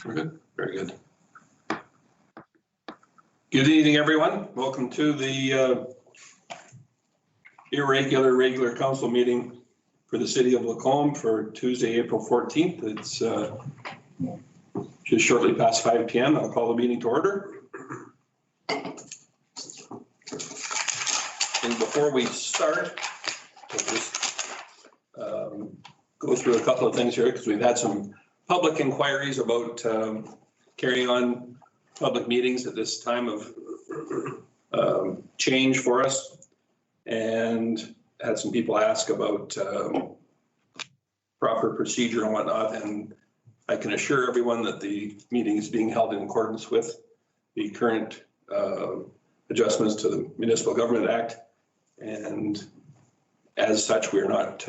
We're good. Very good. Good evening, everyone. Welcome to the regular council meeting for the city of Lacombe for Tuesday, April 14th. It's just shortly past 5 p.m. I'll call the meeting to order. And before we start, we'll just go through a couple of things here because we've had some public inquiries about carrying on public meetings at this time of change for us, and had some people ask about proper procedure and whatnot, and I can assure everyone that the meeting is being held in accordance with the current adjustments to the Municipal Government Act, and as such we are not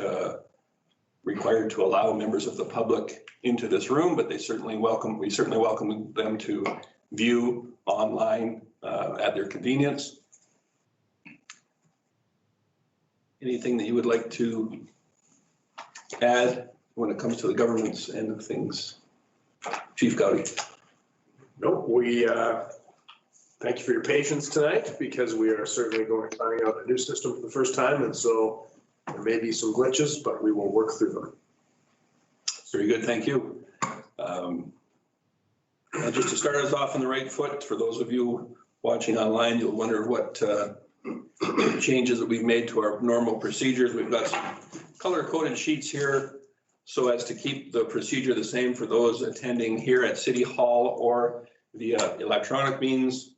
required to allow members of the public into this room, but we certainly welcome them to view online at their convenience. Anything that you would like to add when it comes to the government's end of things, Chief Gowdy? No, we thank you for your patience tonight, because we are certainly trying out a new system for the first time, and so there may be some glitches, but we will work through them. Very good, thank you. Just to start us off on the right foot, for those of you watching online, you'll wonder what changes that we've made to our normal procedures. We've got some color-coded sheets here so as to keep the procedure the same for those attending here at City Hall or via electronic means.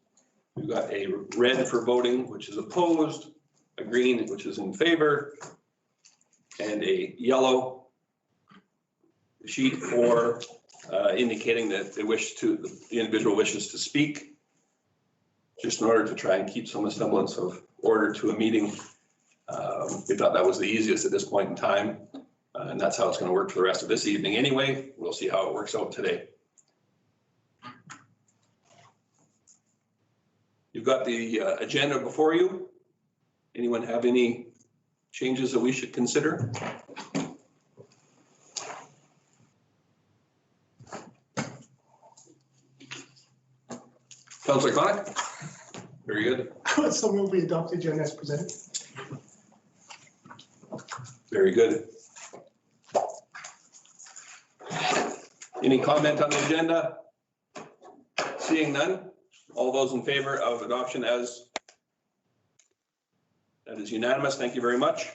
We've got a red for voting, which is opposed, a green, which is in favor, and a yellow sheet for indicating that the individual wishes to speak, just in order to try and keep some semblance of order to a meeting. We thought that was the easiest at this point in time, and that's how it's going to work for the rest of this evening anyway. We'll see how it works out today. You've got the agenda before you. Anyone have any changes that we should consider? Councillor Connick? Very good. So will we adopt the agenda as presented? Very good. Any comment on the agenda? Seeing none, all those in favor of adoption as that is unanimous. Thank you very much.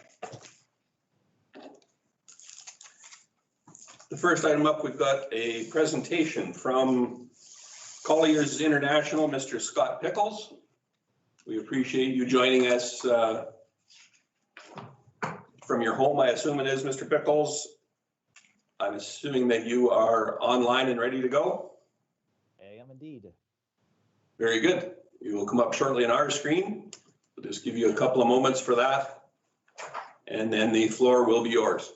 The first item up, we've got a presentation from Colliers International, Mr. Scott Pickles. We appreciate you joining us from your home. I assume it is, Mr. Pickles. I'm assuming that you are online and ready to go. I am indeed. Very good. You will come up shortly on our screen. We'll just give you a couple of moments for that, and then the floor will be yours.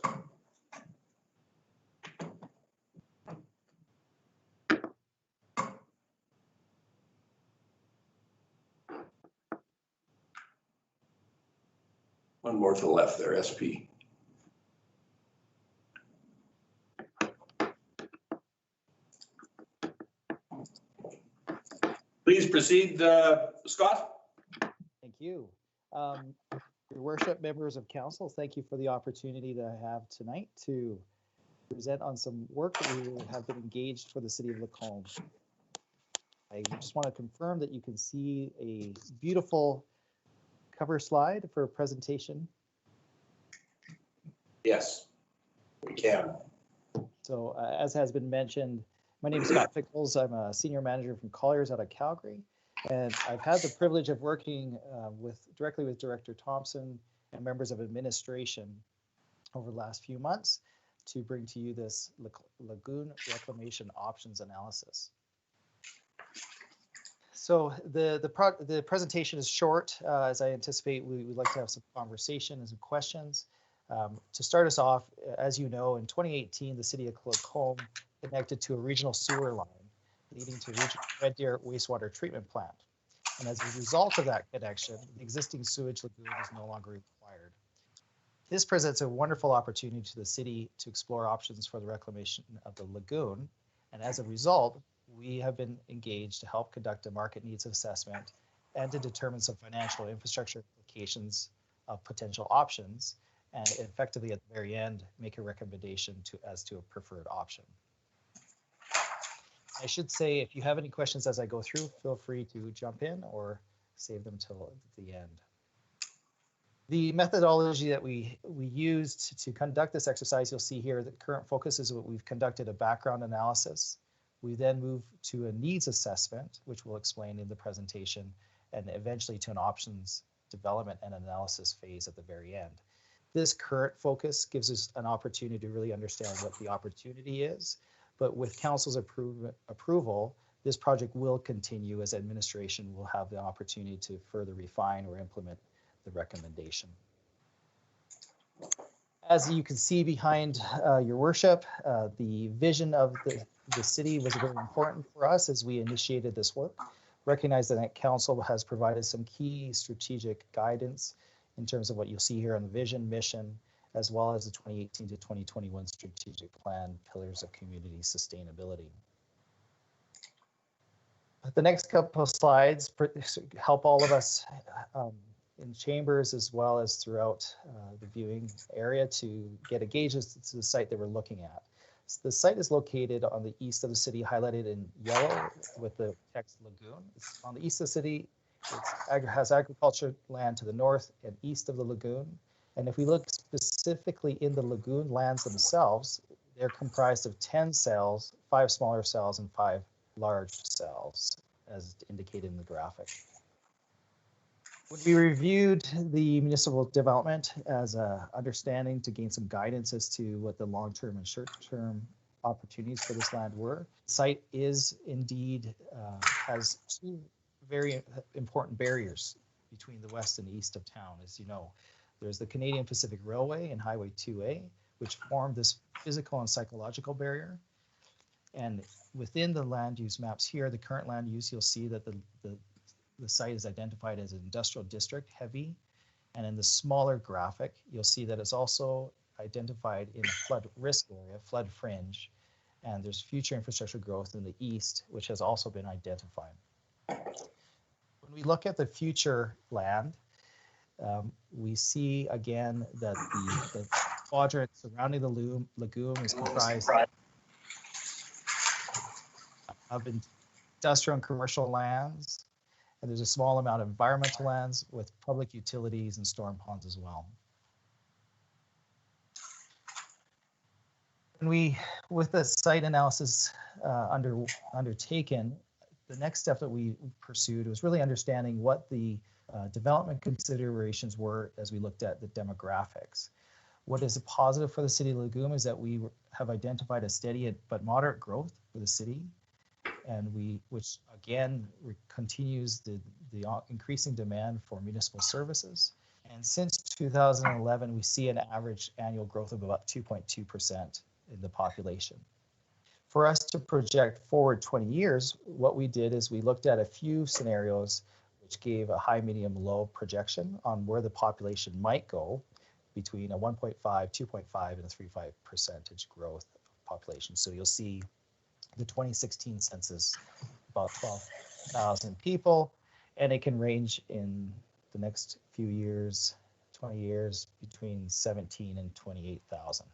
One more to the left there, SP. Please proceed, Scott. Thank you. Your worship, members of council, thank you for the opportunity to have tonight to present on some work that we have been engaged for the city of Lacombe. I just want to confirm that you can see a beautiful cover slide for a presentation. Yes, we can. So as has been mentioned, my name is Scott Pickles. I'm a senior manager from Colliers out of Calgary, and I've had the privilege of working directly with Director Thompson and members of administration over the last few months to bring to you this lagoon reclamation options analysis. So the presentation is short, as I anticipate we would like to have some conversation and some questions. To start us off, as you know, in 2018, the city of Lacombe connected to a regional sewer line leading to Red Deer wastewater treatment plant. And as a result of that connection, the existing sewage lagoon is no longer required. This presents a wonderful opportunity to the city to explore options for the reclamation of the lagoon And as a result, we have been engaged to help conduct a market needs assessment and to determine some financial infrastructure implications of potential options, and effectively at the very end, make a recommendation as to a preferred option. I should say, if you have any questions as I go through, feel free to jump in or save them till the end. The methodology that we used to conduct this exercise, you'll see here, the current focus is what we've conducted a background analysis. We then move to a needs assessment, which we'll explain in the presentation, and eventually to an options development and analysis phase at the very end. This current focus gives us an opportunity to really understand what the opportunity is, but with council's approval, this project will continue as administration will have the opportunity to further refine or implement the recommendation. As you can see behind your worship, the vision of the city was very important for us as we initiated this work. Recognize that council has provided some key strategic guidance in terms of what you'll see here on the vision, mission, as well as the 2018 to 2021 strategic plan, pillars of community sustainability. The next couple of slides help all of us in chambers as well as throughout the viewing area to get a gauge as to the site that we're looking at. So the site is located on the east of the city, highlighted in yellow with the text lagoon. It's on the east of the city. It has agriculture land to the north and east of the lagoon. And if we look specifically in the lagoon lands themselves, they're comprised of 10 cells, 5 smaller cells and 5 large cells, as indicated in the graphic. When we reviewed the municipal development as an understanding to gain some guidance as to what the long-term and short-term opportunities for this land were, the site is indeed has 2 very important barriers between the west and east of town. As you know, there's the Canadian Pacific Railway and Highway 2A, which form this physical and psychological barrier. And within the land use maps here, the current land use, you'll see that the site is identified as an industrial district, heavy. And in the smaller graphic, you'll see that it's also identified in a flood risk area, flood fringe. And there's future infrastructure growth in the east, which has also been identified. When we look at the future land, we see again that the quadrant surrounding the lagoon is comprised of industrial and commercial lands, and there's a small amount of environmental lands with public utilities and storm ponds as well. And with the site analysis undertaken, the next step that we pursued was really understanding what the development considerations were as we looked at the demographics. What is a positive for the city of Lacombe is that we have identified a steady but moderate growth for the city, and which again continues the increasing demand for municipal services. And since 2011, we see an average annual growth of about 2.2% in the population. For us to project forward 20 years, what we did is we looked at a few scenarios which gave a high, medium, low projection on where the population might go between a 1.5, 2.5, and a 3.5% growth of population. So you'll see the 2016 census, about 12,000 people, and it can range in the next few years, 20 years, between 17 and 28,000.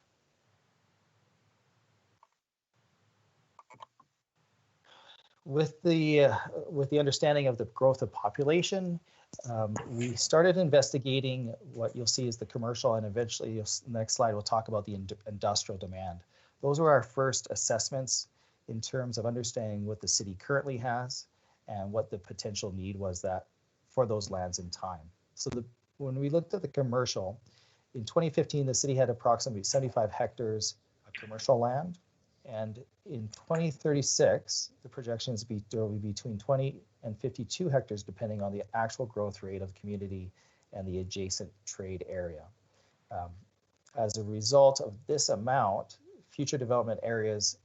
With the understanding of the growth of population, we started investigating what you'll see is the commercial, and eventually, next slide, we'll talk about the industrial demand. Those were our first assessments in terms of understanding what the city currently has and what the potential need was for those lands in time. So when we looked at the commercial, in 2015, the city had approximately 75 hectares of commercial land. And in 2036, the projections there will be between 20 and 52 hectares, depending on the actual growth rate of the community and the adjacent trade area. As a result of this amount, future development areas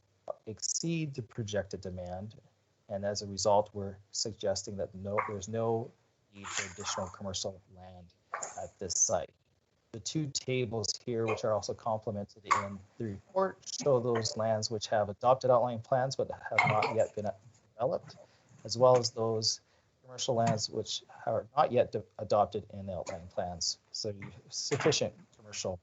exceed the projected demand. And as a result, we're suggesting that there's no need for additional commercial land at this site. The two tables here, which are also complemented in the report, show those lands which have adopted outline plans but have not yet been developed, as well as those commercial lands which are not yet adopted in outline plans. So sufficient commercial.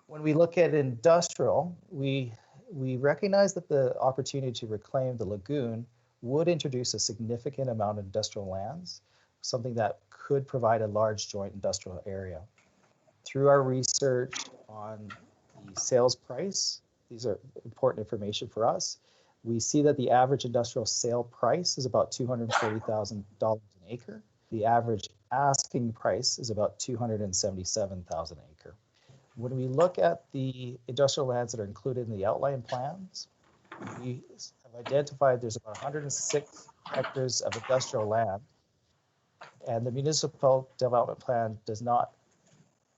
When we look at industrial, we recognize that the opportunity to reclaim the lagoon would introduce a significant amount of industrial lands, something that could provide a large joint industrial area. Through our research on the sales price, these are important information for us, we see that the average industrial sale price is about $240,000 an acre. The average asking price is about $277,000 an acre. When we look at the industrial lands that are included in the outline plans, we have identified there's about 106 hectares of industrial land, and the municipal development plan does not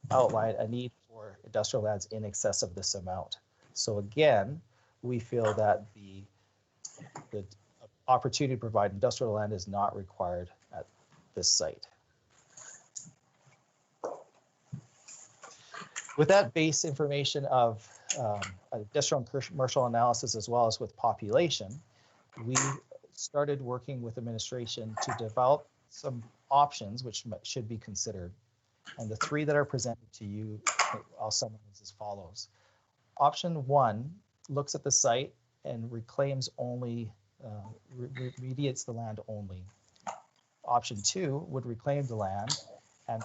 outline a need for industrial lands in excess of this amount. So again, we feel that the opportunity to provide industrial land is not required at this site. With that base information of industrial and commercial analysis, as well as with population, we started working with administration to develop some options which should be considered. And the three that are presented to you, I'll summarize as follows. Option one looks at the site and reclaims only, remediates the land only. Option two would reclaim the land and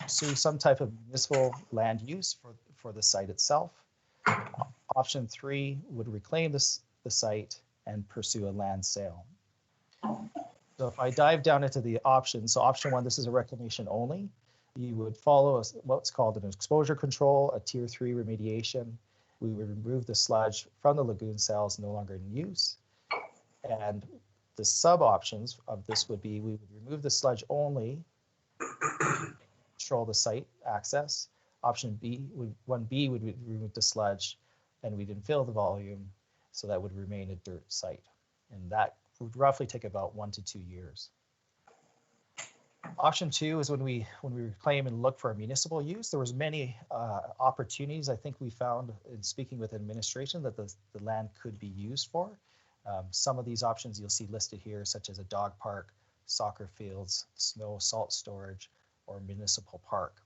pursue some type of municipal land use for the site itself. Option three would reclaim the site and pursue a land sale. So if I dive down into the options, so option one, this is a reclamation only. You would follow what's called an exposure control, a tier 3 remediation. We would remove the sludge from the lagoon cells no longer in use. And the sub options of this would be, we would remove the sludge only, control the site access. Option B, 1B would remove the sludge and we'd infill the volume, so that would remain a dirt site. And that would roughly take about 1 to 2 years. Option two is when we reclaim and look for a municipal use. There was many opportunities I think we found in speaking with administration that the land could be used for. Some of these options you'll see listed here, such as a dog park, soccer fields, snow salt storage, or municipal park.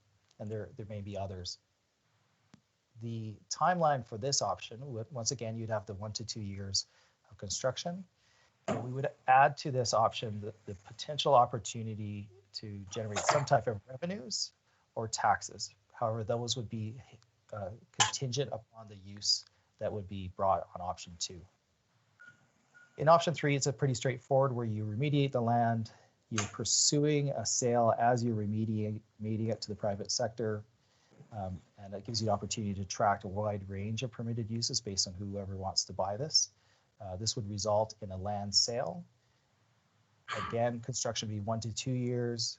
And there may be others. The timeline for this option, once again, you'd have the 1 to 2 years of construction. And we would add to this option the potential opportunity to generate some type of revenues or taxes. However, those would be contingent upon the use that would be brought on option two. In option three, it's a pretty straightforward where you remediate the land, you're pursuing a sale as you're remediating it to the private sector. And it gives you the opportunity to attract a wide range of permitted uses based on whoever wants to buy this. This would result in a land sale. Again, construction would be 1 to 2 years.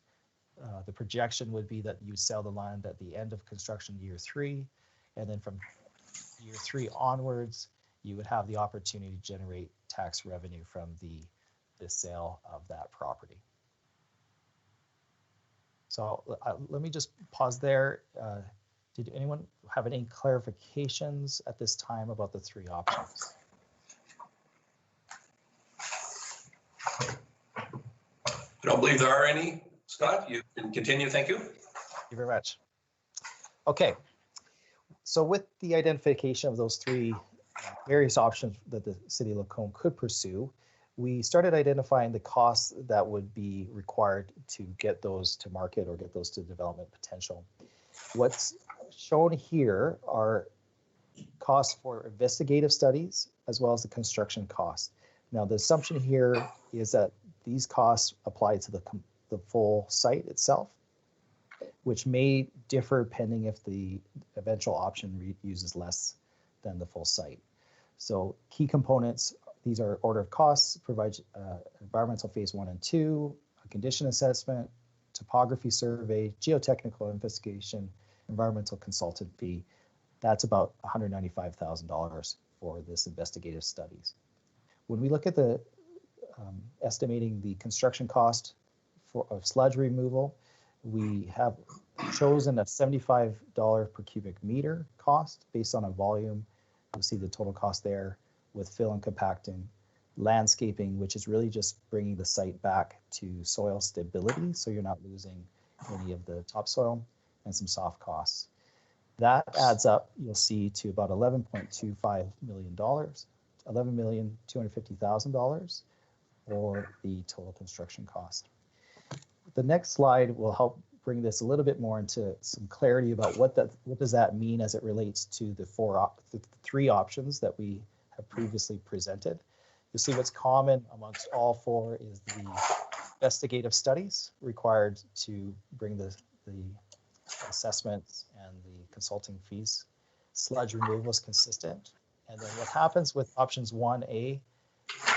The projection would be that you sell the land at the end of construction year 3. And then from year 3 onwards, you would have the opportunity to generate tax revenue from the sale of that property. So let me just pause there. Did anyone have any clarifications at this time about the three options? I don't believe there are any. Scott, you can continue. Thank you. Thank you very much. Okay, so with the identification of those three various options that the city of Lacombe could pursue, we started identifying the costs that would be required to get those to market or get those to development potential. What's shown here are costs for investigative studies as well as the construction costs. Now, the assumption here is that these costs apply to the full site itself, which may differ depending if the eventual option uses less than the full site. So key components, these are order of costs, provides environmental phase 1 and 2, a condition assessment, topography survey, geotechnical investigation, environmental consultant fee. That's about $195,000 for this investigative studies. When we look at the estimating the construction cost of sludge removal, We have chosen a $75 per cubic meter cost based on a volume. You'll see the total cost there with fill and compacting, landscaping, which is really just bringing the site back to soil stability, so you're not losing any of the topsoil, and some soft costs. That adds up, you'll see, to about $11.25 million, $11,250,000 for the total construction cost. The next slide will help bring this a little bit more into some clarity about what does that mean as it relates to the three options that we have previously presented. You'll see what's common amongst all four is the investigative studies required to bring the assessments and the consulting fees. Sludge removal is consistent. And then what happens with options 1A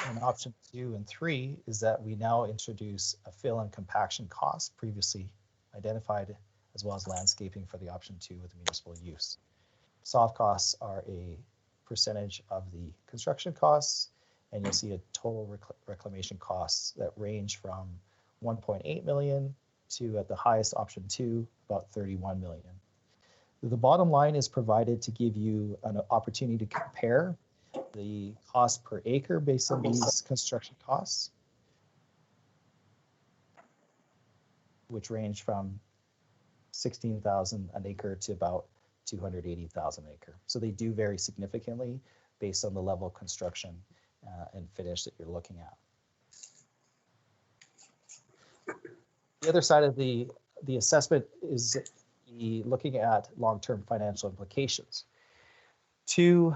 and option 2 and 3 is that we now introduce a fill and compaction cost previously identified, as well as landscaping for the option 2 with municipal use. Soft costs are a percentage of the construction costs, and you'll see a total reclamation costs that range from 1.8 million to, at the highest option 2, about 31 million. The bottom line is provided to give you an opportunity to compare the cost per acre based on these construction costs, which range from 16,000 an acre to about 280,000 an acre. So they do vary significantly based on the level of construction and finish that you're looking at. The other side of the assessment is looking at long-term financial implications. Two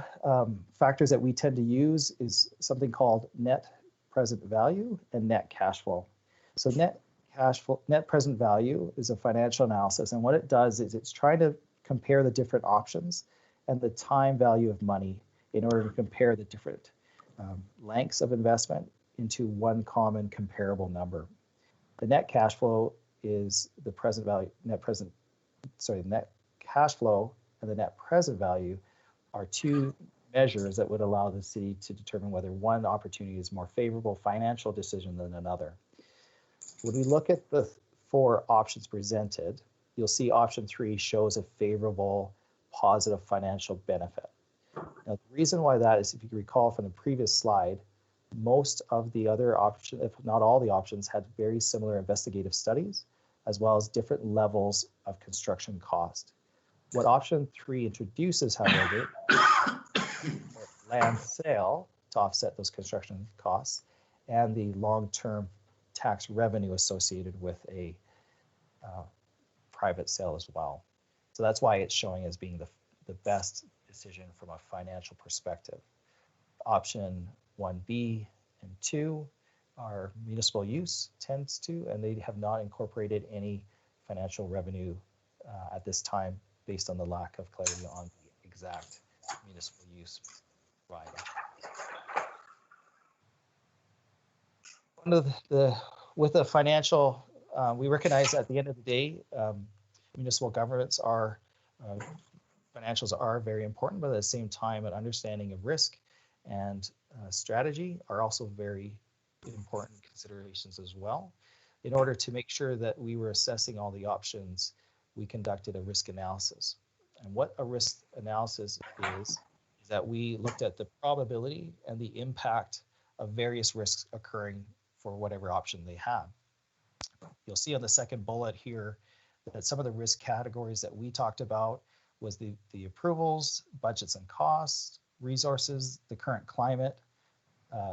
factors that we tend to use is something called net present value and net cash flow. So net present value is a financial analysis, and what it does is it's trying to compare the different options and the time value of money in order to compare the different lengths of investment into one common comparable number. The net cash flow is the present value, net cash flow and the net present value are two measures that would allow the city to determine whether one opportunity is more favorable financial decision than another. When we look at the four options presented, you'll see option 3 shows a favorable positive financial benefit. Now, the reason why that is, if you can recall from the previous slide, most of the other options, if not all the options, had very similar investigative studies, as well as different levels of construction cost. What option 3 introduces, however, land sale to offset those construction costs and the long-term tax revenue associated with a private sale as well. So that's why it's showing as being the best decision from a financial perspective. Option 1B and 2 are municipal use tends to, and they have not incorporated any financial revenue at this time based on the lack of clarity on the exact municipal use provided. One of with the financial, we recognize at the end of the day, municipal governments are, financials are very important, but at the same time, an understanding of risk and strategy are also very important considerations as well. In order to make sure that we were assessing all the options, we conducted a risk analysis. And what a risk analysis is that we looked at the probability and the impact of various risks occurring for whatever option they have. You'll see on the second bullet here that some of the risk categories that we talked about was the approvals, budgets and costs, resources, the current climate,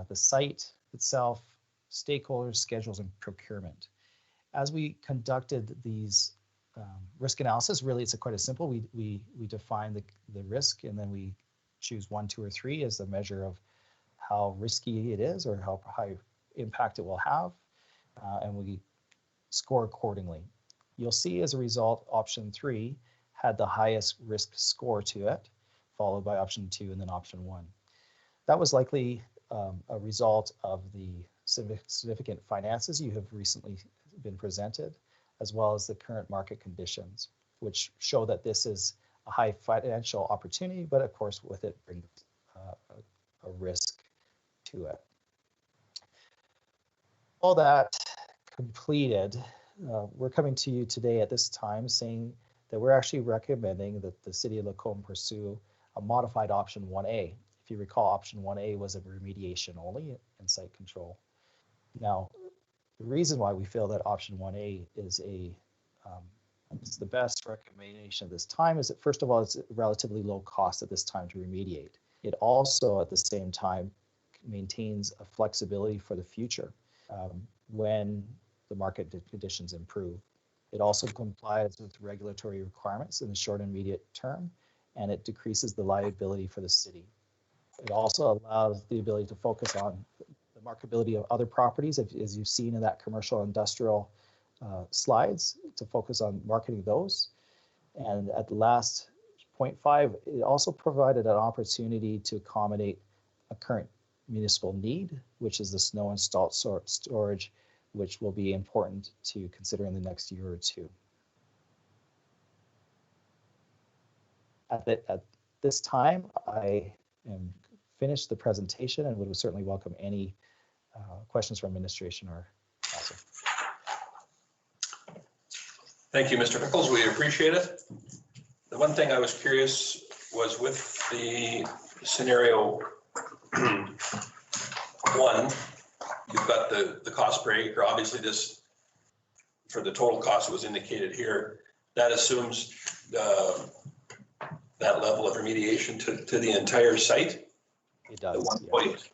the site itself, stakeholders, schedules, and procurement. As we conducted these risk analysis, really it's quite simple. We define the risk, and then we choose 1, 2, or 3 as the measure of how risky it is or how high impact it will have, and we score accordingly. You'll see as a result, option 3 had the highest risk score to it, followed by option 2 and then option 1. That was likely a result of the significant finances you have recently been presented, as well as the current market conditions, which show that this is a high financial opportunity, but of course with it brings a risk to it. All that completed, we're coming to you today at this time saying that we're actually recommending that the city of Lacombe pursue a modified option 1A. If you recall, option 1A was a remediation only and site control. Now, the reason why we feel that option 1A is it's the best recommendation at this time is that, first of all, it's relatively low cost at this time to remediate. It also, at the same time, maintains a flexibility for the future when the market conditions improve. It also complies with regulatory requirements in the short and immediate term, and it decreases the liability for the city. It also allows the ability to focus on the marketability of other properties, as you've seen in that commercial industrial slides, to focus on marketing those. And at the last 0.5, it also provided an opportunity to accommodate a current municipal need, which is the snow and salt storage, which will be important to consider in the next year or two. At this time, I am finished the presentation and would certainly welcome any questions from administration or council. Thank you, Mr. Nichols. We appreciate it. The one thing I was curious was with the scenario one, you've got the cost per acre. Obviously, this for the total cost was indicated here. That assumes that level of remediation to the entire site. It does. At one yeah. point.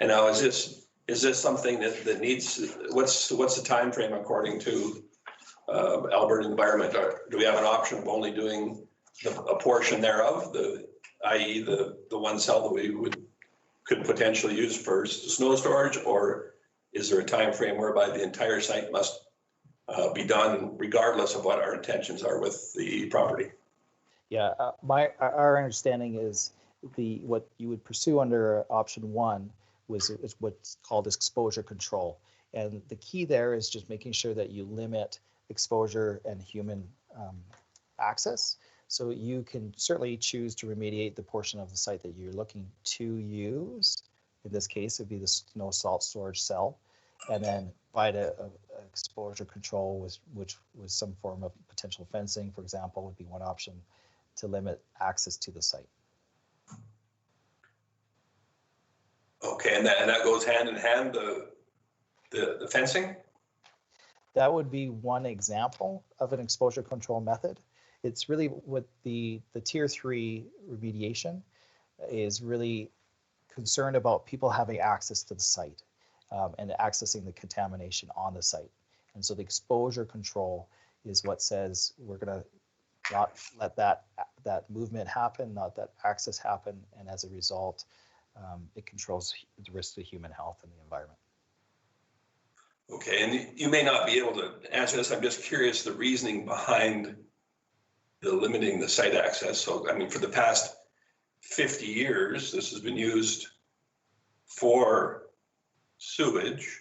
And now is this something that needs, what's the time frame according to Alberta Environment? Do we have an option of only doing a portion thereof, i.e. the one cell that we could potentially use for snow storage, or is there a time frame whereby the entire site must be done regardless of what our intentions are with the property? Yeah, our understanding is what you would pursue under option one is what's called exposure control, and the key there is just making sure that you limit exposure and human access. So you can certainly choose to remediate the portion of the site that you're looking to use. In this case, it'd be the snow salt storage cell, and then provide a exposure control, which was some form of potential fencing, for example, would be one option to limit access to the site. Okay, and that goes hand in hand, the fencing? That would be one example of an exposure control method. It's really what the tier 3 remediation is really concerned about people having access to the site and accessing the contamination on the site. And so the exposure control is what says we're going to not let that movement happen, not that access happen, and as a result, it controls the risk to human health and the environment. Okay, and you may not be able to answer this. I'm just curious the reasoning behind the limiting the site access. So, I mean, for the past 50 years, this has been used for sewage.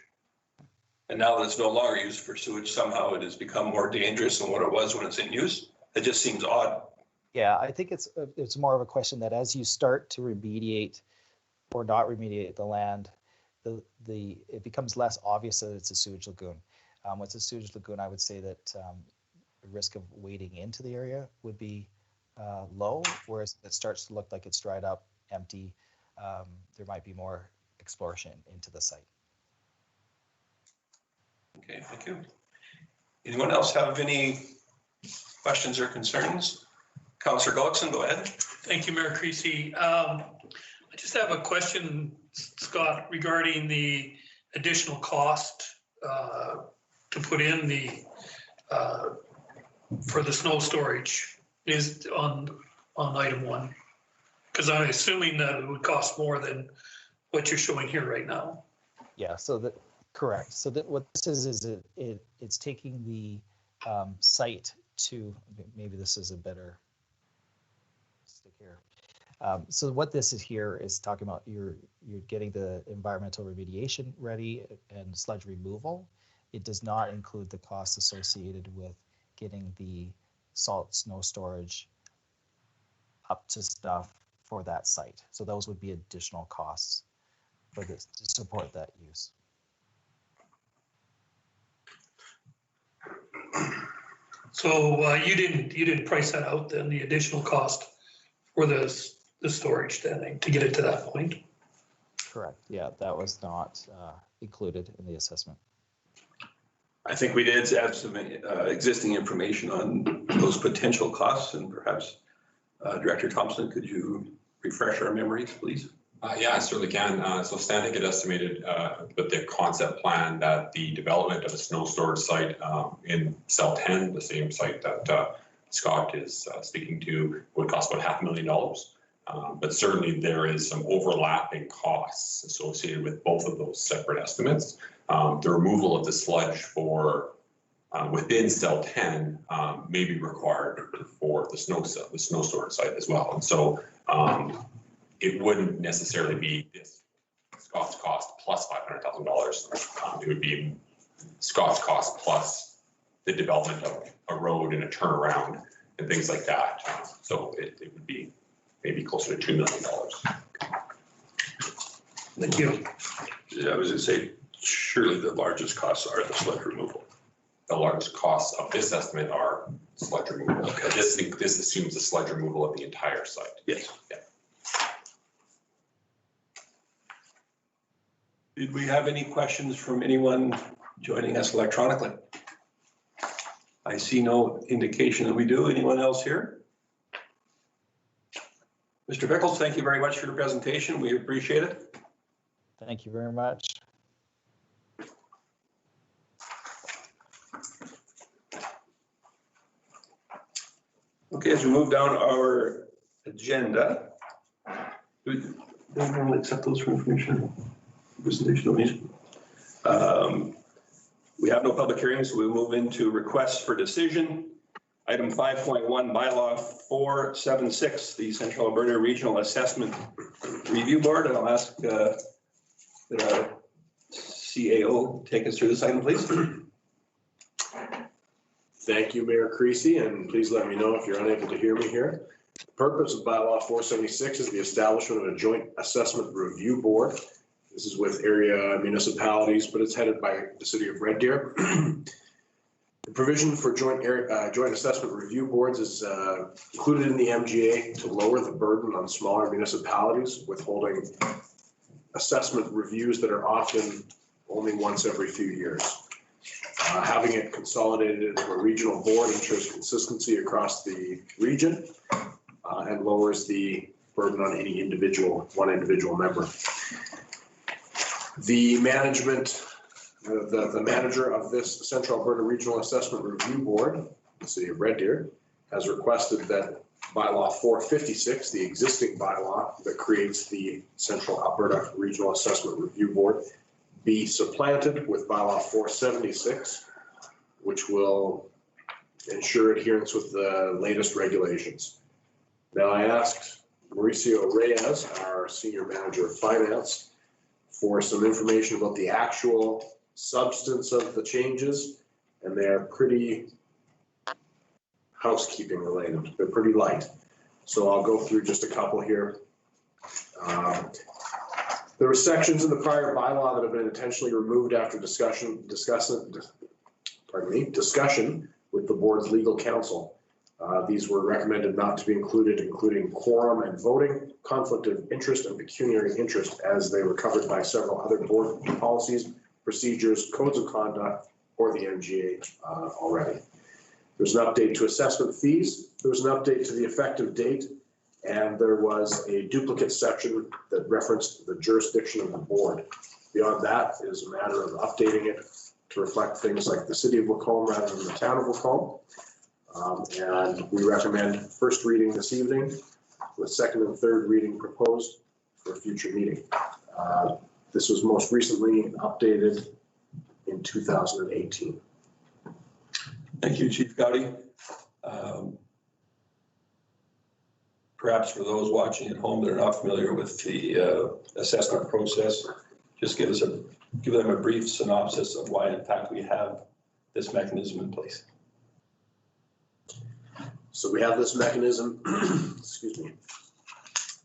And now that it's no longer used for sewage, somehow it has become more dangerous than what it was when it's in use. It just seems odd. Yeah, I think it's more of a question that as you start to remediate or not remediate the land, it becomes less obvious that it's a sewage lagoon. With a sewage lagoon, I would say that the risk of wading into the area would be low, whereas it starts to look like it's dried up, empty. There might be more exploration into the site. Okay, thank you. Anyone else have any questions or concerns? Councillor Gullickson, go ahead. Thank you, Mayor Creasy. I just have a question, Scott, regarding the additional cost to put in for the snow storage is on item 1, because I'm assuming that it would cost more than what you're showing here right now. Yeah, so correct. So what this is it's taking the site to, maybe this is a better stick here. So what this is here is talking about you're getting the environmental remediation ready and sludge removal. It does not include the costs associated with getting the salt snow storage up to stuff for that site. So those would be additional costs for this to support that use. So you didn't price that out then, the additional cost for the storage standing to get it to that point? Correct. Yeah, that was not included in the assessment. I think we did add some existing information on those potential costs, and perhaps Director Thompson, could you refresh our memories, please? Yeah, I certainly can. So Stantec had estimated with the concept plan that the development of a snow storage site in cell 10, the same site that Scott is speaking to, would cost about $500,000. But certainly there is some overlapping costs associated with both of those separate estimates. The removal of the sludge for within cell 10 may be required for the snow storage site as well. And so it wouldn't necessarily be this Scott's cost plus $500,000. It would be Scott's cost plus the development of a road and a turnaround and things like that. So it would be maybe closer to $2 million. Thank you. I was going to say, surely the largest costs are the sludge removal. The largest costs of this estimate are sludge removal. Okay. This assumes the sludge removal of the entire site. Yes. Yeah. Did we have any questions from anyone joining us electronically? I see no indication that we do. Anyone else here? Mr. Pickles, thank you very much for your presentation. We appreciate it. Thank you very much. Okay, as we move down our agenda, do we normally accept those for information? Presentation only. We have no public hearings, so we move into requests for decision. Item 5.1, bylaw 476, the Central Alberta Regional Assessment Review Board. And I'll ask that our CAO take us through this item, please. Thank you, Mayor Creasy, and please let me know if you're unable to hear me here. The purpose of bylaw 476 is the establishment of a joint assessment review board. This is with area municipalities, but it's headed by the city of Red Deer. The provision for joint assessment review boards is included in the MGA to lower the burden on smaller municipalities, withholding assessment reviews that are often only once every few years. Having it consolidated into a regional board ensures consistency across the region and lowers the burden on any one individual member. The management, the manager of this Central Alberta Regional Assessment Review Board, the city of Red Deer, has requested that bylaw 456, the existing bylaw that creates the Central Alberta Regional Assessment Review Board, be supplanted with bylaw 476, which will ensure adherence with the latest regulations. Now, I asked Mauricio Reyes, our senior manager of finance, for some information about the actual substance of the changes, and they're pretty housekeeping related. They're pretty light. So I'll go through just a couple here. There were sections in the prior bylaw that have been intentionally removed after discussion with the board's legal counsel. These were recommended not to be included, including quorum and voting, conflict of interest, and pecuniary interest, as they were covered by several other board policies, procedures, codes of conduct, or the MGA already. There's an update to assessment fees. There was an update to the effective date, and there was a duplicate section that referenced the jurisdiction of the board. Beyond that is a matter of updating it to reflect things like the city of Lacombe rather than the town of Lacombe. And we recommend first reading this evening with second and third reading proposed for a future meeting. This was most recently updated in 2018. Thank you, Chief Gowdy. Perhaps for those watching at home that are not familiar with the assessment process, just give them a brief synopsis of why, in fact, we have this mechanism in place. So we have this mechanism, excuse me,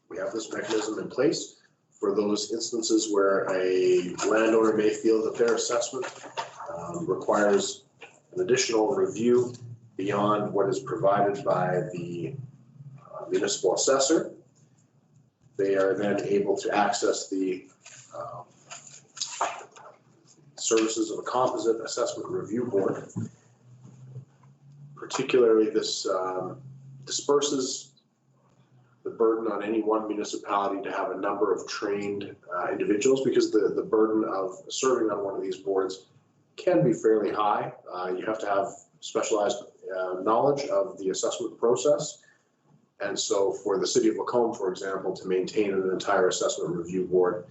we have this mechanism in place for those instances where a landowner may feel that their assessment requires an additional review beyond what is provided by the municipal assessor. They are then able to access the services of a composite assessment review board. Particularly, this disperses the burden on any one municipality to have a number of trained individuals, because the burden of serving on one of these boards can be fairly high. You have to have specialized knowledge of the assessment process. And so for the city of Lacombe, for example, to maintain an entire assessment review board,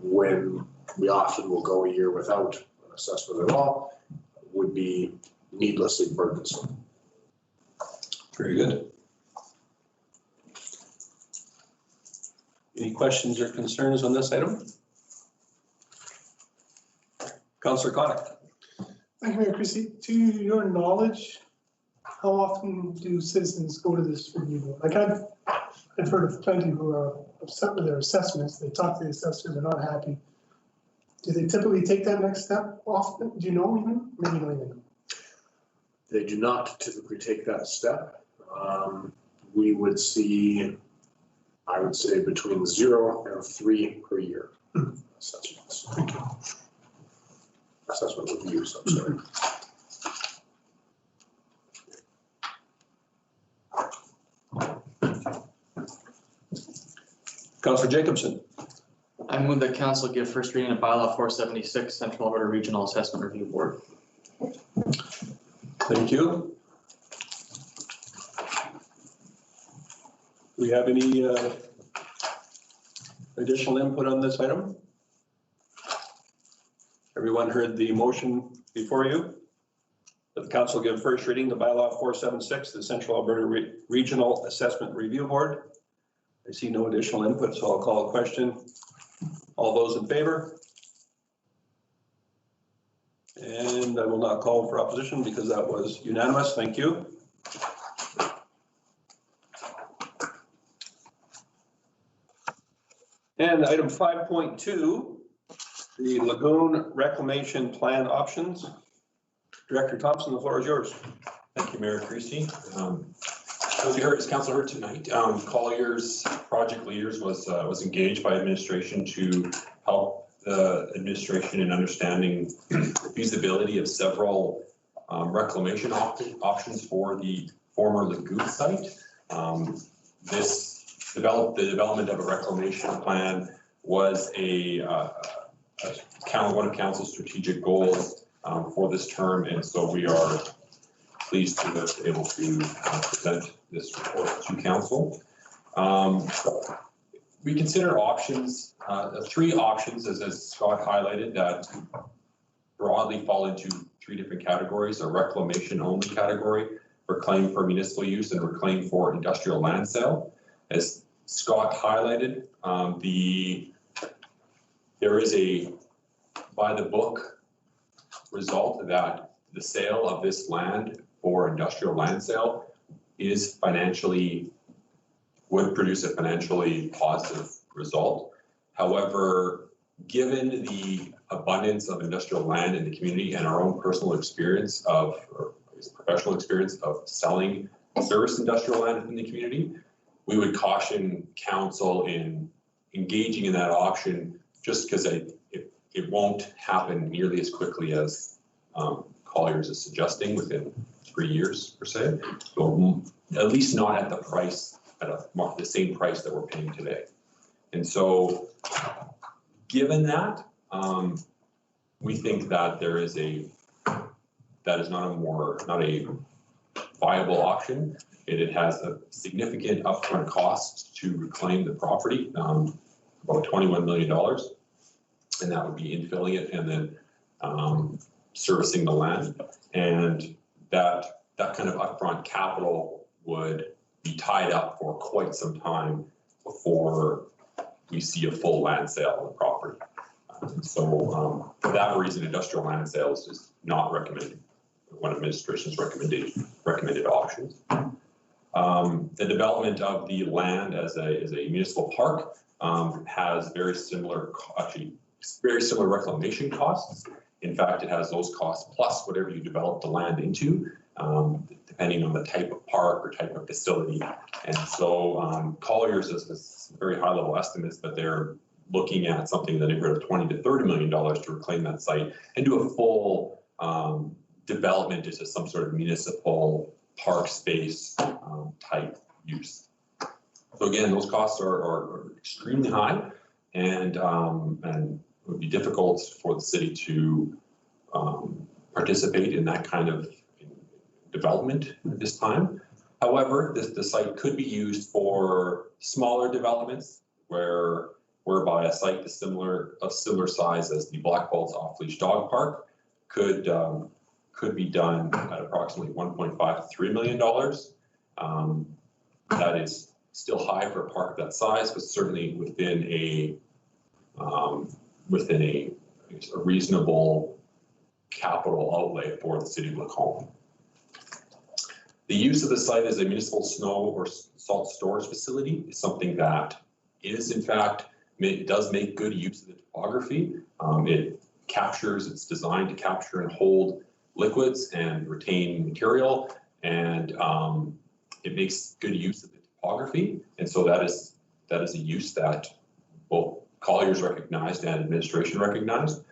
when we often will go a year without an assessment at all, would be needlessly burdensome. Very good. Any questions or concerns on this item? Councillor Connick. Thank you, Mayor Christie. To your knowledge, how often do citizens go to this review board? Like I've heard of plenty who are upset with their assessments. They talk to the assessor, they're not happy. Do they typically take that next step often? Do you know even? Maybe you don't even know. They do not typically take that step. We would see, I would say, between 0 and 3 per year assessments. Assessment reviews, I'm sorry. Councillor Jacobson. I move that council give first reading of bylaw 476, Central Alberta Regional Assessment Review Board. Thank you. Do we have any additional input on this item? Everyone heard the motion before you? That the council give first reading to bylaw 476, the Central Alberta Regional Assessment Review Board. I see no additional input, so I'll call a question. All those in favor? And I will not call for opposition because that was unanimous. Thank you. And item 5.2, the Lagoon Reclamation Plan Options. Director Thompson, the floor is yours. Thank you, Mayor Creasy. As council heard tonight, Collier's project leaders was engaged by administration to help the administration in understanding the feasibility of several reclamation options for the former lagoon site. The development of a reclamation plan was one of council's strategic goals for this term, and so we are pleased to be able to present this report to council. We consider options, 3 options, as Scott highlighted, that broadly fall into 3 different categories: a reclamation only category, reclaim for municipal use, and reclaim for industrial land sale. As Scott highlighted, there is a by the book result that the sale of this land for industrial land sale would produce a financially positive result. However, given the abundance of industrial land in the community and our own personal experience professional experience of selling service industrial land in the community, we would caution council in engaging in that option just because it won't happen nearly as quickly as Colliers is suggesting within 3 years per se. So at least not at the price, the same price that we're paying today. And so given that, we think that that is not a viable option. It has a significant upfront cost to reclaim the property, about $21 million. And that would be infilling it and then servicing the land. And that kind of upfront capital would be tied up for quite some time before we see a full land sale of the property. So for that reason, industrial land sales is not recommended, one of administration's recommended options. The development of the land as a municipal park has very similar reclamation costs, In fact, it has those costs plus whatever you develop the land into, depending on the type of park or type of facility. And so Colliers is very high level estimates, but they're looking at something in the neighborhood of $20 to $30 million to reclaim that site and do a full development into some sort of municipal park space type use. So again, those costs are extremely high, and it would be difficult for the city to participate in that kind of development at this time. However, the site could be used for smaller developments whereby a site of similar size as the Black Balls Off-Leash Dog Park could be done at approximately $1.5 to $3 million. That is still high for a park that size, but certainly within a reasonable capital outlay for the city of Lacombe. The use of the site as a municipal snow or salt storage facility is something that is, in fact, it does make good use of the topography. It's designed to capture and hold liquids and retain material, and it makes good use of the topography. And so that is a use that both Colliers recognized and administration recognized,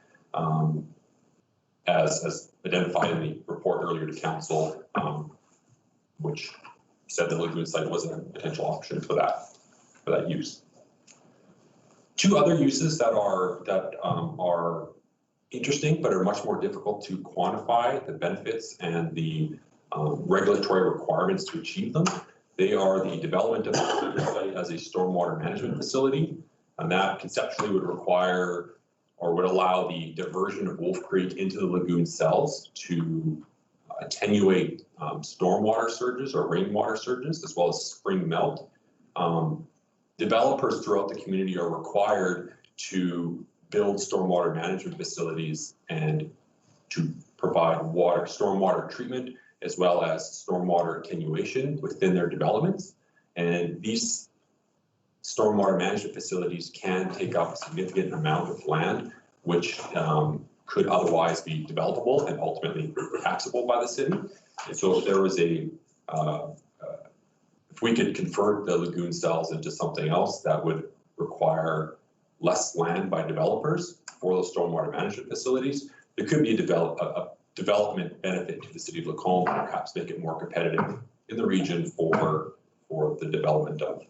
as identified in the report earlier to council, which said the lagoon site was a potential option for that use. Two other uses that are interesting but are much more difficult to quantify the benefits and the regulatory requirements to achieve them. They are the development of the site as a stormwater management facility, and that conceptually would require or would allow the diversion of Wolf Creek into the lagoon cells to attenuate stormwater surges or rainwater surges, as well as spring melt. Developers throughout the community are required to build stormwater management facilities and to provide stormwater treatment, as well as stormwater attenuation within their developments. And these stormwater management facilities can take up a significant amount of land, which could otherwise be developable and ultimately taxable by the city. And so if there was if we could convert the lagoon cells into something else that would require less land by developers for those stormwater management facilities, there could be a development benefit to the city of Lacombe, perhaps make it more competitive in the region for the development of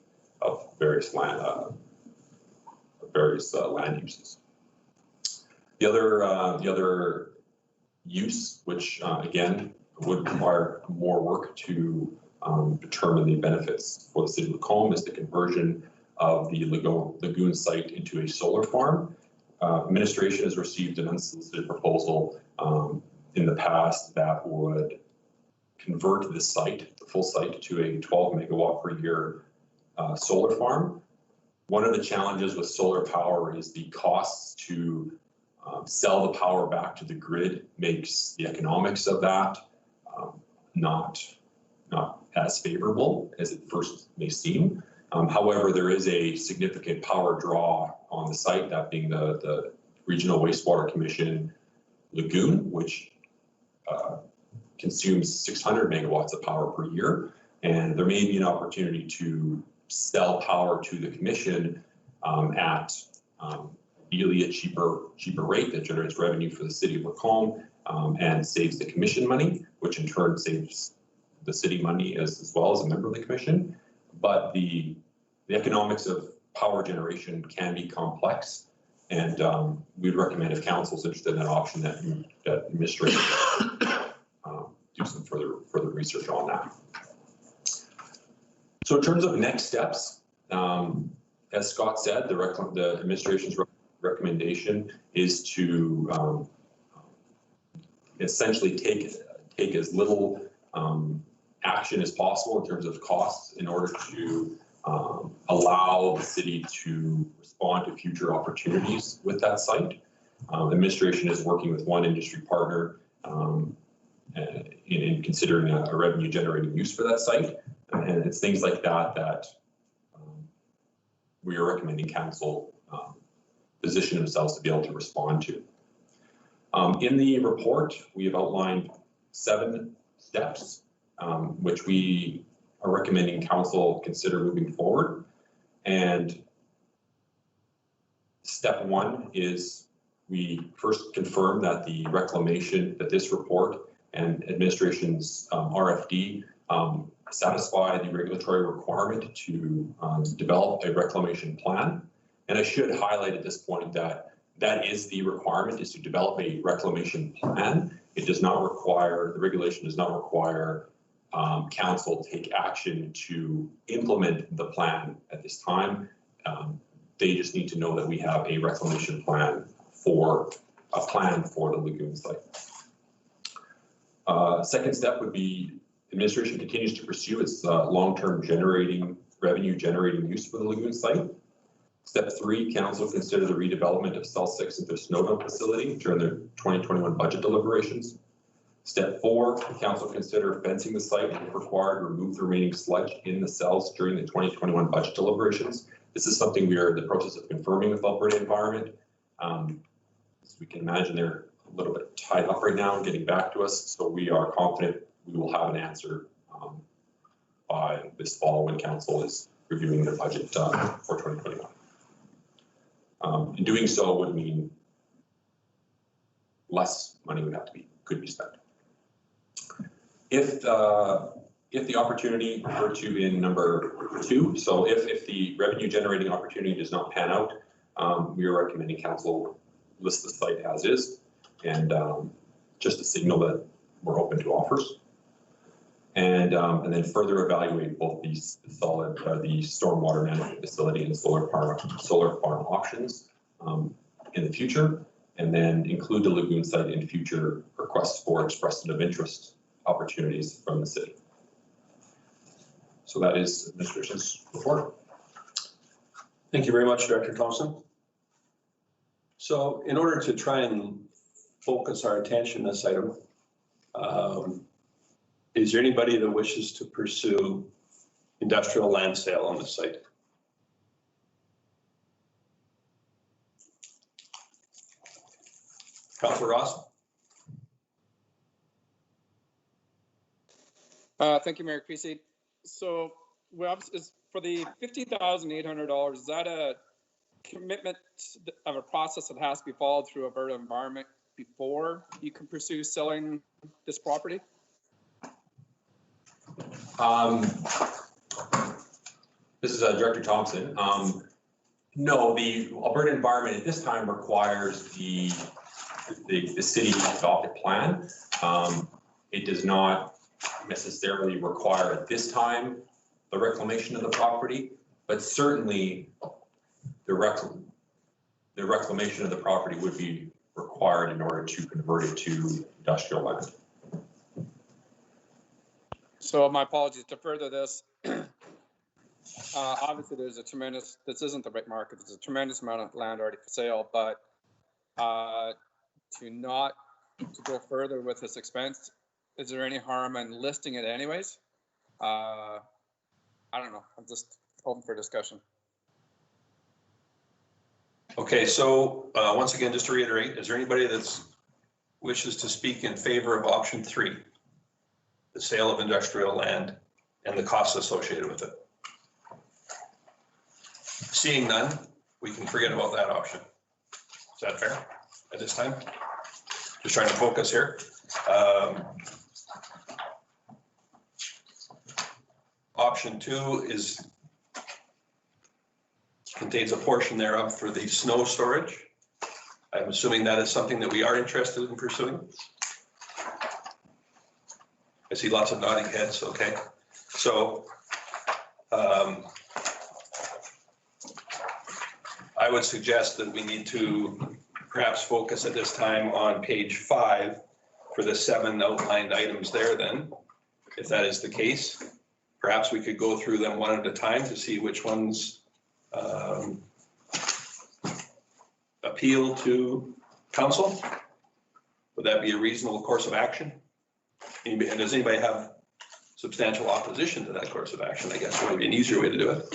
various land uses. The other use, which again would require more work to determine the benefits for the city of Lacombe, is the conversion of the lagoon site into a solar farm. Administration has received an unsolicited proposal in the past that would convert the full site, to a 12 megawatt per year solar farm. One of the challenges with solar power is the costs to sell the power back to the grid makes the economics of that not as favorable as it first may seem. However, there is a significant power draw on the site, that being the Regional Wastewater Commission lagoon, which consumes 600 megawatts of power per year. And there may be an opportunity to sell power to the commission at ideally a cheaper rate that generates revenue for the city of Lacombe and saves the commission money, which in turn saves the city money as well as a member of the commission. But the economics of power generation can be complex, and we'd recommend, if council's interested in that option, that administration do some further research on that. So in terms of next steps, as Scott said, the administration's recommendation is to essentially take as little action as possible in terms of costs in order to allow the city to respond to future opportunities with that site. Administration is working with one industry partner in considering a revenue generating use for that site. And it's things like that we are recommending council position themselves to be able to respond to. In the report, we have outlined 7 steps, which we are recommending council consider moving forward. And step 1 is we first confirm that the reclamation, that this report and administration's RFD satisfy the regulatory requirement to develop a reclamation plan. And I should highlight at this point that that is the requirement, is to develop a reclamation plan. It does not require, the regulation does not require council to take action to implement the plan at this time. They just need to know that we have a reclamation plan for the lagoon site. Second step would be administration continues to pursue its long-term revenue generating use for the lagoon site. Step 3, council consider the redevelopment of cell 6 into a snow dump facility during the 2021 budget deliberations. Step 4, council consider fencing the site and if required, remove the remaining sludge in the cells during the 2021 budget deliberations. This is something we are in the process of confirming with Alberta Environment. As we can imagine, they're a little bit tied up right now and getting back to us. So we are confident we will have an answer by this fall when council is reviewing their budget for 2021. And doing so would mean less money could be spent. If the opportunity referred to in number 2, so if the revenue generating opportunity does not pan out, we are recommending council list the site as is, and just to signal that we're open to offers. And then further evaluate both the stormwater management facility and solar farm options in the future, and then include the lagoon site in future requests for expression of interest opportunities from the city. So that is administration's report. Thank you very much, Director Thompson. So in order to try and focus our attention on this item, is there anybody that wishes to pursue industrial land sale on the site? Councilor Ross? Thank you, Mayor Creasy. So is for the $50,800, is that a commitment of a process that has to be followed through Alberta Environment before you can pursue selling this property? This is Director Thompson. No, the Alberta Environment at this time requires the city to adopt a plan. It does not necessarily require at this time the reclamation of the property, but certainly the reclamation of the property would be required in order to convert it to industrial land. So my apologies to further this. Obviously, this isn't the right market. There's a tremendous amount of land already for sale, but to go further with this expense, is there any harm in listing it anyways? I don't know. I'm just open for discussion. Okay, so once again, just to reiterate, is there anybody that wishes to speak in favor of option 3, the sale of industrial land and the costs associated with it? Seeing none, we can forget about that option. Is that fair at this time? Just trying to focus here. Option 2 contains a portion thereof for the snow storage. I'm assuming that is something that we are interested in pursuing. I see lots of nodding heads, okay. So I would suggest that we need to perhaps focus at this time on page 5 for the 7 outlined items there then. If that is the case, perhaps we could go through them one at a time to see which ones appeal to council. Would that be a reasonable course of action? And does anybody have substantial opposition to that course of action? I guess would be an easier way to do it.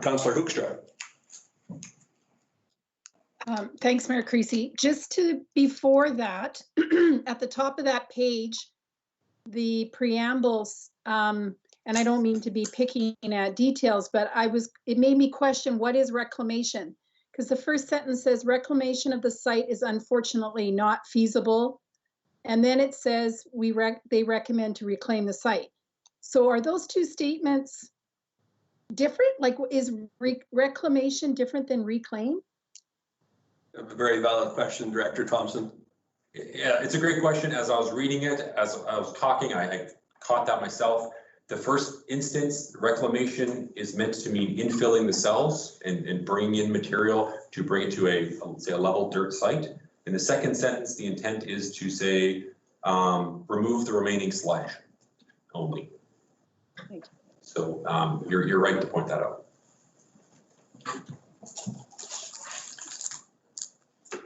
Councillor Hoekstra. Thanks, Mayor Creasy. Just to before that, at the top of that page, the preambles, and I don't mean to be picking at details, but it made me question, what is reclamation? Because the first sentence says reclamation of the site is unfortunately not feasible. And then it says they recommend to reclaim the site. So are those two statements different? Like, is reclamation different than reclaim? A very valid question, Director Thompson. Yeah, it's a great question. As I was reading it, as I was talking, I caught that myself. The first instance, reclamation is meant to mean infilling the cells and bringing in material to bring it to let's say a level dirt site. In the second sentence, the intent is to say, remove the remaining sludge only. So you're right to point that out.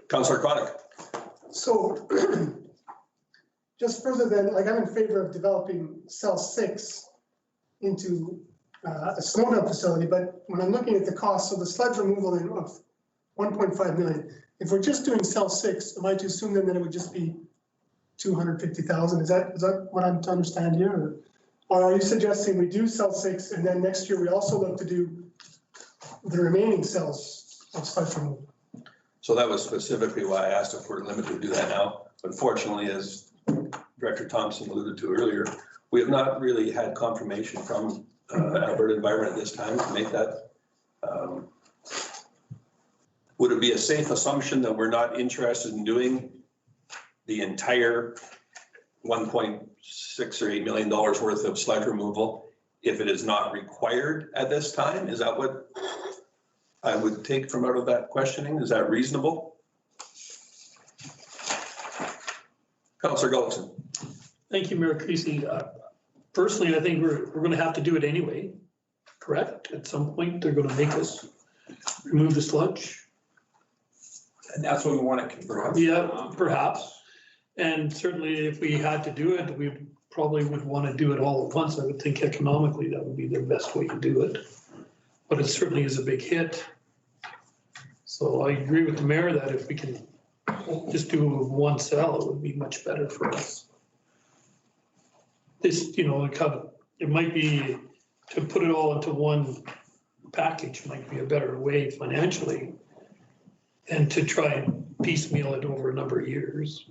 Councillor Chronic. So just further than, like, I'm in favor of developing cell 6 into a snow dump facility, but when I'm looking at the cost, so the sludge removal of 1.5 million, if we're just doing cell 6, am I to assume then that it would just be 250,000? Is that what I'm to understand here? Or are you suggesting we do cell 6 and then next year we also look to do the remaining cells of sludge removal? So that was specifically why I asked if we're limited to do that now. Unfortunately, as Director Thompson alluded to earlier, we have not really had confirmation from Alberta Environment at this time to make that. Would it be a safe assumption that we're not interested in doing the entire 1.6 or $8 million worth of sludge removal if it is not required at this time? Is that what I would take from out of that questioning? Is that reasonable? Councillor Gullikson. Thank you, Mayor Creasy. Personally, I think we're going to have to do it anyway, correct? At some point, they're going to make us remove the sludge. And that's what we want to confirm. Yeah, perhaps. And certainly if we had to do it, we probably would want to do it all at once. I would think economically that would be the best way to do it. But it certainly is a big hit. So I agree with the mayor that if we can just do one cell, it would be much better for us. This, it might be to put it all into one package might be a better way financially, and to try and piecemeal it over a number of years.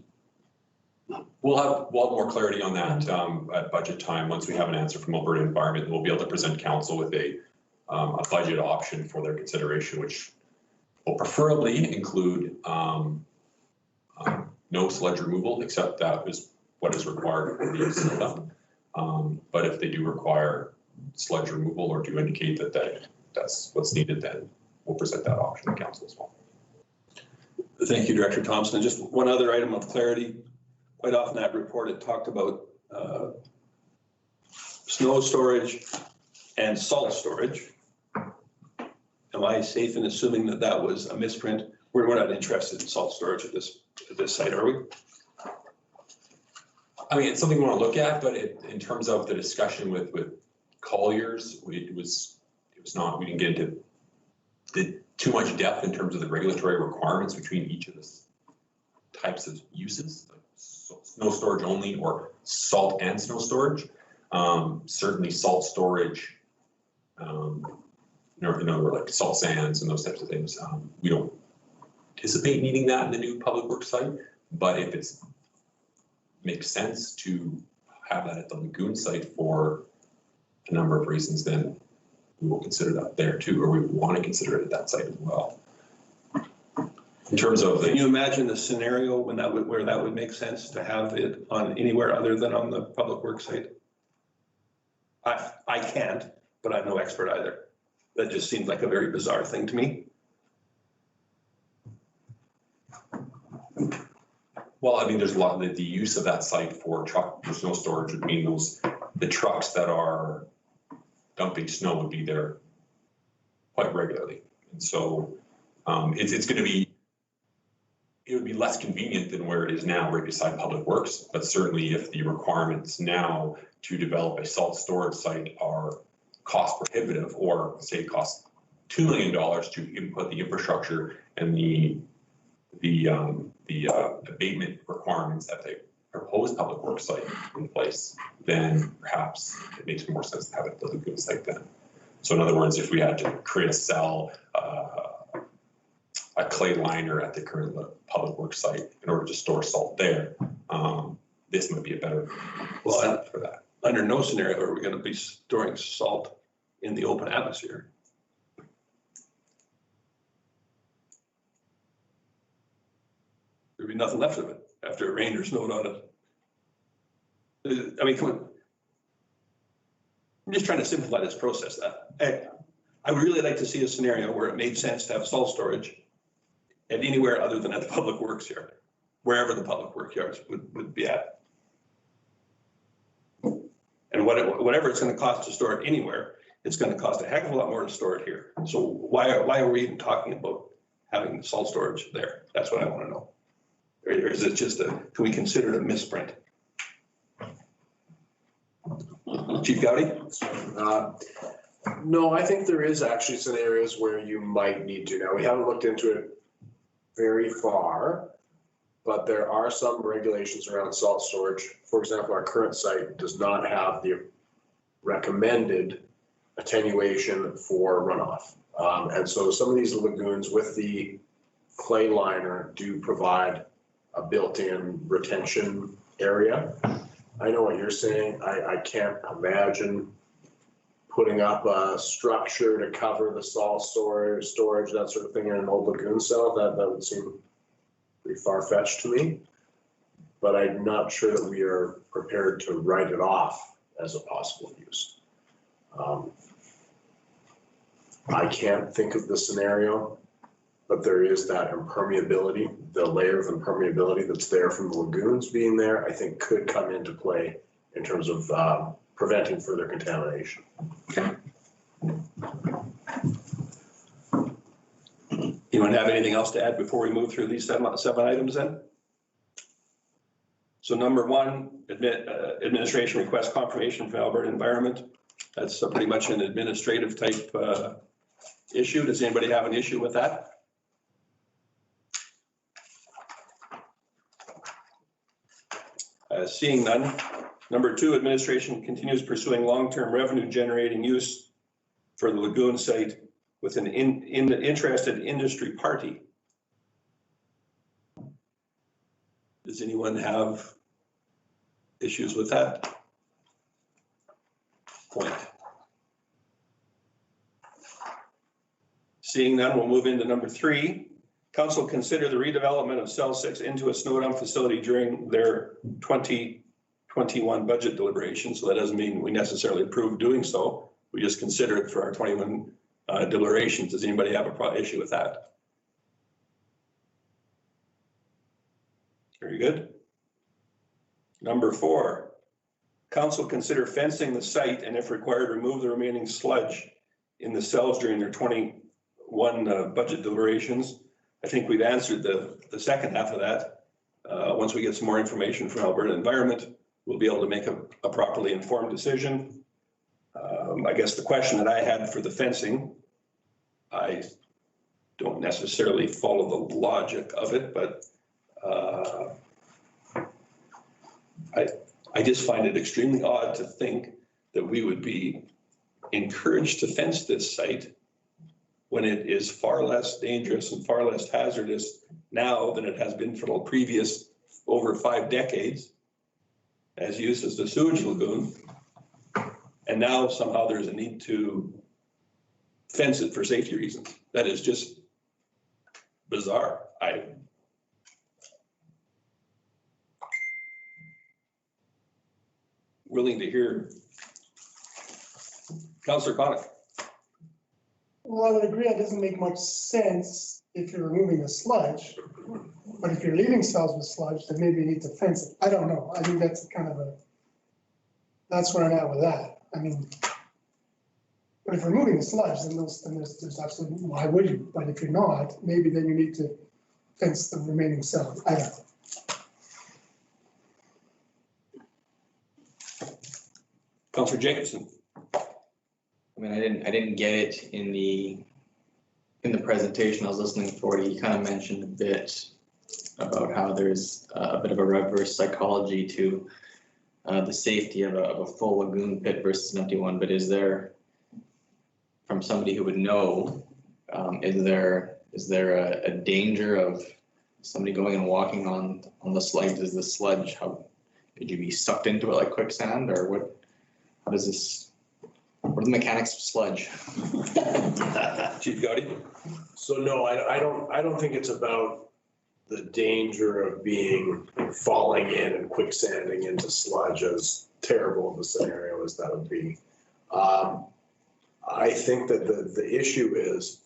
We'll have more clarity on that at budget time. Once we have an answer from Alberta Environment, we'll be able to present council with a budget option for their consideration, which will preferably include no sludge removal, except that is what is required for the snow dump. But if they do require sludge removal or do indicate that's what's needed, then we'll present that option to council as well. Thank you, Director Thompson. Just one other item of clarity. Quite often that report, it talked about snow storage and salt storage. Am I safe in assuming that that was a misprint? We're not interested in salt storage at this site, are we? I mean, it's something we want to look at, but in terms of the discussion with Colliers, it was not, we didn't get into too much depth in terms of the regulatory requirements between each of the types of uses, like snow storage only or salt and snow storage. Certainly salt storage, like salt sands and those types of things. We don't anticipate needing that in the new public works site, but if it's makes sense to have that at the lagoon site for a number of reasons, then we will consider that there too, or we want to consider it at that site as well. In terms of Can you imagine the scenario where that would make sense to have it on anywhere other than on the public works site? I can't, but I'm no expert either. That just seems like a very bizarre thing to me. Well, I mean, there's a lot of the use of that site for snow storage would mean the trucks that are dumping snow would be there quite regularly. And so it's going to be, it would be less convenient than where it is now, right beside public works. But certainly if the requirements now to develop a salt storage site are cost prohibitive, or say cost $2 million to input the infrastructure and the the abatement requirements that they proposed public works site in place, then perhaps it makes more sense to have it at the lagoon site then. So in other words, if we had to create a cell, a clay liner at the current public works site in order to store salt there, this might be a better setup for that. Under no scenario are we going to be storing salt in the open atmosphere. There'd be nothing left of it after it rained or snowed on it. I mean, come on. I'm just trying to simplify this process. I would really like to see a scenario where it made sense to have salt storage at anywhere other than at the public works yard, wherever the public work yards would be at. And whatever it's going to cost to store it anywhere, it's going to cost a heck of a lot more to store it here. So why are we even talking about having salt storage there? That's what I want to know. Or is it just can we consider it a misprint? Chief Gowdy? No, I think there is actually scenarios where you might need to. Now, we haven't looked into it very far, but there are some regulations around salt storage. For example, our current site does not have the recommended attenuation for runoff. And so some of these lagoons with the clay liner do provide a built-in retention area. I know what you're saying. I can't imagine putting up a structure to cover the salt storage, that sort of thing in an old lagoon cell. That would seem pretty far-fetched to me. But I'm not sure that we are prepared to write it off as a possible use. I can't think of the scenario, but there is that impermeability, the layer of impermeability that's there from the lagoons being there, I think could come into play in terms of preventing further contamination. Okay. Anyone have anything else to add before we move through these seven items then? So number one, administration request confirmation from Alberta Environment. That's pretty much an administrative type issue. Does anybody have an issue with that? Seeing none. Number two, administration continues pursuing long-term revenue generating use for the lagoon site with an interested industry party. Does anyone have issues with that point? Seeing none, we'll move into number three. Council consider the redevelopment of Cell 6 into a snow dump facility during their 2021 budget deliberations. So that doesn't mean we necessarily approve doing so. We just consider it for our 21 deliberations. Does anybody have a issue with that? Very good. Number four, council consider fencing the site and if required, remove the remaining sludge in the cells during their 21 budget deliberations. I think we've answered the second half of that. Once we get some more information from Alberta Environment, we'll be able to make a properly informed decision. I guess the question that I had for the fencing, I don't necessarily follow the logic of it, but I just find it extremely odd to think that we would be encouraged to fence this site when it is far less dangerous and far less hazardous now than it has been for the previous over 5 decades as used as the sewage lagoon. And now somehow there's a need to fence it for safety reasons. That is just bizarre. Willing to hear Councillor Connick. Well, I would agree, it doesn't make much sense if you're removing the sludge, but if you're leaving cells with sludge, then maybe you need to fence it. I don't know. I think that's kind of that's where I'm at with that. I mean, but if you're removing the sludge, then there's absolutely, why would you? But if you're not, maybe then you need to fence the remaining cells. I don't know. Councillor Jacobson. I mean, I didn't get it in the presentation I was listening for. You kind of mentioned a bit about how there's a bit of a reverse psychology to the safety of a full lagoon pit versus an empty one, but is there, from somebody who would know, is there a danger of somebody going and walking on the sludge? Is the sludge, how, could you be sucked into it like quicksand, or what, how does this, what are the mechanics of sludge? Chief Gowdy? So no, I don't think it's about the danger of falling in and quicksanding into sludge, as terrible of a scenario as that would be. I think that the issue is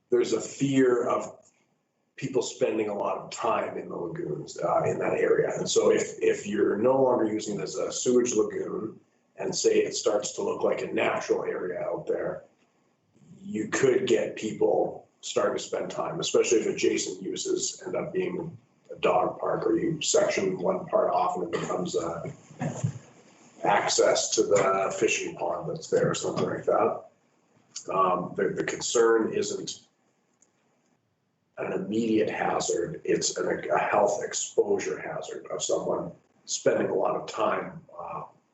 there's a fear of people spending a lot of time in the lagoons, in that area. And so if you're no longer using it as a sewage lagoon and say it starts to look like a natural area out there, you could get people starting to spend time, especially if adjacent uses end up being a dog park, or you section one part off and it becomes access to the fishing pond that's there or something like that. The concern isn't an immediate hazard, it's a health exposure hazard of someone spending a lot of time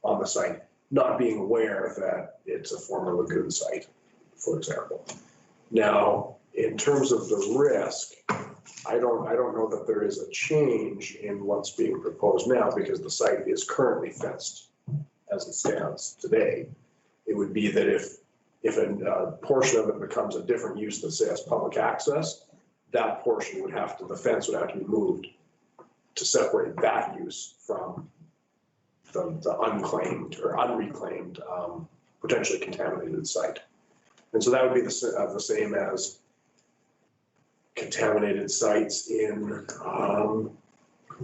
on the site, not being aware that it's a former lagoon site, for example. Now, in terms of the risk, I don't know that there is a change in what's being proposed now, because the site is currently fenced as it stands today. It would be that if a portion of it becomes a different use, let's say as public access, that portion would have to, the fence would have to be moved to separate that use from the unclaimed or unreclaimed, potentially contaminated site. And so that would be the same as contaminated sites in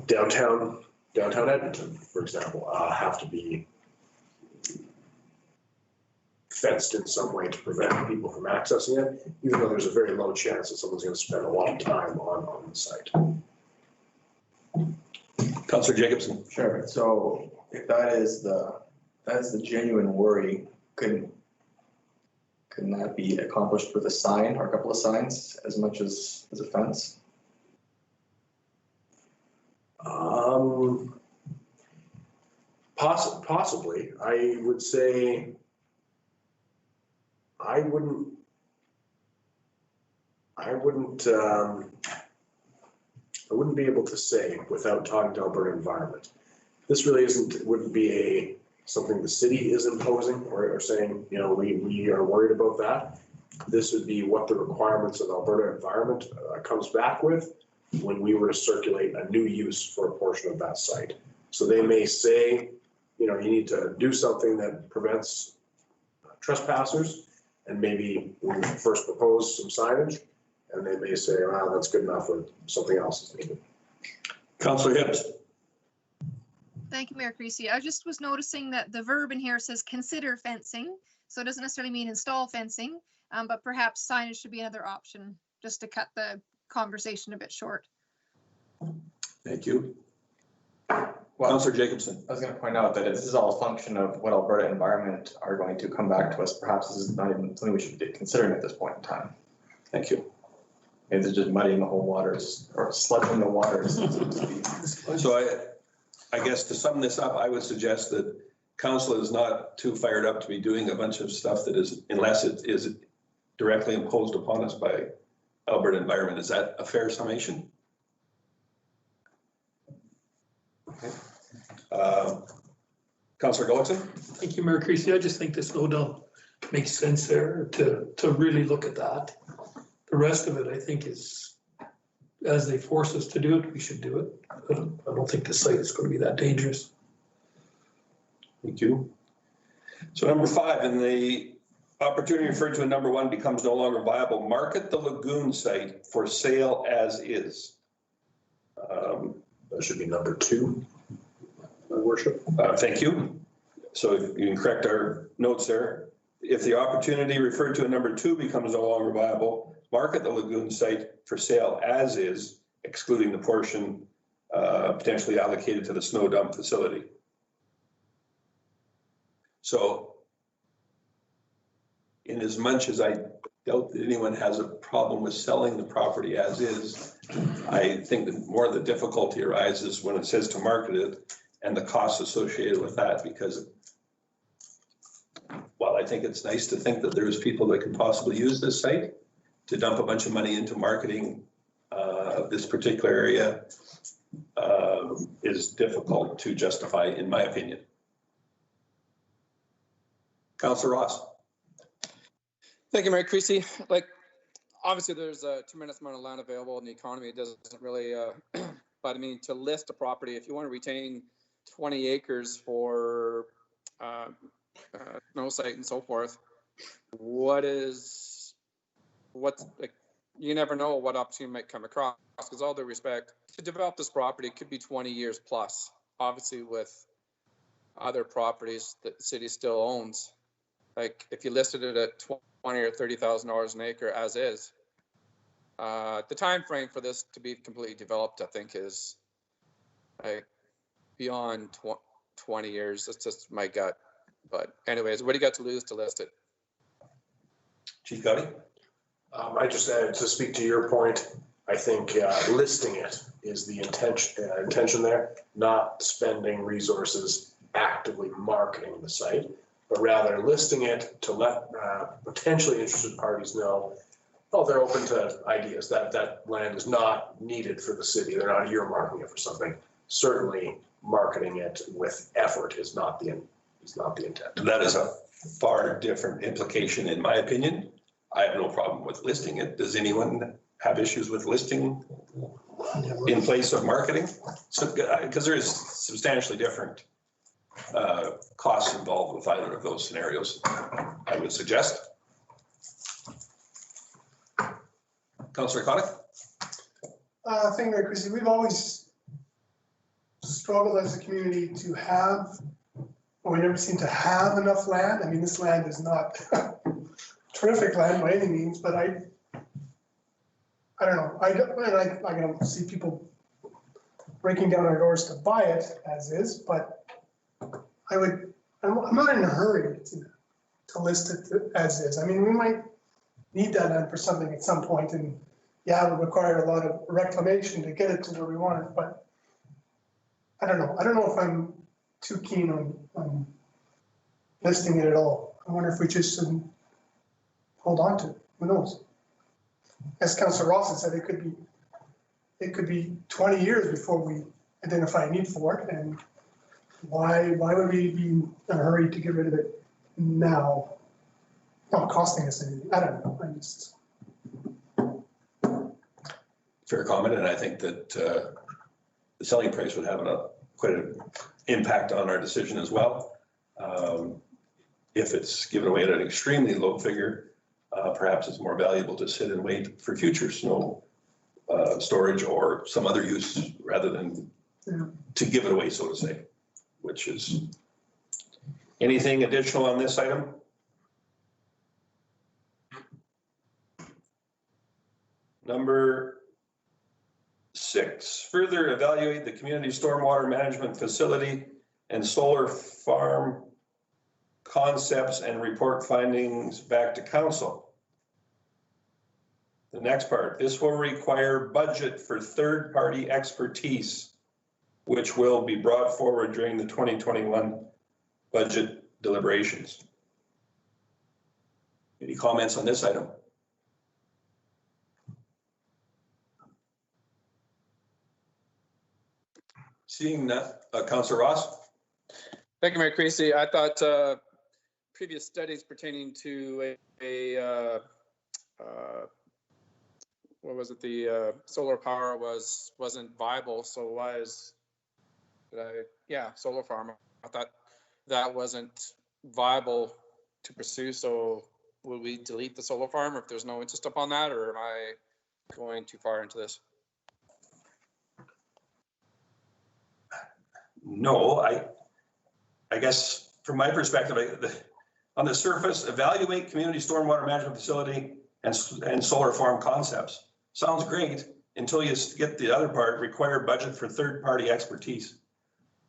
downtown Edmonton, for example, have to be fenced in some way to prevent people from accessing it, even though there's a very low chance that someone's going to spend a lot of time on the site. Councillor Jacobson. Sure. So if that's the genuine worry, couldn't that be accomplished with a sign or a couple of signs as much as a fence? Possibly. I would say I wouldn't be able to say without talking to Alberta Environment. This really wouldn't be something the city is imposing or saying, you know, we are worried about that. This would be what the requirements of Alberta Environment comes back with when we were to circulate a new use for a portion of that site. So they may say, you know, you need to do something that prevents trespassers, and maybe we first propose some signage, and they may say, oh, that's good enough, or something else is needed. Councillor Hibbs. Thank you, Mayor Creasy. I just was noticing that the verb in here says consider fencing. So it doesn't necessarily mean install fencing, but perhaps signage should be another option, just to cut the conversation a bit short. Thank you. Councillor Jacobson. I was going to point out that this is all a function of what Alberta Environment are going to come back to us. Perhaps this is not even something we should be considering at this point in time. Thank you. It's just muddying the whole waters, or sludging the waters. So I guess to sum this up, I would suggest that council is not too fired up to be doing a bunch of stuff that is, unless it is directly imposed upon us by Alberta Environment. Is that a fair summation? Okay. Councillor Gullickson? Thank you, Mayor Creasy. I just think the slow dump makes sense there to really look at that. The rest of it, I think, is, as they force us to do it, we should do it. I don't think the site is going to be that dangerous. Thank you. So number 5, and the opportunity referred to in number 1 becomes no longer viable. Market the lagoon site for sale as is. That should be number 2, my worship. Thank you. So you can correct our notes there. If the opportunity referred to in number 2 becomes no longer viable, market the lagoon site for sale as is, excluding the portion potentially allocated to the snow dump facility. So in as much as I doubt that anyone has a problem with selling the property as is. I think that more of the difficulty arises when it says to market it and the costs associated with that, because while I think it's nice to think that there's people that could possibly use this site, to dump a bunch of money into marketing this particular area is difficult to justify, in my opinion. Councillor Ross. Thank you, Mayor Creasy. Like, obviously, there's a tremendous amount of land available in the economy. It doesn't really, but I mean, to list a property, if you want to retain 20 acres for snow site and so forth, what's like, you never know what opportunity might come across, because all due respect, to develop this property, it could be 20 years plus, obviously with other properties that the city still owns. Like, if you listed it at $20,000 or $30,000 an acre as is, the time frame for this to be completely developed, I think, is like beyond 20 years. That's just my gut. But anyways, what do you got to lose to list it? Chief Gotti. I just added to speak to your point. I think listing it is the intention there, not spending resources actively marketing the site, but rather listing it to let potentially interested parties know, oh, they're open to ideas, that land is not needed for the city. They're not earmarking it for something. Certainly marketing it with effort is not the intent. That is a far different implication, in my opinion. I have no problem with listing it. Does anyone have issues with listing in place of marketing? So, because there is substantially different costs involved with either of those scenarios, I would suggest. Councillor Connick? Thank you, Mayor Christie. We've always struggled as a community to have, or we never seem to have enough land. I mean, this land is not terrific land by any means, but I don't know. I don't see people breaking down our doors to buy it as is, but I'm not in a hurry to list it as is. I mean, we might need that land for something at some point, and yeah, it would require a lot of reclamation to get it to where we want it, but I don't know. I don't know if I'm too keen on listing it at all. I wonder if we just shouldn't hold on to it. Who knows? As Councillor Ross had said, it could be 20 years before we identify a need for it, and why would we be in a hurry to get rid of it now? Not costing us anything. I don't know. Fair comment, and I think that the selling price would have quite an impact on our decision as well. If it's given away at an extremely low figure, perhaps it's more valuable to sit and wait for future snow storage or some other use rather than to give it away, so to say, which is. Anything additional on this item? Number 6, further evaluate the community stormwater management facility and solar farm concepts and report findings back to council. The next part, this will require budget for third-party expertise, which will be brought forward during the 2021 budget deliberations. Any comments on this item? Seeing that, Councillor Ross. Thank you, Mayor Creasy. I thought previous studies pertaining to what was it? The solar power wasn't viable. So why is solar farm? I thought that wasn't viable to pursue. So will we delete the solar farm if there's no interest upon that, or am I going too far into this? No, I guess from my perspective, on the surface, evaluate community stormwater management facility and solar farm concepts. Sounds great until you get the other part, require budget for third-party expertise.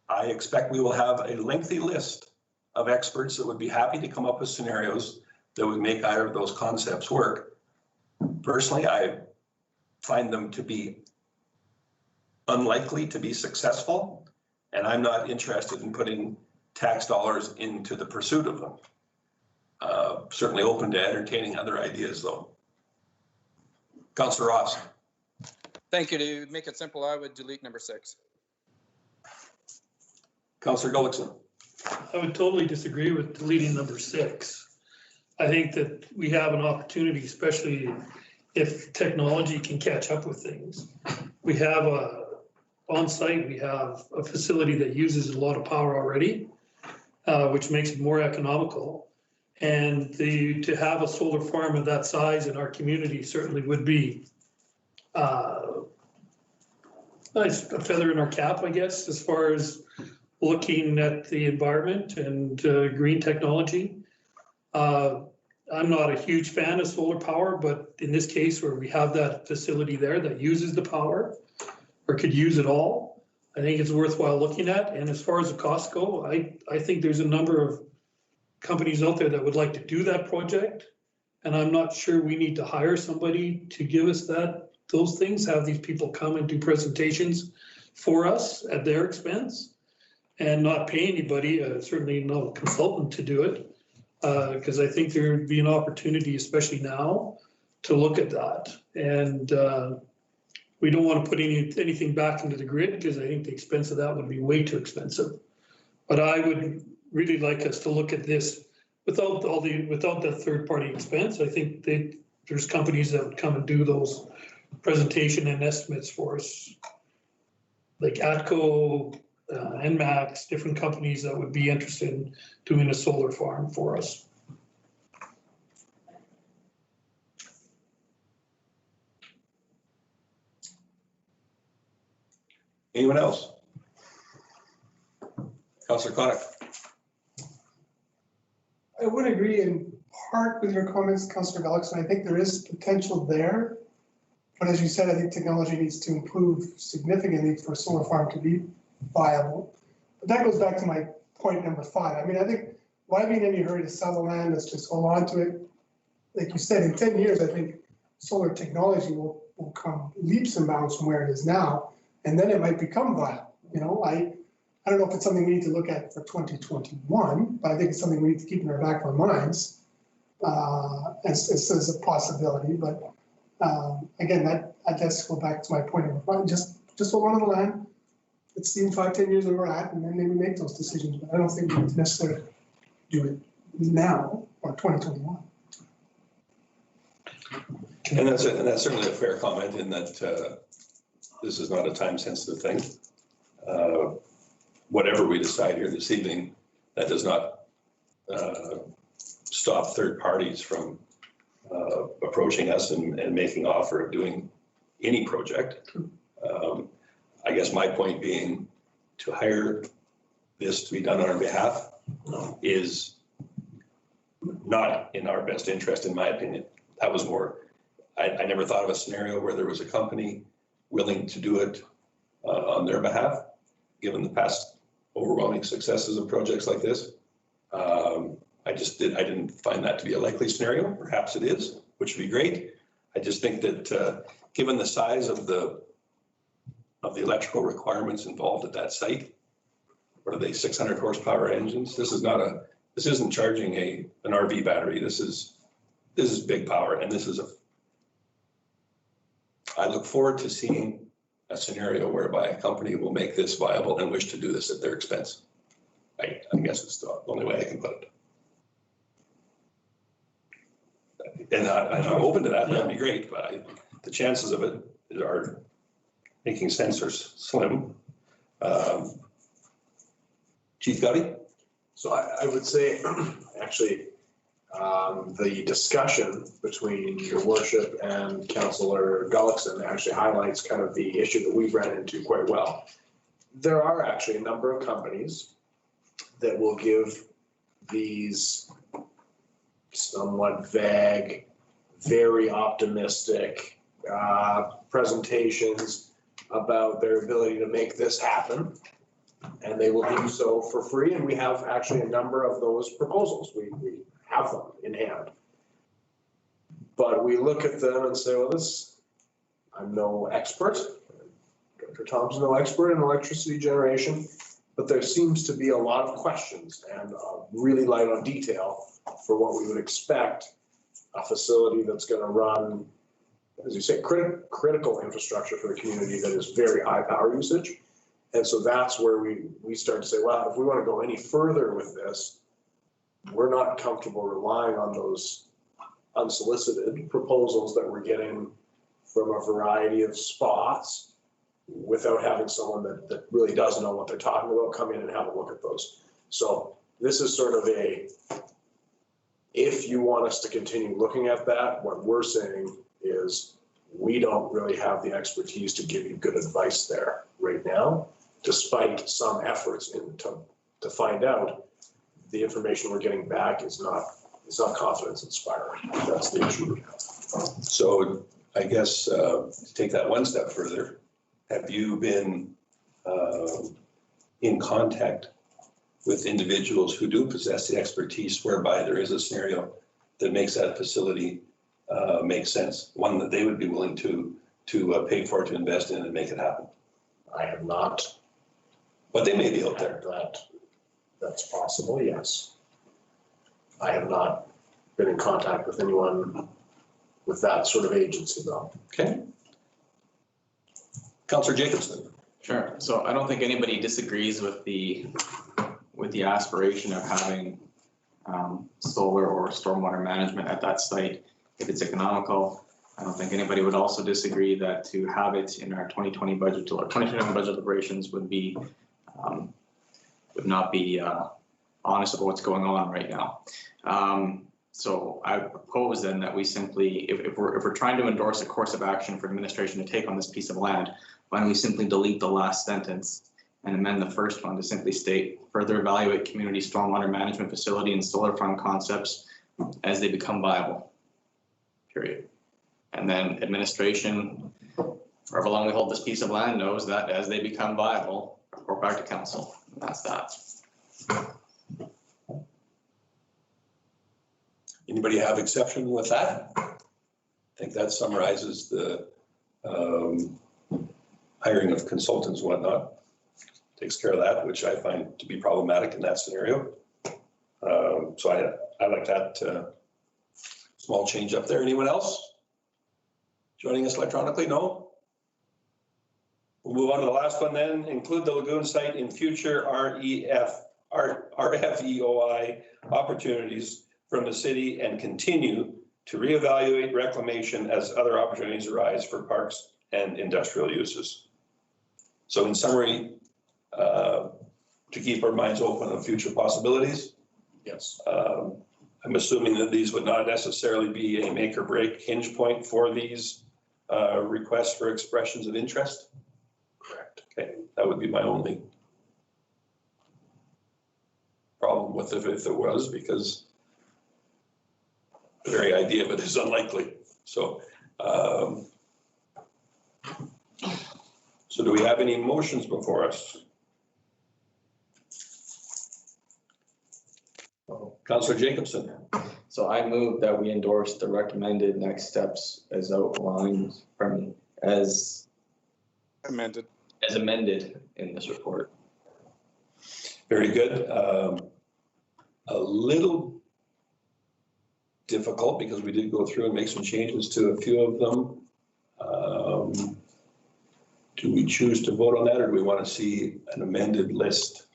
I expect we will have a lengthy list of experts that would be happy to come up with scenarios that would make either of those concepts work. Personally, I find them to be unlikely to be successful, and I'm not interested in putting tax dollars into the pursuit of them. Certainly open to entertaining other ideas, though. Councillor Ross. Thank you. To make it simple, I would delete number 6. Councillor Gullickson. I would totally disagree with deleting number 6. I think that we have an opportunity, especially if technology can catch up with things. We have on site, we have a facility that uses a lot of power already, which makes it more economical. And to have a solar farm of that size in our community certainly would be nice, a feather in our cap, I guess, as far as looking at the environment and green technology. I'm not a huge fan of solar power, but in this case where we have that facility there that uses the power or could use it all, I think it's worthwhile looking at. And as far as the costs go, I think there's a number of companies out there that would like to do that project. And I'm not sure we need to hire somebody to give us those things, have these people come and do presentations for us at their expense and not pay anybody, certainly no consultant to do it. Because I think there would be an opportunity, especially now, to look at that. And we don't want to put anything back into the grid because I think the expense of that would be way too expensive. But I would really like us to look at this without the third-party expense. I think there's companies that would come and do those presentation and estimates for us, like ATCO, NMAX, different companies that would be interested in doing a solar farm for us. Anyone else? Councillor Connick. I would agree in part with your comments, Councillor Gullickson. I think there is potential there. But as you said, I think technology needs to improve significantly for a solar farm to be viable. But that goes back to my point number 5. I mean, I think why be in any hurry to sell the land? Let's just hold on to it. Like you said, in 10 years, I think solar technology will come leaps and bounds from where it is now, and then it might become viable. You know, I don't know if it's something we need to look at for 2021, but I think it's something we need to keep in our back of our minds as a possibility. But again, that I guess go back to my point number 5. Just hold on to the land. Let's see in 5-10 years where we're at, and then maybe make those decisions. But I don't think we need to necessarily do it now or 2021. And that's certainly a fair comment in that this is not a time-sensitive thing. Whatever we decide here this evening, that does not stop third parties from approaching us and making offer of doing any project. I guess my point being to hire this to be done on our behalf is not in our best interest, in my opinion. That was more, I never thought of a scenario where there was a company willing to do it on their behalf, given the past overwhelming successes of projects like this. I didn't find that to be a likely scenario. Perhaps it is, which would be great. I just think that given the size of the electrical requirements involved at that site, what are they, 600 horsepower engines? This isn't charging an RV battery. This is big power, and I look forward to seeing a scenario whereby a company will make this viable and wish to do this at their expense. I guess it's the only way I can put it. And I'm open to that. That'd be great, but the chances of it are making sense are slim. Chief Gotti? So I would say, actually, the discussion between your worship and Councillor Gullickson actually highlights kind of the issue that we've ran into quite well. There are actually a number of companies that will give these somewhat vague, very optimistic presentations about their ability to make this happen. And they will do so for free. And we have actually a number of those proposals. We have them in hand. But we look at them and say, well, I'm no expert. Director Tom's no expert in electricity generation, but there seems to be a lot of questions and really light on detail for what we would expect a facility that's going to run, as you say, critical infrastructure for the community that is very high power usage. And so that's where we start to say, wow, if we want to go any further with this, we're not comfortable relying on those unsolicited proposals that we're getting from a variety of spots without having someone that really does know what they're talking about come in and have a look at those. So this is sort of if you want us to continue looking at that, what we're saying is we don't really have the expertise to give you good advice there right now, despite some efforts to find out. The information we're getting back is not confidence inspiring. That's the issue we have. So I guess to take that one step further, have you been in contact with individuals who do possess the expertise whereby there is a scenario that makes that facility make sense, one that they would be willing to pay for, to invest in and make it happen? I have not. But they may be out there. That's possible, yes. I have not been in contact with anyone with that sort of agency though. Okay. Councillor Jacobson. Sure. So I don't think anybody disagrees with the aspiration of having solar or stormwater management at that site if it's economical. I don't think anybody would also disagree that to have it in our 2020 budget or 2021 budget deliberations would not be honest about what's going on right now. So I propose then that we simply, if we're trying to endorse a course of action for administration to take on this piece of land, why don't we simply delete the last sentence and amend the first one to simply state, further evaluate community stormwater management facility and solar farm concepts as they become viable, period. And then administration, however long we hold this piece of land, knows that as they become viable, report back to council. And that's that. Anybody have exception with that? I think that summarizes the hiring of consultants and whatnot. Takes care of that, which I find to be problematic in that scenario. So I like that small change up there. Anyone else joining us electronically? No? We'll move on to the last one then. Include the lagoon site in future RFEOI opportunities from the city and continue to reevaluate reclamation as other opportunities arise for parks and industrial uses. So in summary, to keep our minds open on future possibilities. Yes. I'm assuming that these would not necessarily be a make or break hinge point for these requests for expressions of interest. Correct. Okay, that would be my only problem with it if it was, because the very idea of it is unlikely. So, so do we have any motions before us? Councillor Jacobson. So I move that we endorse the recommended next steps as outlined as amended in this report. Very good. A little difficult because we did go through and make some changes to a few of them. Do we choose to vote on that, or do we want to see an amended list,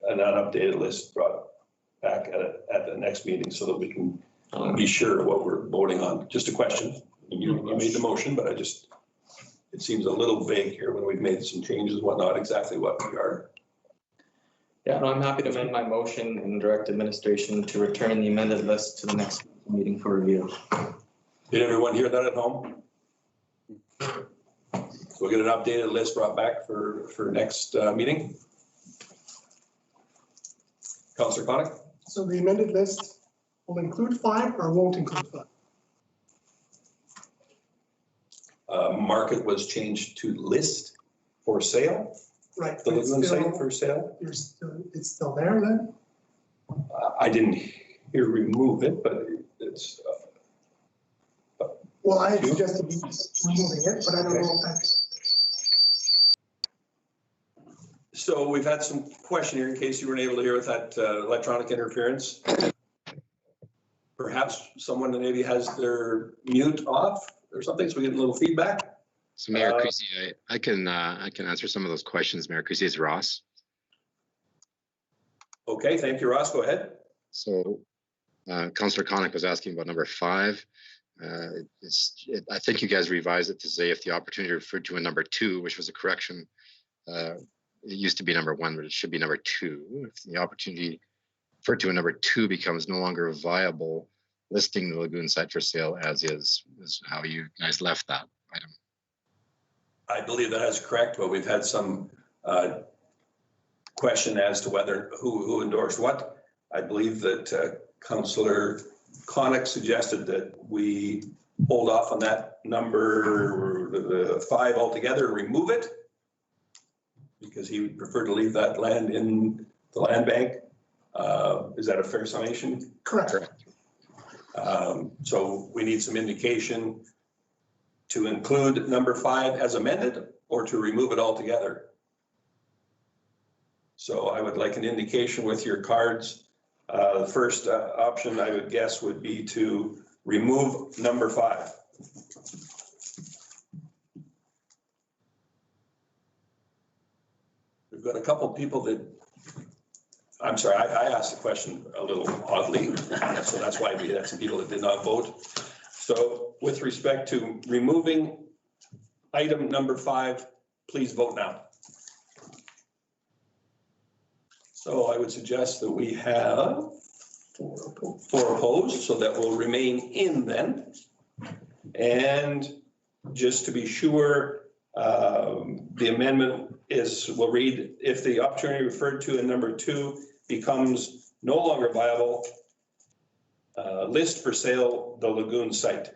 an unupdated list brought back at the next meeting so that we can be sure what we're voting on? Just a question. You made the motion, but it seems a little vague here when we've made some changes and whatnot, exactly what we are. Yeah, no, I'm happy to amend my motion and direct administration to return the amended list to the next meeting for review. Did everyone hear that at home? So we'll get an updated list brought back for next meeting. Councillor Connick? So the amended list will include 5 or won't include 5? Market was changed to list for sale. Right. The lagoon site for sale. It's still there then? I didn't hear remove it, but it's Well, I had suggested removing it, but I don't know if that's. So we've had some question here in case you weren't able to hear with that electronic interference. Perhaps someone that maybe has their mute off or something, so we get a little feedback. So Mayor Creasy, I can answer some of those questions. Mayor Creasy, is Ross. Okay, thank you, Ross. Go ahead. So Councillor Connick was asking about number 5. I think you guys revised it to say if the opportunity referred to in number 2, which was a correction. It used to be number 1, but it should be number 2. If the opportunity referred to in number 2 becomes no longer viable, listing the lagoon site for sale as is how you guys left that item. I believe that is correct, but we've had some question as to whether who endorsed what. I believe that Councillor Connick suggested that we hold off on that number, the 5 altogether, and remove it, because he would prefer to leave that land in the land bank. Is that a fair summation? Correct. So we need some indication to include number 5 as amended or to remove it altogether. So I would like an indication with your cards. The first option I would guess would be to remove number 5. We've got a couple people that, I'm sorry, I asked the question a little oddly, so that's why we had some people that did not vote. So with respect to removing item number 5, please vote now. So I would suggest that we have 4 opposed, so that will remain in then. And just to be sure, the amendment will read, if the opportunity referred to in number 2 becomes no longer viable, list for sale the lagoon site,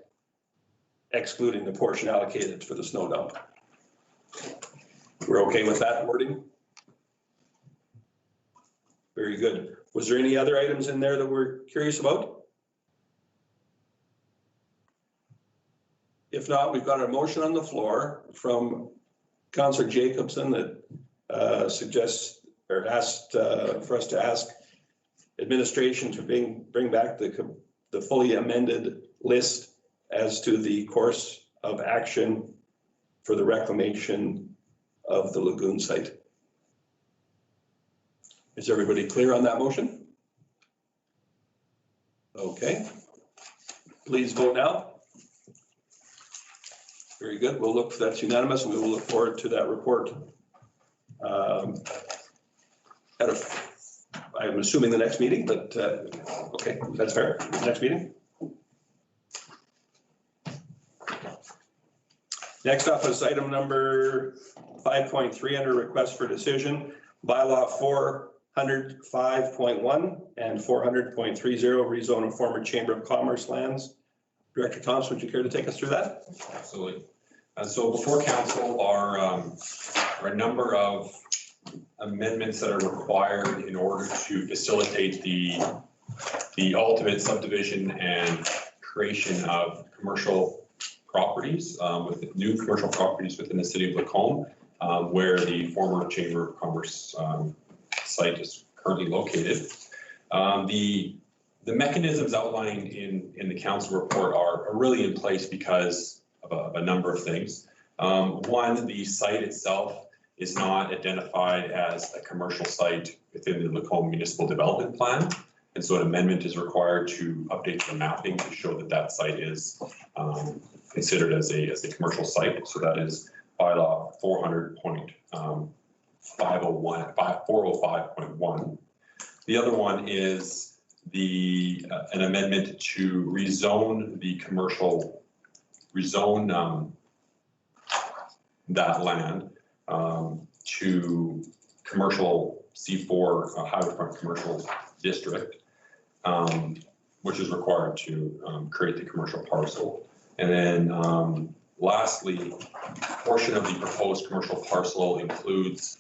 excluding the portion allocated for the snow dump. We're okay with that wording? Very good. Was there any other items in there that we're curious about? If not, we've got a motion on the floor from Councillor Jacobson that suggests or asked for us to ask administration to bring back the fully amended list as to the course of action for the reclamation of the lagoon site. Is everybody clear on that motion? Okay. Please vote now. Very good. We'll look, that's unanimous, and we will look forward to that report. I'm assuming the next meeting, but okay, that's fair. Next meeting. Next up is item number 5.3 under request for decision, bylaw 405.1 and 400.30 rezone of former Chamber of Commerce lands. Director Thompson, would you care to take us through that? Absolutely. So before council are a number of amendments that are required in order to facilitate the ultimate subdivision and creation of commercial properties, with new commercial properties within the city of Lacombe, where the former Chamber of Commerce site is currently located. The mechanisms outlined in the council report are really in place because of a number of things. One, the site itself is not identified as a commercial site within the Lacombe Municipal Development Plan. And so an amendment is required to update the mapping to show that that site is considered as a commercial site. So that is bylaw 405.1. The other one is an amendment to rezone that land to commercial C4 highway front commercial district, which is required to create the commercial parcel. And then lastly, a portion of the proposed commercial parcel includes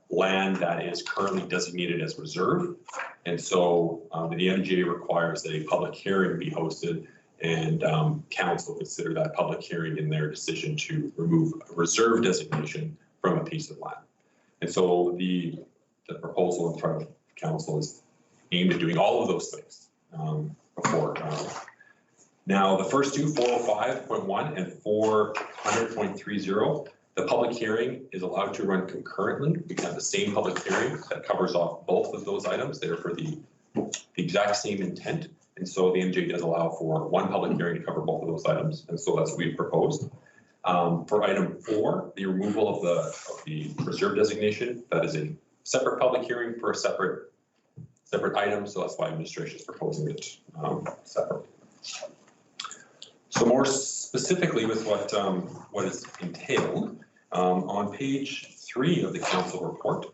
land that is currently designated as reserve. And so the MGA requires that a public hearing be hosted And council consider that public hearing in their decision to remove a reserve designation from a piece of land. And so the proposal in front of council is aimed at doing all of those things before. Now, the first two, 405.1 and 400.30, the public hearing is allowed to run concurrently. We can have the same public hearing that covers off both of those items. They're for the exact same intent. And so the MJ does allow for one public hearing to cover both of those items. And so that's what we've proposed. For item 4, the removal of the reserve designation, that is a separate public hearing for a separate item. So that's why administration is proposing it separately. So more specifically with what is entailed, on page 3 of the council report,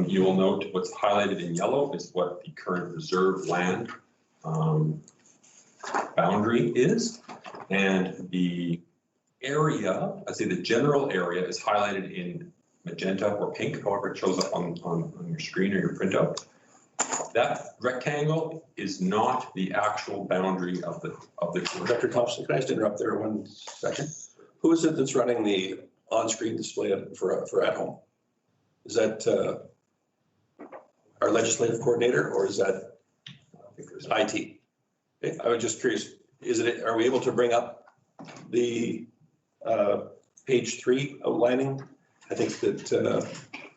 you will note what's highlighted in yellow is what the current reserve land boundary is. And the area, I'd say the general area is highlighted in magenta or pink, however it shows up on your screen or your printout. That rectangle is not the actual boundary of the. Dr. Thompson, can I just interrupt there 1 second? Who is it that's running the on-screen display for at home? Is that our legislative coordinator, or is that IT? Okay, I was just curious, are we able to bring up the page 3 outlining? I think that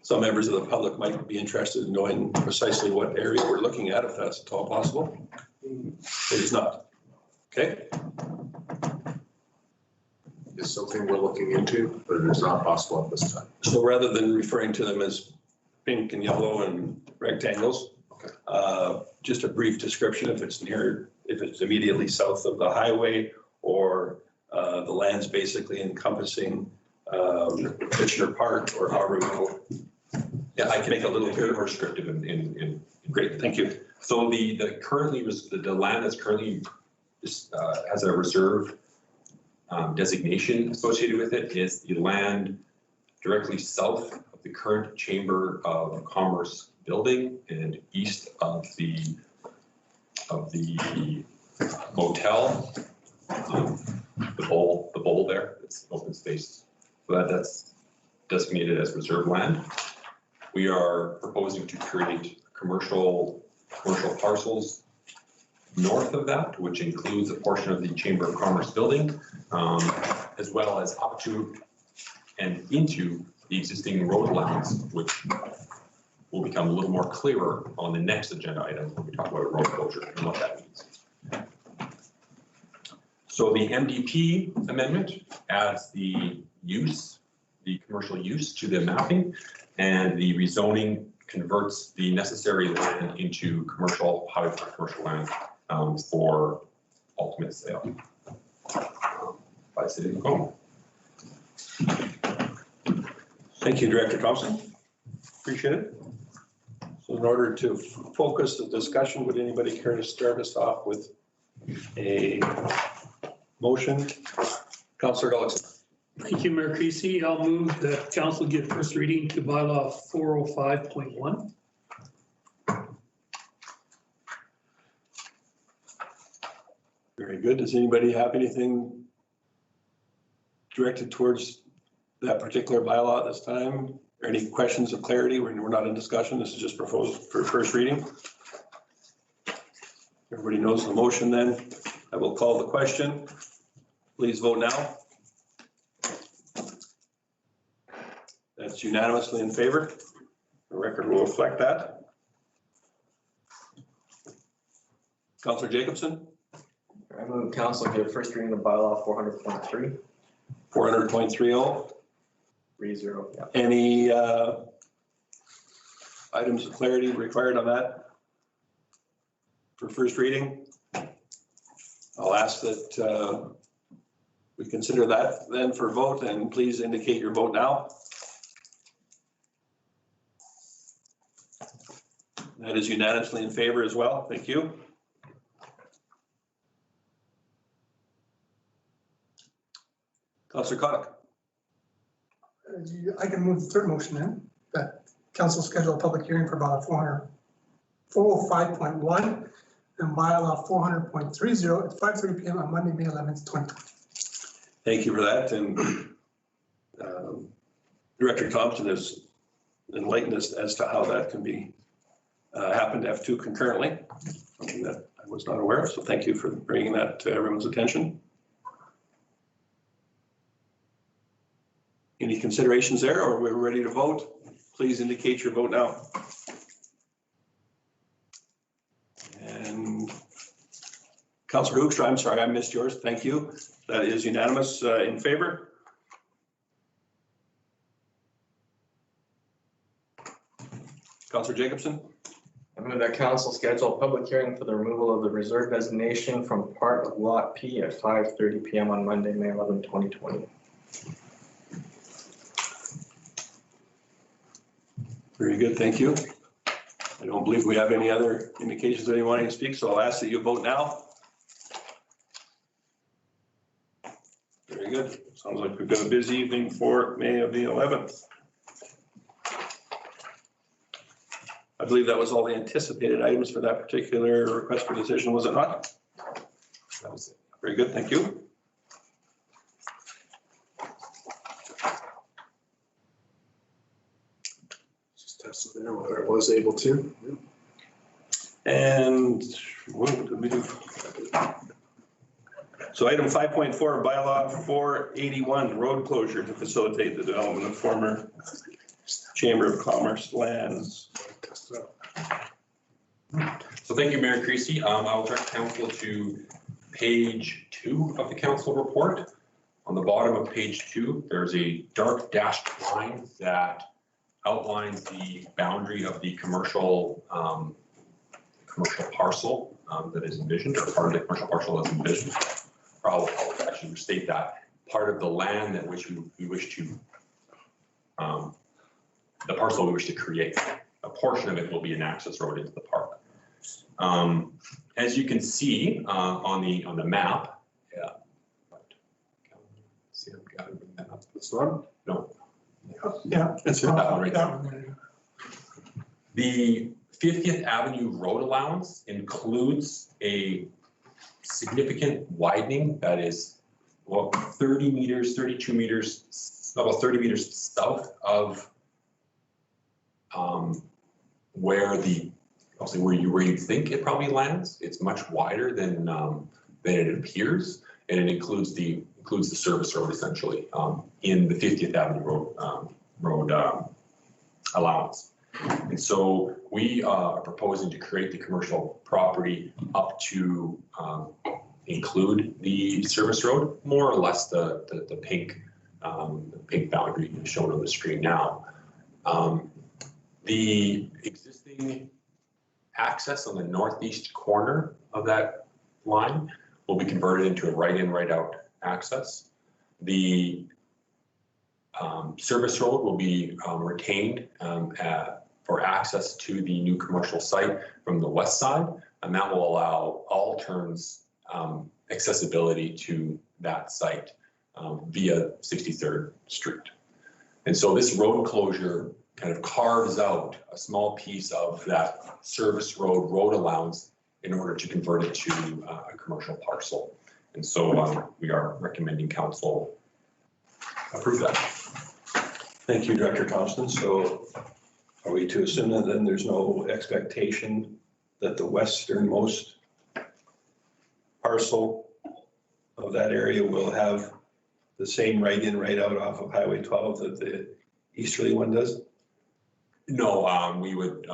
some members of the public might be interested in knowing precisely what area we're looking at, if that's at all possible. It is not. Okay. Is something we're looking into, but it is not possible at this time. So rather than referring to them as pink and yellow and rectangles, Okay. Just a brief description if it's immediately south of the highway, or the land's basically encompassing Kitchener Park, or however we go. Yeah, I can make a little bit more descriptive in Great, thank you. So the land that's currently has a reserve designation associated with it is the land directly south of the current Chamber of Commerce building and east of the motel, the bowl there, it's open space. So that's designated as reserve land. We are proposing to create commercial parcels north of that, which includes a portion of the Chamber of Commerce building, as well as up to and into the existing road lines, which will become a little more clearer on the next agenda item when we talk about road closure and what that means. So the MDP amendment adds the commercial use to the mapping, and the rezoning converts the necessary land into highway commercial land for ultimate sale by the city of Lacombe. Thank you, Director Thompson. Appreciate it. So in order to focus the discussion, would anybody care to start us off with a motion? Councillor Gullickson. Thank you, Mayor Creasy. I'll move that council give first reading to bylaw 405.1. Very good. Does anybody have anything directed towards that particular bylaw at this time? Or any questions of clarity? We're not in discussion. This is just proposed for first reading. Everybody knows the motion then. I will call the question. Please vote now. That's unanimously in favor. The record will reflect that. Councillor Jacobson? I move council give first reading of bylaw 400.3. 400.30. 30, yeah. Any items of clarity required on that for first reading? I'll ask that we consider that then for vote, and please indicate your vote now. That is unanimously in favor as well. Thank you. Councillor Kotick. I can move the third motion in, that council schedule a public hearing for about 405.1 and bylaw 400.30 at 5:30 PM on Monday, May 11th, 2020. Thank you for that. And Director Thompson has enlightened us as to how that can be happen to have two concurrently, something that I was not aware of. So thank you for bringing that to everyone's attention. Any considerations there, or we're ready to vote? Please indicate your vote now. And Councillor Hoekstra, I'm sorry, I missed yours. Thank you. That is unanimous in favor. Councillor Jacobson? I move that council schedule a public hearing for the removal of the reserve designation from part of Lot P at 5:30 PM on Monday, May 11, 2020. Very good, thank you. I don't believe we have any other indications of anyone wanting to speak, so I'll ask that you vote now. Very good. Sounds like we've got a busy evening for May of the 11th. I believe that was all the anticipated items for that particular request for decision, was it not? That was it. Very good, thank you. Just test it there, whether it was able to. And what did we do? So item 5.4, bylaw 481, road closure to facilitate the development of former Chamber of Commerce lands. So thank you, Mayor Creasy. I'll direct council to page 2 of the council report. On the bottom of page 2, there's a dark dashed line that outlines the boundary of the commercial parcel that is envisioned, or part of the commercial parcel that's envisioned. I'll actually restate that. Part of the land that which we wish to, the parcel we wish to create. A portion of it will be an access road into the park. As you can see on the map, yeah. See, I've got to bring that up. This one? No. Yeah. That's it. That one right Yeah. there. The 50th Avenue road allowance includes a significant widening that is, well, 30 meters, 32 meters, about 30 meters south of where where you think it probably lands. It's much wider than it appears, and it includes the service road essentially in the 50th Avenue road allowance. And so we are proposing to create the commercial property up to include the service road, more or less the pink boundary shown on the screen now. The existing access on the northeast corner of that line will be converted into a right-in, right-out access. The service road will be retained for access to the new commercial site from the west side, and that will allow all turns accessibility to that site via 63rd Street. And so this road closure kind of carves out a small piece of that service road allowance in order to convert it to a commercial parcel. And so we are recommending council approve that. Thank you, Director Thompson. So are we to assume that then there's no expectation that the westernmost parcel of that area will have the same right-in, right-out off of Highway 12 that the easterly one does? No, we would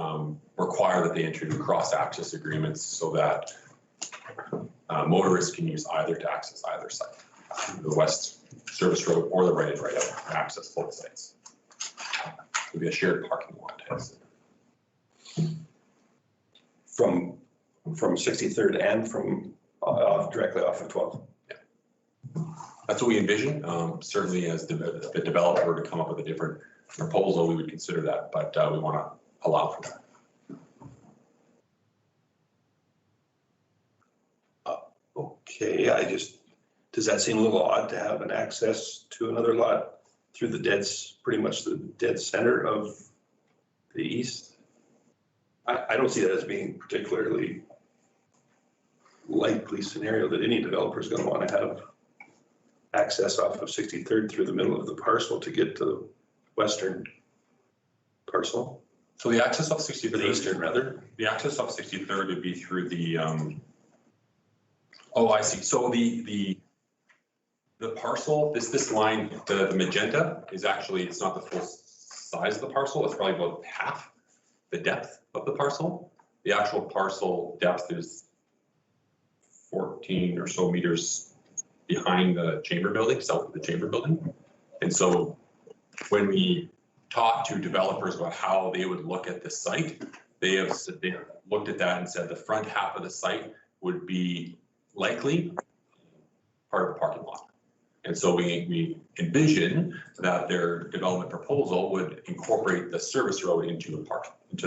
require that they enter into cross-access agreements so that motorists can use either to access either site, the west service road or the right-in, right-out to access both sites. It would be a shared parking lot. From 63rd and from directly off of 12. Yeah. That's what we envision. Certainly as the developer were to come up with a different proposal, we would consider that, but we want to allow for that. Okay, does that seem a little odd to have an access to another lot through pretty much the dead center of the east? I don't see that as being particularly likely scenario that any developer is going to want to have access off of 63rd through the middle of the parcel to get to the western parcel, So the access of or the 63rd, eastern rather. the access of 63rd would be through the, oh, I see. So the parcel, this line, the magenta is actually, it's not the full size of the parcel. It's probably about half the depth of the parcel. The actual parcel depth is 14 or so meters behind the chamber building, south of the chamber building. And so when we talk to developers about how they would look at the site, they looked at that and said the front half of the site would be likely part of the parking lot. And so we envision that their development proposal would incorporate the service road into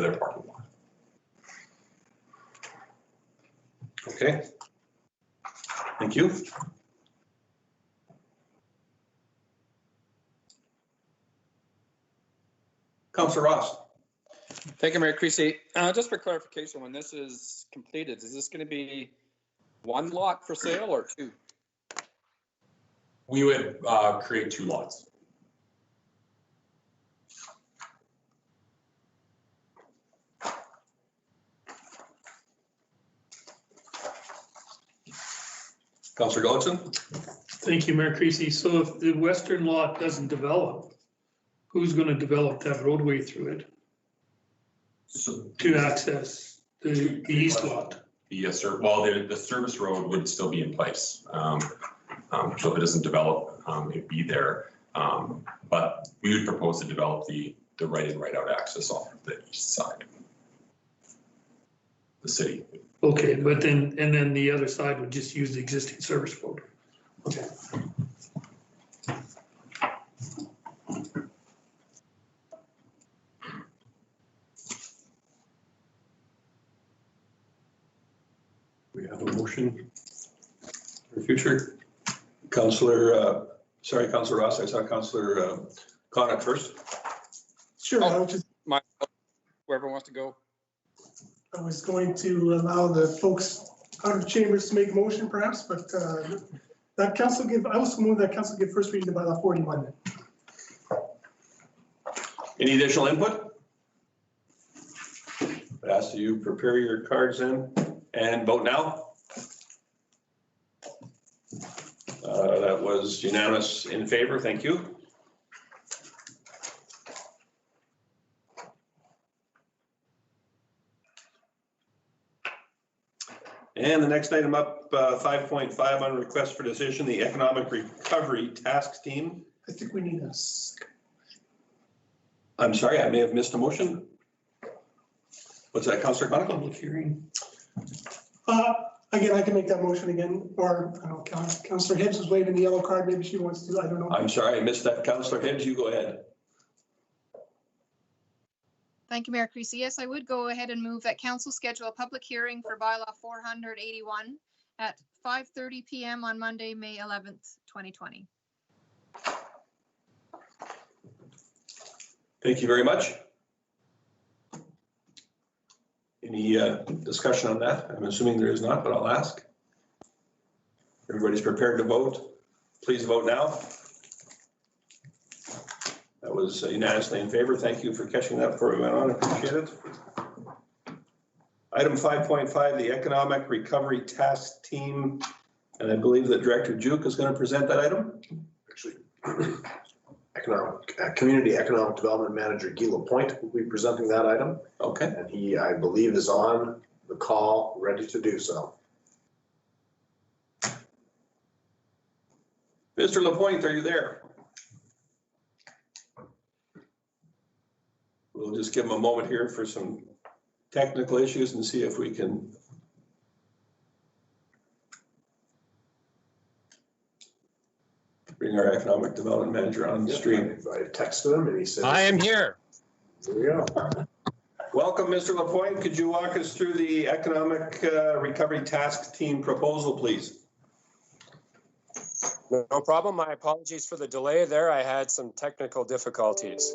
their parking lot. Okay. Thank you. Councillor Ross. Thank you, Mayor Creasy. Just for clarification, when this is completed, is this going to be one lot for sale or two? We would create 2 lots. Councillor Goldson. Thank you, Mayor Creasy. So if the western lot doesn't develop, who's going to develop that roadway through it So to access the east lot? the service road would still be in place. So if it doesn't develop, it'd be there. But we would propose to develop the right in, right out access off the east side. The city. Okay, but then the other side would just use the existing service road. Okay. We have a motion for future. Councillor Ross, I saw Councillor Connick first. Sure, I was just, Whoever wants to go. I was going to allow the folks out of chambers to make a motion perhaps, but that council give, I also move that council give first reading to bylaw 41. Any additional input? I ask that you prepare your cards in and vote now. That was unanimous in favor. Thank you. And the next item up, 5.5 on request for decision, the Economic Recovery Task Team. I think we need a, I'm sorry, I may have missed a motion. What's that, Councillor Connick? Public hearing. again, I can make that motion again, or I don't know, Councillor Hibbs is waving the yellow card, maybe she wants to, I don't know. I'm sorry, I missed that. Councillor Hibbs, you go ahead. Thank you, Mayor Creasy. Yes, I would go ahead and move that council schedule a public hearing for bylaw 481 at 5:30 PM on Monday, May 11th, 2020. Thank you very much. Any discussion on that? I'm assuming there is not, but I'll ask. Everybody's prepared to vote. Please vote now. That was unanimously in favor. Thank you for catching that before we went on. Appreciate it. Item 5.5, the Economic Recovery Task Team. And I believe that Director Juke is going to present that item. Actually, Community Economic Development Manager Guy Lapointe will be presenting that item. Okay. And he, I believe, is on the call, ready to do so. Mr. Lapointe, are you there? We'll just give him a moment here for some technical issues and see if we can bring our economic development manager on the stream. I texted him and he said. I am here. Here we go. Welcome, Mr. Lapointe. Could you walk us through the Economic Recovery Task Team proposal, please? No problem. My apologies for the delay there. I had some technical difficulties.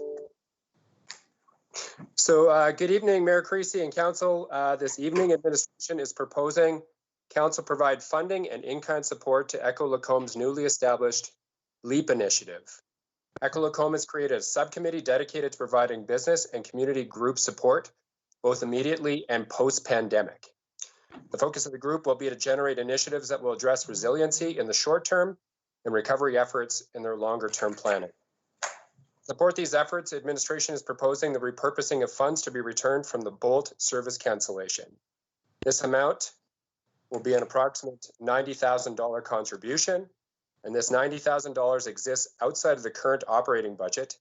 So good evening, Mayor Creasy and Council. This evening, administration is proposing council provide funding and in-kind support to Echo Lacombe's newly established LEAP initiative. Echo Lacombe has created a subcommittee dedicated to providing business and community group support, both immediately and post-pandemic. The focus of the group will be to generate initiatives that will address resiliency in the short term and recovery efforts in their longer term planning. To support these efforts, administration is proposing the repurposing of funds to be returned from the Bolt service cancellation. This amount will be an approximate $90,000 contribution, and this $90,000 exists outside of the current operating budget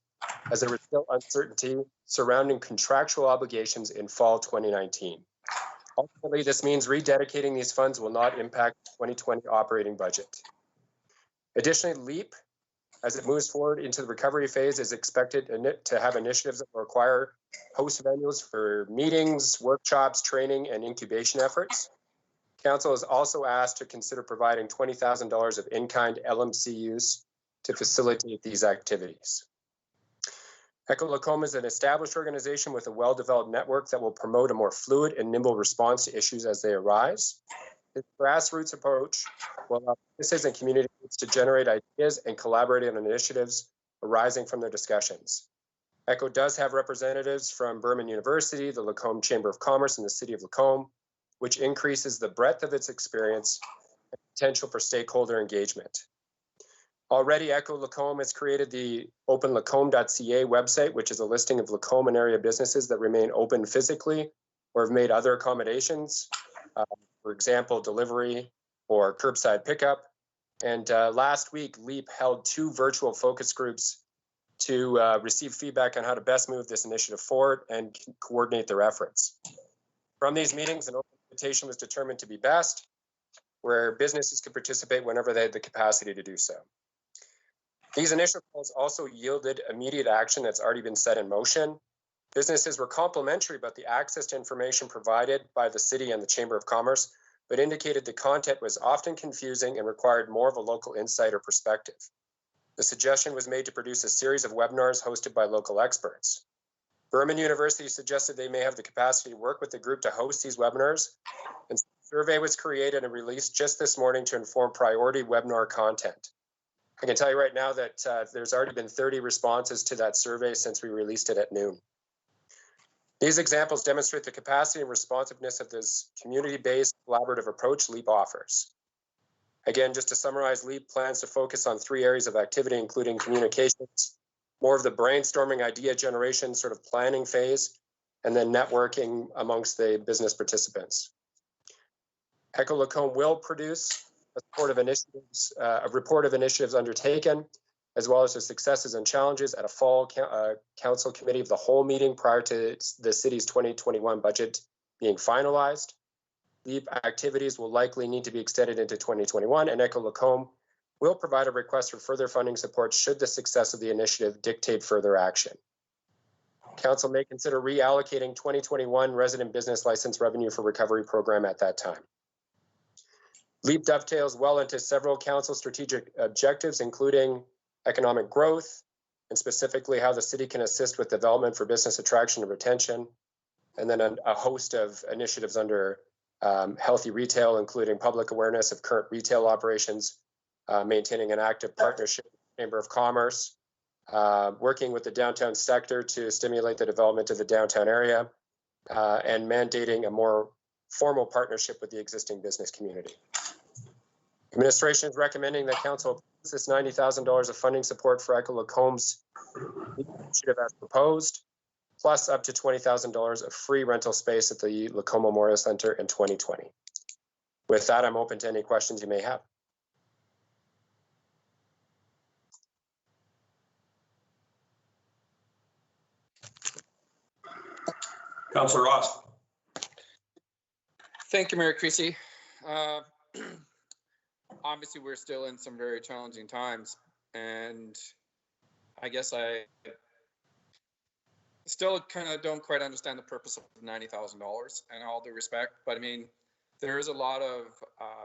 as there is still uncertainty surrounding contractual obligations in fall 2019. Ultimately, this means rededicating these funds will not impact the 2020 operating budget. Additionally, LEAP, as it moves forward into the recovery phase, is expected to have initiatives that will require host venues for meetings, workshops, training, and incubation efforts. Council is also asked to consider providing $20,000 of in-kind LMCUs to facilitate these activities. Echo Lacombe is an established organization with a well-developed network that will promote a more fluid and nimble response to issues as they arise. This grassroots approach will allow businesses and community groups to generate ideas and collaborate on initiatives arising from their discussions. Echo does have representatives from Burman University, the Lacombe Chamber of Commerce, and the City of Lacombe, which increases the breadth of its experience and potential for stakeholder engagement. Already, Echo Lacombe has created the openlacombe.ca website, which is a listing of Lacombe and area businesses that remain open physically or have made other accommodations, for example, delivery or curbside pickup. And last week, LEAP held 2 virtual focus groups to receive feedback on how to best move this initiative forward and coordinate their efforts. From these meetings, an open invitation was determined to be best, where businesses could participate whenever they had the capacity to do so. These initial calls also yielded immediate action that's already been set in motion. Businesses were complimentary about the access to information provided by the city and the Chamber of Commerce, but indicated the content was often confusing and required more of a local insight or perspective. The suggestion was made to produce a series of webinars hosted by local experts. Burman University suggested they may have the capacity to work with the group to host these webinars, and a survey was created and released just this morning to inform priority webinar content. I can tell you right now that there's already been 30 responses to that survey since we released it at noon. These examples demonstrate the capacity and responsiveness of this community-based collaborative approach LEAP offers. Again, just to summarize, LEAP plans to focus on 3 areas of activity, including communications, more of the brainstorming, idea generation, sort of planning phase, and then networking amongst the business participants. Echo Lacombe will produce a report of initiatives undertaken, as well as the successes and challenges at a fall council committee of the whole meeting prior to the city's 2021 budget being finalized. LEAP activities will likely need to be extended into 2021, and Echo Lacombe will provide a request for further funding support should the success of the initiative dictate further action. Council may consider reallocating 2021 resident business license revenue for recovery program at that time. LEAP dovetails well into several council strategic objectives, including economic growth, and specifically how the city can assist with development for business attraction and retention, and then a host of initiatives under healthy retail, including public awareness of current retail operations, maintaining an active partnership with the Chamber of Commerce, working with the downtown sector to stimulate the development of the downtown area, and mandating a more formal partnership with the existing business community. Administration is recommending that council approves this $90,000 of funding support for Echo Lacombe's initiative as proposed, plus up to $20,000 of free rental space at the Lacombe Memorial Center in 2020. With that, I'm open to any questions you may have. Councillor Ross. Thank you, Mayor Creasy. Obviously, we're still in some very challenging times, and I guess I still kind of don't quite understand the purpose of $90,000 in all due respect. But I mean, there is a lot of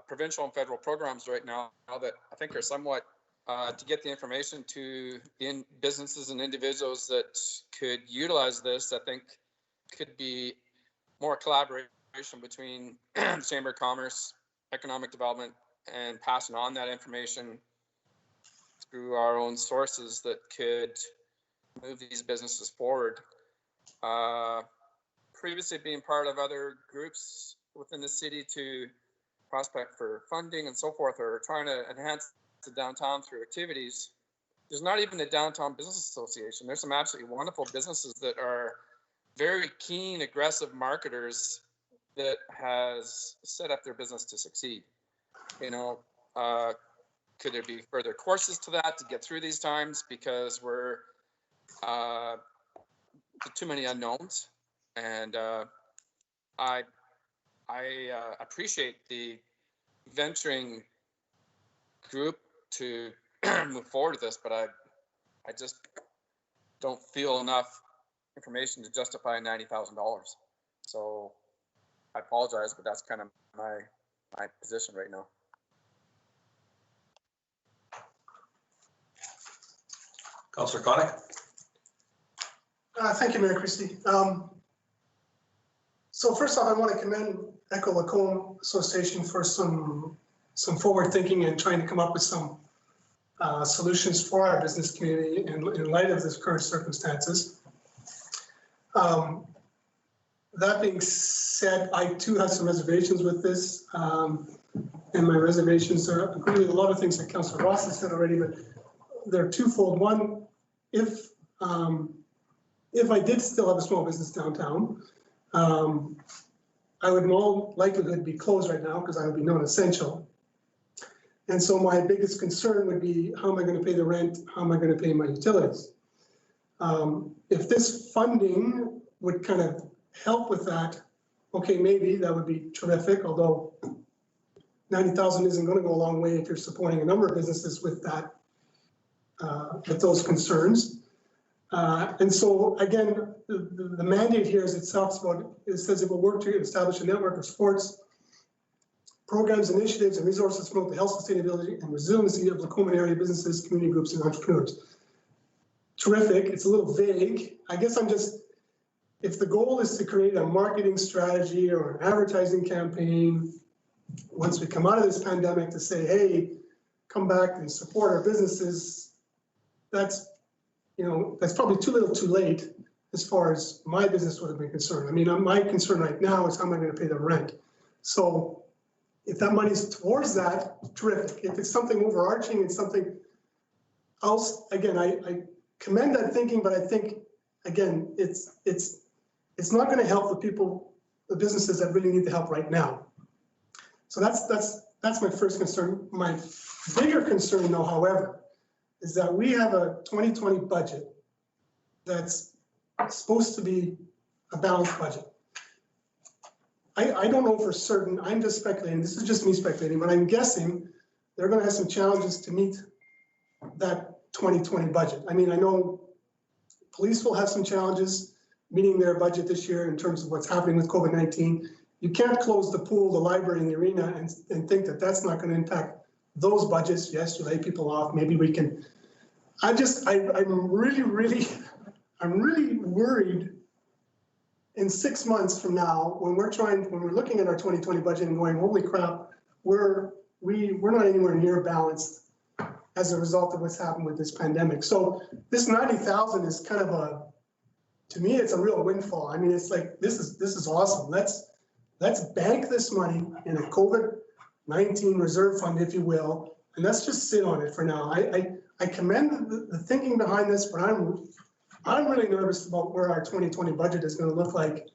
provincial and federal programs right now that I think are somewhat to get the information to businesses and individuals that could utilize this. I think could be more collaboration between the Chamber of Commerce, economic development and passing on that information through our own sources that could move these businesses forward. Previously being part of other groups within the city to prospect for funding and so forth, or trying to enhance the downtown through activities. There's not even a downtown business association. There's some absolutely wonderful businesses that are very keen, aggressive marketers that has set up their business to succeed. You know, could there be further courses to that to get through these times, because we're too many unknowns? And I appreciate the venturing group to move forward with this, but I just don't feel enough information to justify $90,000. So I apologize, but that's kind of my position right now. Councillor Connick? Thank you, Mayor Christie. So first off, I want to commend Echo Lacombe Association for some forward thinking and trying to come up with some solutions for our business community in light of this current circumstances. That being said, I too have some reservations with this, and my reservations are agree with a lot of things that Councillor Ross has said already, but they're twofold. One, if I did still have a small business downtown, I would in all likelihood be closed right now because I would be non-essential. And so my biggest concern would be, how am I going to pay the rent? How am I going to pay my utilities? If this funding would kind of help with that, okay, maybe that would be terrific, although 90,000 isn't going to go a long way if you're supporting a number of businesses with that, with those concerns. And so again, the mandate here is it says it will work to establish a network of sports programs, initiatives, and resources to promote the health, sustainability, and resiliency of Lacombe area businesses, community groups, and entrepreneurs. Terrific. It's a little vague. I guess if the goal is to create a marketing strategy or an advertising campaign, once we come out of this pandemic, to say, hey, come back and support our businesses, that's probably too little too late as far as my business would have been concerned. I mean, my concern right now is how am I going to pay the rent? So if that money is towards that, terrific. If it's something overarching and something else, again, I commend that thinking, but I think, again, it's not going to help the people, the businesses that really need the help right now. So that's my first concern. My bigger concern, though, however, is that we have a 2020 budget that's supposed to be a balanced budget. I don't know for certain, I'm just speculating, this is just me speculating, but I'm guessing they're going to have some challenges to meet that 2020 budget. I mean, I know police will have some challenges meeting their budget this year in terms of what's happening with COVID-19. You can't close the pool, the library, and the arena and think that that's not going to impact those budgets. Yes, you lay people off, maybe we can. I'm really worried in 6 months from now, when we're looking at our 2020 budget and going, holy crap, we're not anywhere near balanced as a result of what's happened with this pandemic. So this 90,000 is kind of to me, it's a real windfall. I mean, it's like, this is awesome. Let's bank this money in a COVID-19 reserve fund, if you will, and let's just sit on it for now. I commend the thinking behind this, but I'm really nervous about where our 2020 budget is going to look like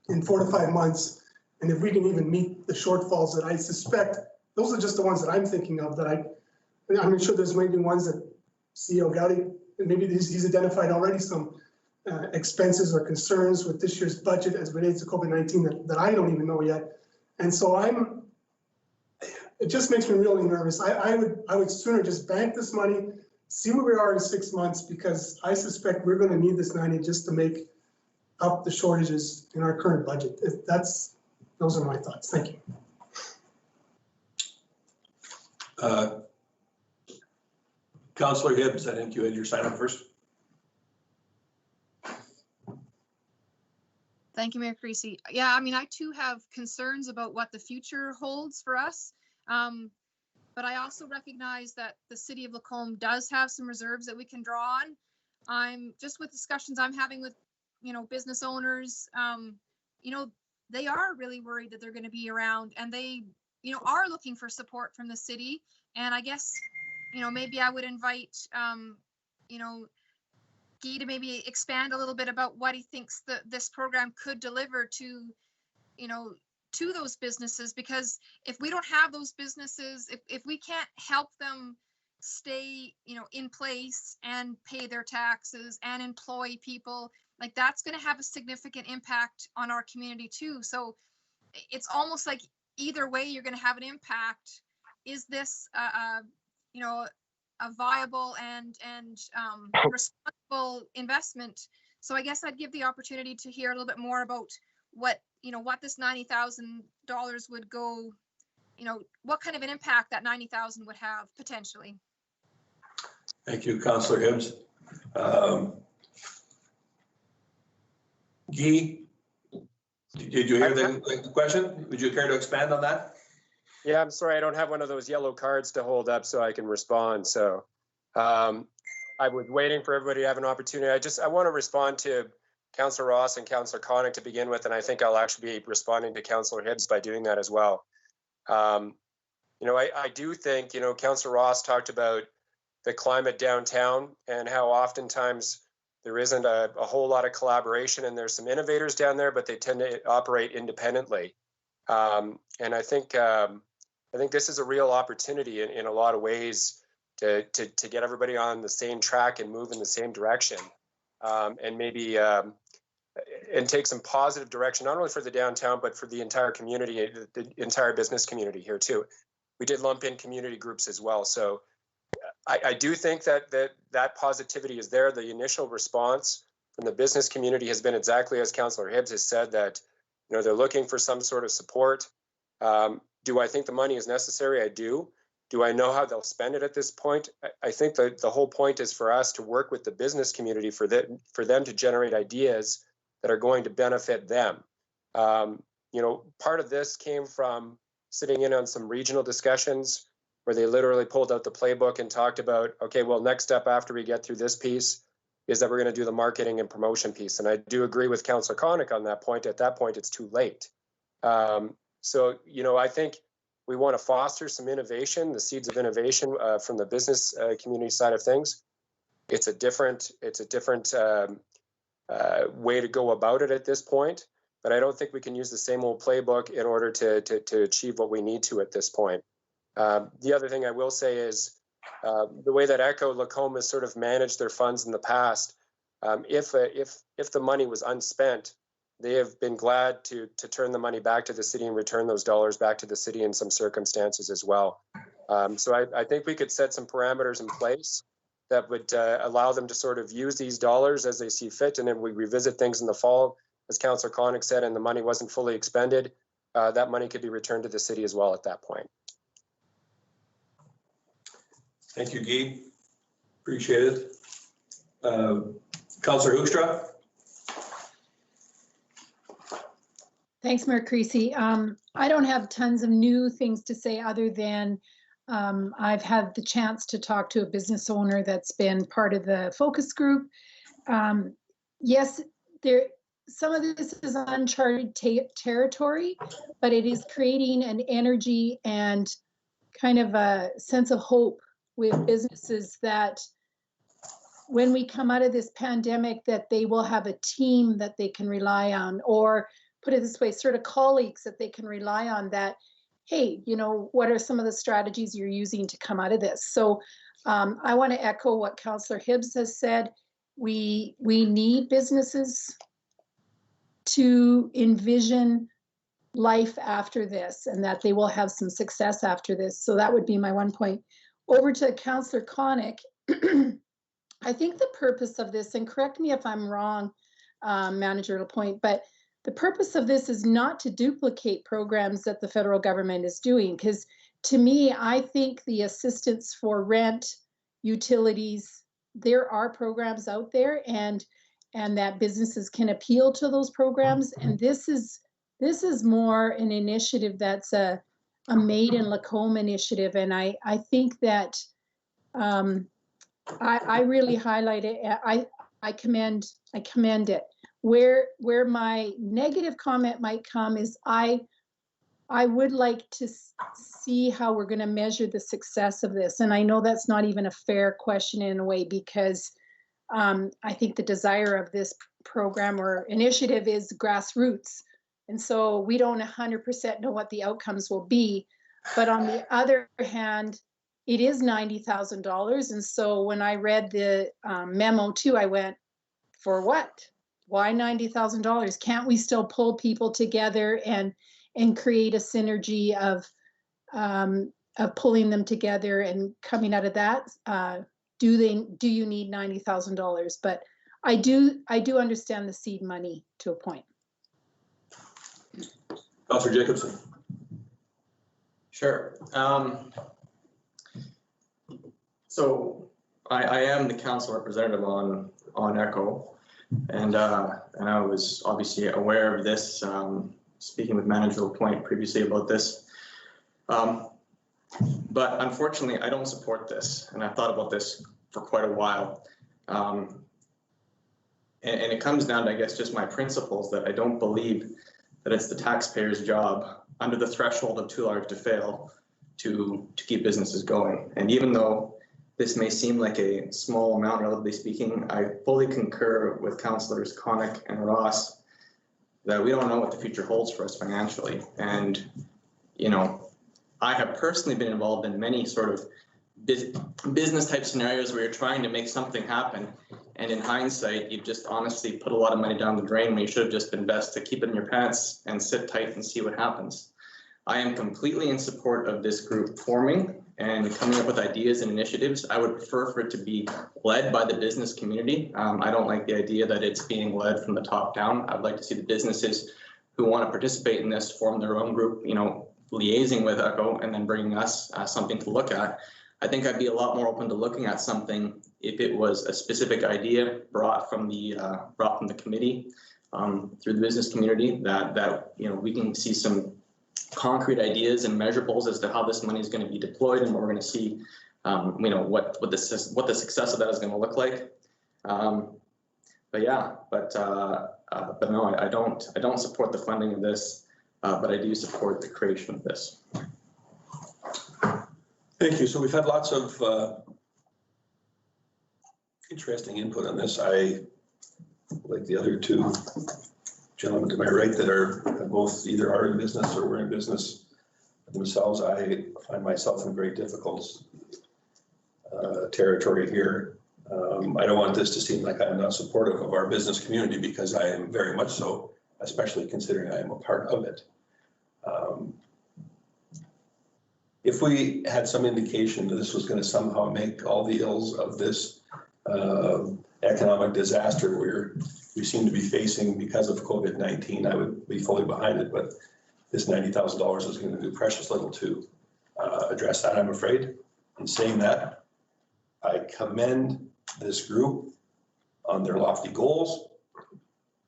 in 4 to 5 months, and if we can even meet the shortfalls that I suspect. Those are just the ones that I'm thinking of. I'm sure there's maybe ones that CEO Gowdy, maybe he's identified already some expenses or concerns with this year's budget as relates to COVID-19 that I don't even know yet. And so it just makes me really nervous. I would sooner just bank this money, see where we are in 6 months, because I suspect we're going to need this 90 just to make up the shortages in our current budget. Those are my thoughts. Thank you. Councillor Hibbs, I think you had your sign up first. Thank you, Mayor Creasy. Yeah, I mean, I too have concerns about what the future holds for us. But I also recognize that the city of Lacombe does have some reserves that we can draw on. I'm just with discussions I'm having with, business owners, they are really worried that they're going to be around, and they, are looking for support from the city. And I guess, maybe I would invite, Guy to maybe expand a little bit about what he thinks that this program could deliver to, to those businesses, because if we don't have those businesses, if we can't help them stay, in place and pay their taxes and employ people, like that's going to have a significant impact on our community too. So it's almost like either way you're going to have an impact. Is this a viable and responsible investment? So I guess I'd give the opportunity to hear a little bit more about what this $90,000 would go, what kind of an impact that 90,000 would have potentially. Thank you, Councillor Hibbs. Guy, did you hear the question? Would you care to expand on that? Yeah, I'm sorry, I don't have one of those yellow cards to hold up so I can respond. So I was waiting for everybody to have an opportunity. I want to respond to Councillor Ross and Councillor Connick to begin with, and I think I'll actually be responding to Councillor Hibbs by doing that as well. I do think, Councillor Ross talked about the climate downtown and how oftentimes there isn't a whole lot of collaboration, and there's some innovators down there, but they tend to operate independently. And I think this is a real opportunity in a lot of ways to get everybody on the same track and move in the same direction, and maybe and take some positive direction, not only for the downtown, but for the entire community, the entire business community here too. We did lump in community groups as well. So I do think that positivity is there. The initial response from the business community has been exactly as Councillor Hibbs has said, that they're looking for some sort of support. Do I think the money is necessary? I do. Do I know how they'll spend it at this point? I think that the whole point is for us to work with the business community for them to generate ideas that are going to benefit them. Part of this came from sitting in on some regional discussions where they literally pulled out the playbook and talked about, okay, well, next step after we get through this piece is that we're going to do the marketing and promotion piece. And I do agree with Councillor Connick on that point. At that point, it's too late. So, I think we want to foster some innovation, the seeds of innovation from the business community side of things. It's a different way to go about it at this point, but I don't think we can use the same old playbook in order to achieve what we need to at this point. The other thing I will say is the way that Echo Lacombe has sort of managed their funds in the past, if the money was unspent, they have been glad to turn the money back to the city and return those dollars back to the city in some circumstances as well. So I think we could set some parameters in place that would allow them to sort of use these dollars as they see fit, and then we revisit things in the fall, as Councillor Connick said, and the money wasn't fully expended, that money could be returned to the city as well at that point. Thank you, Guy. Appreciate it. Councillor Hoekstra. Thanks, Mayor Creasy. I don't have tons of new things to say other than I've had the chance to talk to a business owner that's been part of the focus group. Yes, some of this is uncharted territory, but it is creating an energy and kind of a sense of hope with businesses that when we come out of this pandemic, that they will have a team that they can rely on, or put it this way, sort of colleagues that they can rely on, that, hey, what are some of the strategies you're using to come out of this? So I want to echo what Councillor Hibbs has said. We need businesses to envision life after this and that they will have some success after this. So that would be my one point. Over to Councillor Connick. I think the purpose of this, and correct me if I'm wrong, Manager Lapointe, but the purpose of this is not to duplicate programs that the federal government is doing, because to me, I think the assistance for rent, utilities, there are programs out there, and and that businesses can appeal to those programs. And this is more an initiative that's a Made in Lacombe initiative. And I think that I really highlight it. I commend it. Where my negative comment might come is I would like to see how we're going to measure the success of this. And I know that's not even a fair question in a way, because I think the desire of this program or initiative is grassroots. And so we don't 100% know what the outcomes will be. But on the other hand, it is $90,000. And so when I read the memo too, I went, for what? Why $90,000? Can't we still pull people together and create a synergy of pulling them together and coming out of that? Do you need $90,000? But I do understand the seed money to a point. Councillor Jacobson. Sure. So I am the council representative on ECHO, and I was obviously aware of this, speaking with Manager Lapointe previously about this. But unfortunately, I don't support this, and I've thought about this for quite a while. And it comes down to, I guess, just my principles that I don't believe that it's the taxpayer's job under the threshold of too large to fail to keep businesses going. And even though this may seem like a small amount, relatively speaking, I fully concur with Councillors Connick and Ross that we don't know what the future holds for us financially. And, you know, I have personally been involved in many sort of business type scenarios where you're trying to make something happen. And in hindsight, you just honestly put a lot of money down the drain when you should have just been best to keep it in your pants and sit tight and see what happens. I am completely in support of this group forming and coming up with ideas and initiatives. I would prefer for it to be led by the business community. I don't like the idea that it's being led from the top down. I'd like to see the businesses who want to participate in this form their own group, you know, liaising with ECHO and then bringing us something to look at. I think I'd be a lot more open to looking at something if it was a specific idea brought from the committee through the business community that you know, we can see some concrete ideas and measurables as to how this money is going to be deployed and what we're going to see, you know, what the success of that is going to look like. But no, I don't support the funding of this, but I do support the creation of this. Thank you. So we've had lots of interesting input on this. I, like the other two gentlemen to my right that are both either are in business or were in business themselves, I find myself in very difficult territory here. I don't want this to seem like I'm not supportive of our business community, because I am very much so, especially considering I am a part of it. If we had some indication that this was going to somehow make all the ills of this economic disaster we seem to be facing because of COVID-19, I would be fully behind it. But this $90,000 is going to do precious little to address that, I'm afraid. In saying that, I commend this group on their lofty goals,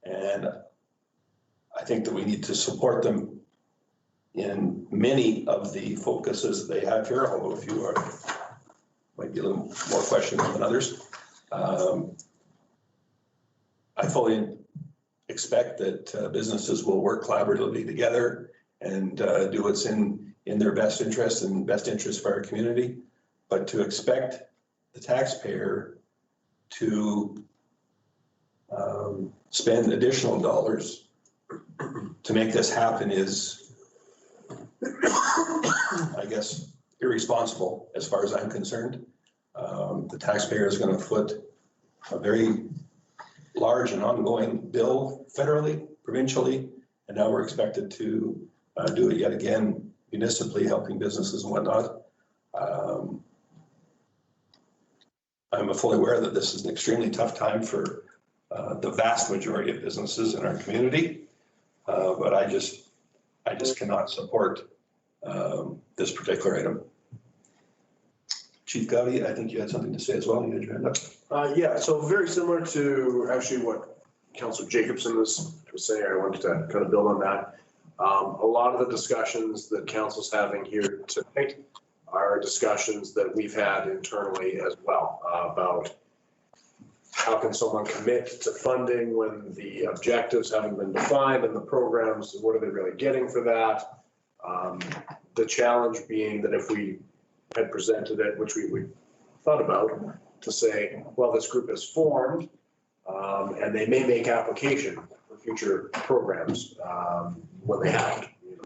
and I think that we need to support them in many of the focuses they have here, although a few might be a little more questionable than others. I fully expect that businesses will work collaboratively together and do what's in their best interest and best interest for our community. But to expect the taxpayer to spend additional dollars to make this happen is, I guess, irresponsible as far as I'm concerned. The taxpayer is going to foot a very large and ongoing bill federally, provincially, and now we're expected to do it yet again municipally, helping businesses and whatnot. I'm fully aware that this is an extremely tough time for the vast majority of businesses in our community, but I just cannot support this particular item. Chief Gowdy, I think you had something to say as well. You had your hand up. Yeah, so very similar to actually what Councillor Jacobson was saying. I wanted to kind of build on that. A lot of the discussions that council's having here tonight are discussions that we've had internally as well about how can someone commit to funding when the objectives haven't been defined and the programs, what are they really getting for that? The challenge being that if we had presented it, which we thought about, to say, well, this group is formed and they may make application for future programs when they have, you know,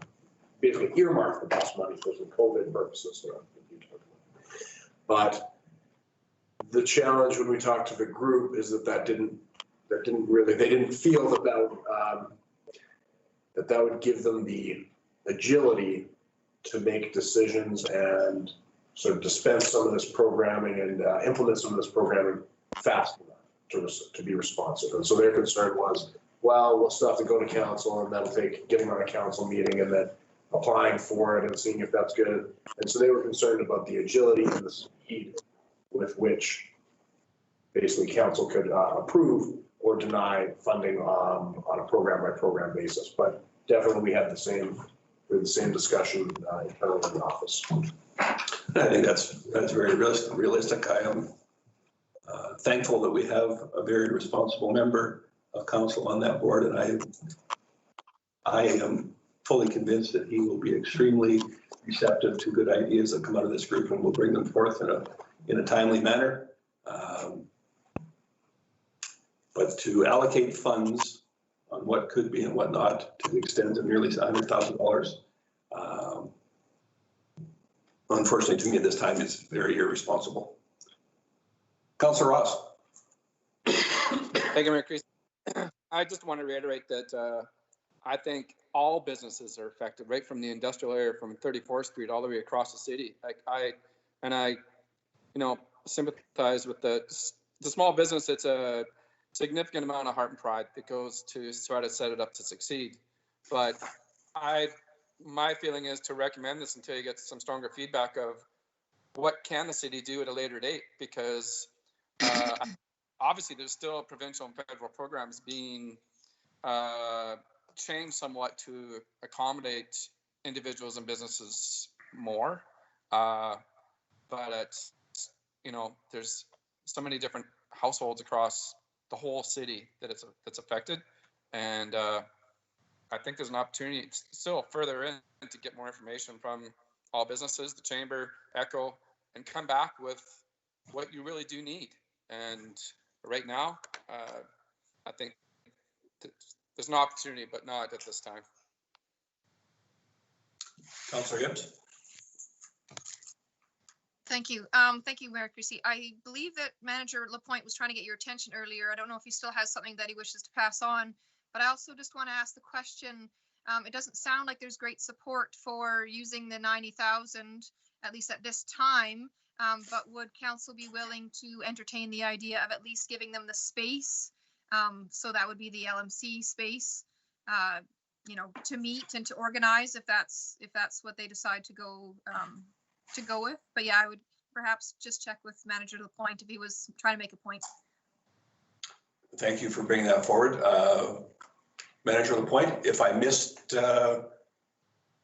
basically earmark the bus money for some COVID purposes. But the challenge when we talked to the group is that they didn't feel that would give them the agility to make decisions and sort of dispense some of this programming and implement some of this programming fast enough to be responsive. And so their concern was, well, we'll still have to go to council, and that'll take getting on a council meeting and then applying for it and seeing if that's good. And so they were concerned about the agility and the speed with which basically council could approve or deny funding on a program by program basis. But definitely we had the same discussion internally in the office. I think that's very realistic. I am thankful that we have a very responsible member of council on that board, and I am fully convinced that he will be extremely receptive to good ideas that come out of this group, and will bring them forth in a timely manner. But to allocate funds on what could be and what not to the extent of nearly $100,000, unfortunately to me at this time, is very irresponsible. Councillor Ross. Thank you, Mayor Creasy. I just want to reiterate that I think all businesses are affected, right from the industrial area, from 34th Street all the way across the city. I sympathize with the small business. It's a significant amount of heart and pride that goes to try to set it up to succeed. But my feeling is to recommend this until you get some stronger feedback of what can the city do at a later date, because obviously there's still provincial and federal programs being changed somewhat to accommodate individuals and businesses more. But it's, there's so many different households across the whole city that's affected. And I think there's an opportunity still further in to get more information from all businesses, the chamber, ECHO, and come back with what you really do need. And right now, I think there's an opportunity, but not at this time. Councillor Gibbs. Thank you. Thank you, Mayor Creasy. I believe that Manager Lapointe was trying to get your attention earlier. I don't know if he still has something that he wishes to pass on, but I also just want to ask the question. It doesn't sound like there's great support for using the 90,000, at least at this time. But would council be willing to entertain the idea of at least giving them the space? So that would be the LMC space, to meet and to organize if that's what they decide to go with. But yeah, I would perhaps just check with Manager Lapointe if he was trying to make a point. Thank you for bringing that forward. Manager Lapointe, if I missed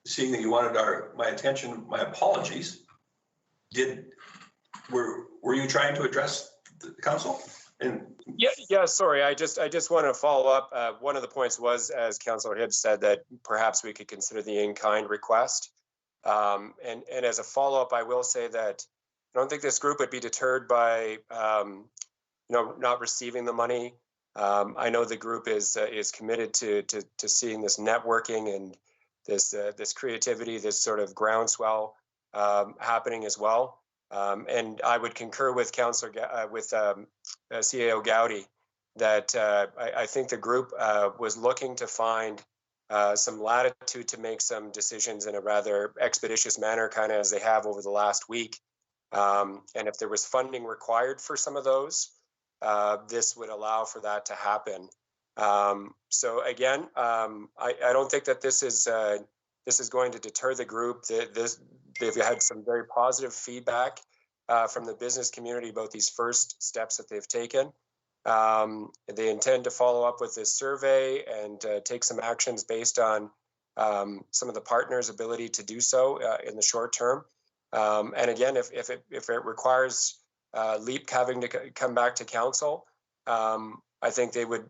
seeing that you wanted my attention, my apologies. Were you trying to address the council? Yeah, sorry. I just want to follow up. One of the points was, as Councillor Hibbs said, that perhaps we could consider the in-kind request. And as a follow-up, I will say that I don't think this group would be deterred by not receiving the money. I know the group is committed to seeing this networking and this creativity, this sort of groundswell happening as well. And I would concur with CAO Gowdy that I think the group was looking to find some latitude to make some decisions in a rather expeditious manner, kind of as they have over the last week. And if there was funding required for some of those, this would allow for that to happen. So again, I don't think that this is going to deter the group. They've had some very positive feedback from the business community about these first steps that they've taken. They intend to follow up with this survey and take some actions based on some of the partners' ability to do so in the short term. And again, if it requires LEAP having to come back to council, I think they would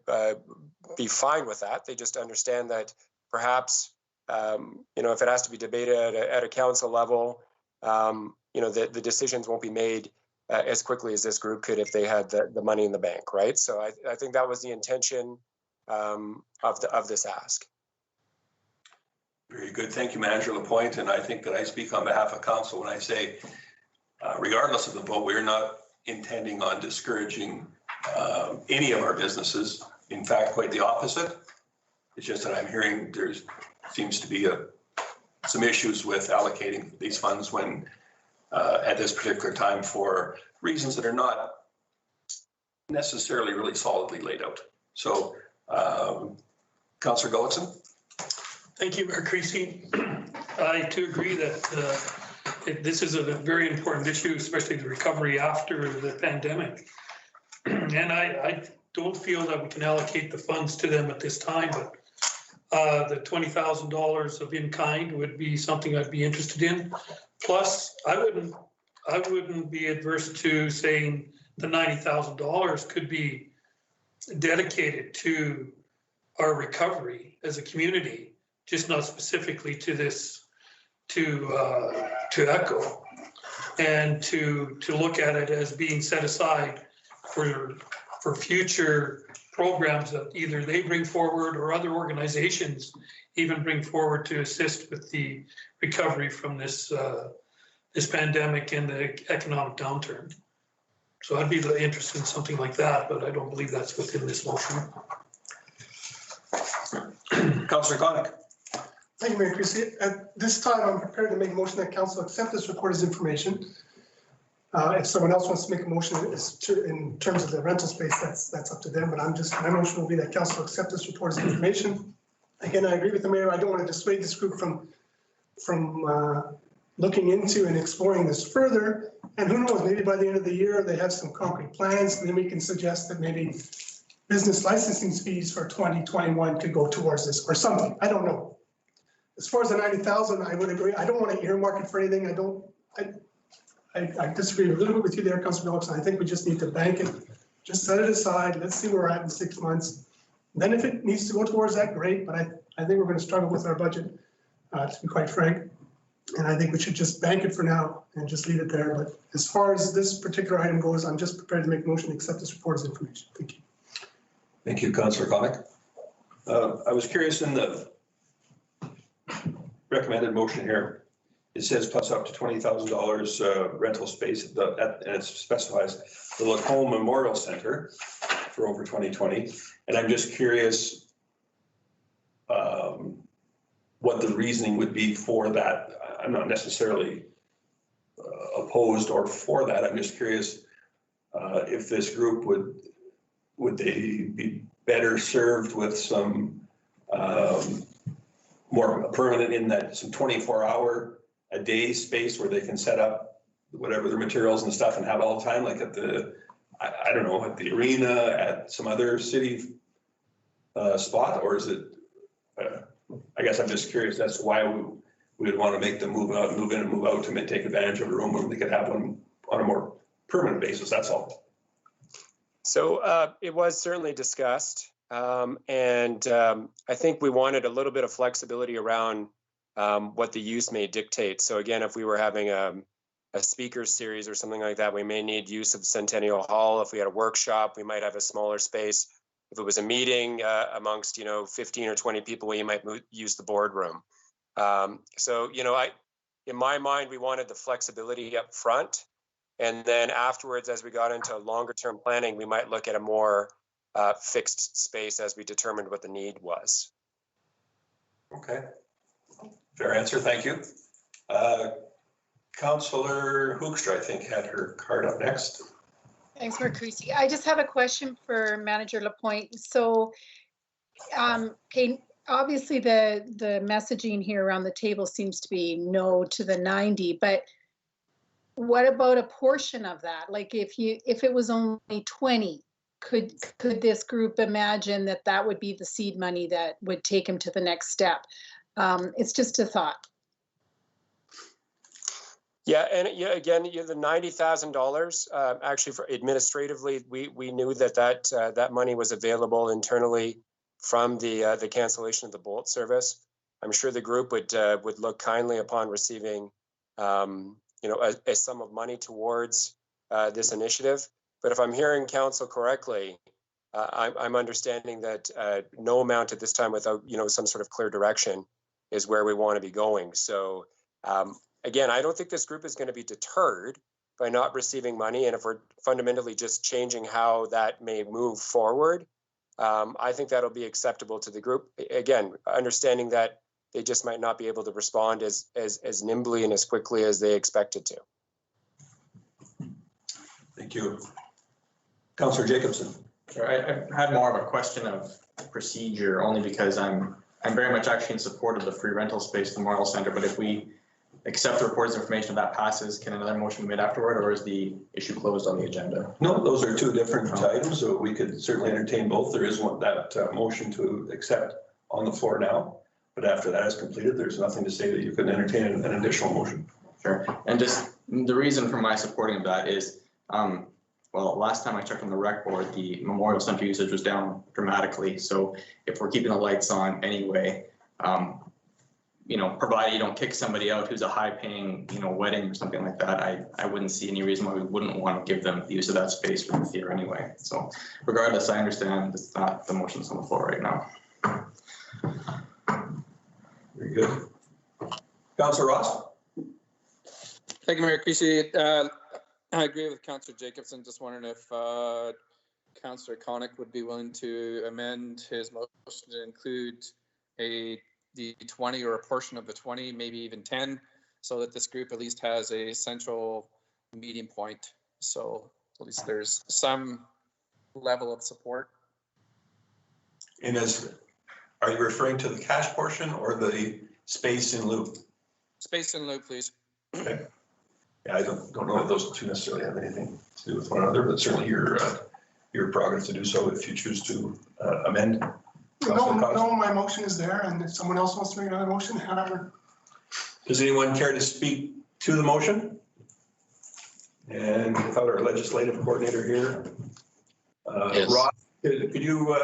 be fine with that. They just understand that perhaps, if it has to be debated at a council level, the decisions won't be made as quickly as this group could if they had the money in the bank, right? So I think that was the intention of this ask. Very good. Thank you, Manager Lapointe. And I think that I speak on behalf of council when I say, regardless of the vote, we're not intending on discouraging any of our businesses. In fact, quite the opposite. It's just that I'm hearing there seems to be some issues with allocating these funds when at this particular time for reasons that are not necessarily really solidly laid out. So, Councillor Gullickson. Thank you, Mayor Creasy. I too agree that this is a very important issue, especially the recovery after the pandemic. And I don't feel that we can allocate the funds to them at this time, but the $20,000 of in-kind would be something I'd be interested in. Plus, I wouldn't be adverse to saying the $90,000 could be dedicated to our recovery as a community, just not specifically to this, to ECHO, and to look at it as being set aside for future programs that either they bring forward or other organizations even bring forward to assist with the recovery from this this pandemic and the economic downturn. So I'd be interested in something like that, but I don't believe that's within this motion. Councillor Connick. Thank you, Mayor Creasy. At this time, I'm prepared to make a motion that council accept this report as information. If someone else wants to make a motion in terms of the rental space, that's up to them. But my motion will be that council accept this report as information. Again, I agree with the mayor. I don't want to dissuade this group from looking into and exploring this further. And who knows, maybe by the end of the year, they have some concrete plans, and then we can suggest that maybe business licensing fees for 2021 could go towards this or something. I don't know. As far as the 90,000, I would agree. I don't want to earmark it for anything. I disagree a little bit with you there, Councilor Gullickson. I think we just need to bank it, just set it aside. Let's see where we're at in 6 months. Then if it needs to go towards that, great. But I think we're going to struggle with our budget, to be quite frank. And I think we should just bank it for now and just leave it there. But as far as this particular item goes, I'm just prepared to make a motion to accept this report as information. Thank you. Thank you, Councillor Connick. I was curious in the recommended motion here. It says plus up to $20,000 rental space and it specifies the Lacombe Memorial Center for over 2020. And I'm just curious what the reasoning would be for that. I'm not necessarily opposed or for that. I'm just curious if this group would they be better served with some more permanent in that some 24-hour a day space where they can set up whatever their materials and stuff and have all the time, like at the, I don't know, at the arena, at some other city spot, or is it, I guess I'm just curious, that's why we would want to make them move out, move in and move out to take advantage of a room where they could have one on a more permanent basis, that's all. So it was certainly discussed. I think we wanted a little bit of flexibility around what the use may dictate. So again, if we were having a speaker series or something like that, we may need use of Centennial Hall. If we had a workshop, we might have a smaller space. If it was a meeting amongst 15 or 20 people, we might use the boardroom. So in my mind, we wanted the flexibility up front, and then afterwards, as we got into longer term planning, we might look at a more fixed space as we determined what the need was. Okay. Fair answer, thank you. Councillor Hoekstra, I think, had her card up next. Thanks, Mayor Creasy. I just have a question for Manager Lapointe. So, okay, obviously the messaging here around the table seems to be no to the 90, but what about a portion of that? Like if it was only 20, could this group imagine that that would be the seed money that would take them to the next step? It's just a thought. Yeah, and again, the $90,000. Actually, for administratively, we knew that money was available internally from the cancellation of the Bolt service. I'm sure the group would look kindly upon receiving, a sum of money towards this initiative. But if I'm hearing council correctly, I'm understanding that no amount at this time without some sort of clear direction is where we want to be going. So. Again, I don't think this group is going to be deterred by not receiving money. And if we're fundamentally just changing how that may move forward, I think that'll be acceptable to the group. Again, understanding that they just might not be able to respond as nimbly and as quickly as they expected to. Thank you. Councillor Jacobson. Sure, I had more of a question of procedure only because I'm very much actually in support of the free rental space at the Memorial Centre, but if we accept the report's information, if that passes, can another motion be made afterward, or is the issue closed on the agenda? No, those are two different items, so we could certainly entertain both. There is that motion to accept on the floor now, but after that is completed, there's nothing to say that you could entertain an additional motion. Sure, and just the reason for my supporting of that is, well, last time I checked on the rec board, the Memorial Centre usage was down dramatically. So if we're keeping the lights on anyway, provided you don't kick somebody out who's a high-paying, wedding or something like that, I wouldn't see any reason why we wouldn't want to give them the use of that space for the theater anyway. So regardless, I understand it's not the motion's on the floor right now. Very good. Councillor Ross? Thank you, Mayor Creasy. I agree with Councillor Jacobson. Just wondering if Councillor Connick would be willing to amend his motion to include the 20 or a portion of the 20, maybe even 10, so that this group at least has a central meeting point. So at least there's some level of support. And are you referring to the cash portion or the space in lieu? Space in lieu, please. Okay. Yeah, I don't know if those two necessarily have anything to do with one another, but certainly your prerogative to do so if you choose to amend. No, my motion is there, and if someone else wants to make another motion, however. Does anyone care to speak to the motion? And without our legislative coordinator here, Yes. Ross, could you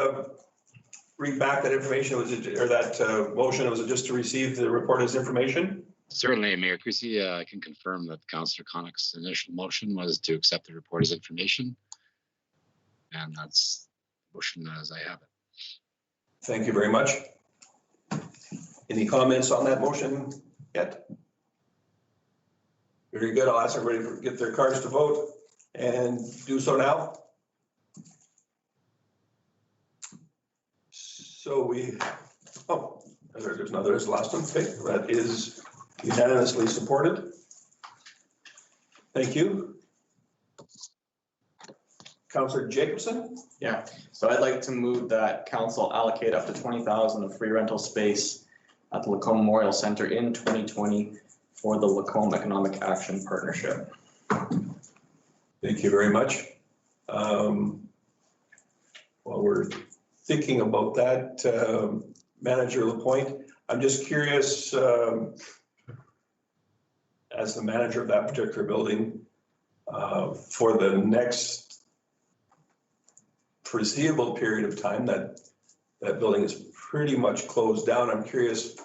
read back that information? Was it, or that motion? Was it just to receive the report as information? Certainly, Mayor Creasy, I can confirm that Councillor Connick's initial motion was to accept the report as information. And that's the motion as I have it. Thank you very much. Any comments on that motion yet? Very good. I'll ask everybody to get their cards to vote and do so now. So there's another, there's the last one. Okay, that is unanimously supported. Thank you. Councillor Jacobson? Yeah, so I'd like to move that council allocate up to 20,000 of free rental space at the Lacombe Memorial Centre in 2020 for the Lacombe Economic Action Partnership. Thank you very much. While we're thinking about that, Manager Lapointe, I'm just curious, as the manager of that particular building, for the next foreseeable period of time that building is pretty much closed down. I'm curious,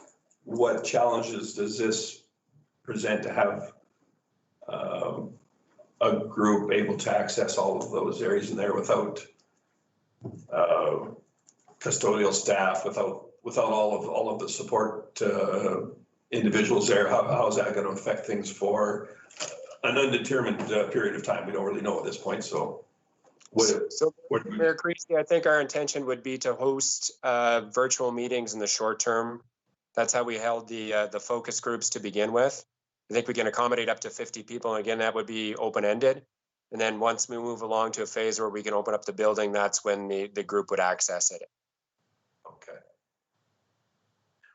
what challenges does this present to have a group able to access all of those areas in there without custodial staff, without all of the support individuals there? How is that going to affect things for an undetermined period of time? We don't really know at this point. So Mayor Creasy, I think our intention would be to host virtual meetings in the short term. That's how we held the focus groups to begin with. I think we can accommodate up to 50 people. And again, that would be open-ended. And then once we move along to a phase where we can open up the building, that's when the group would access it. Okay.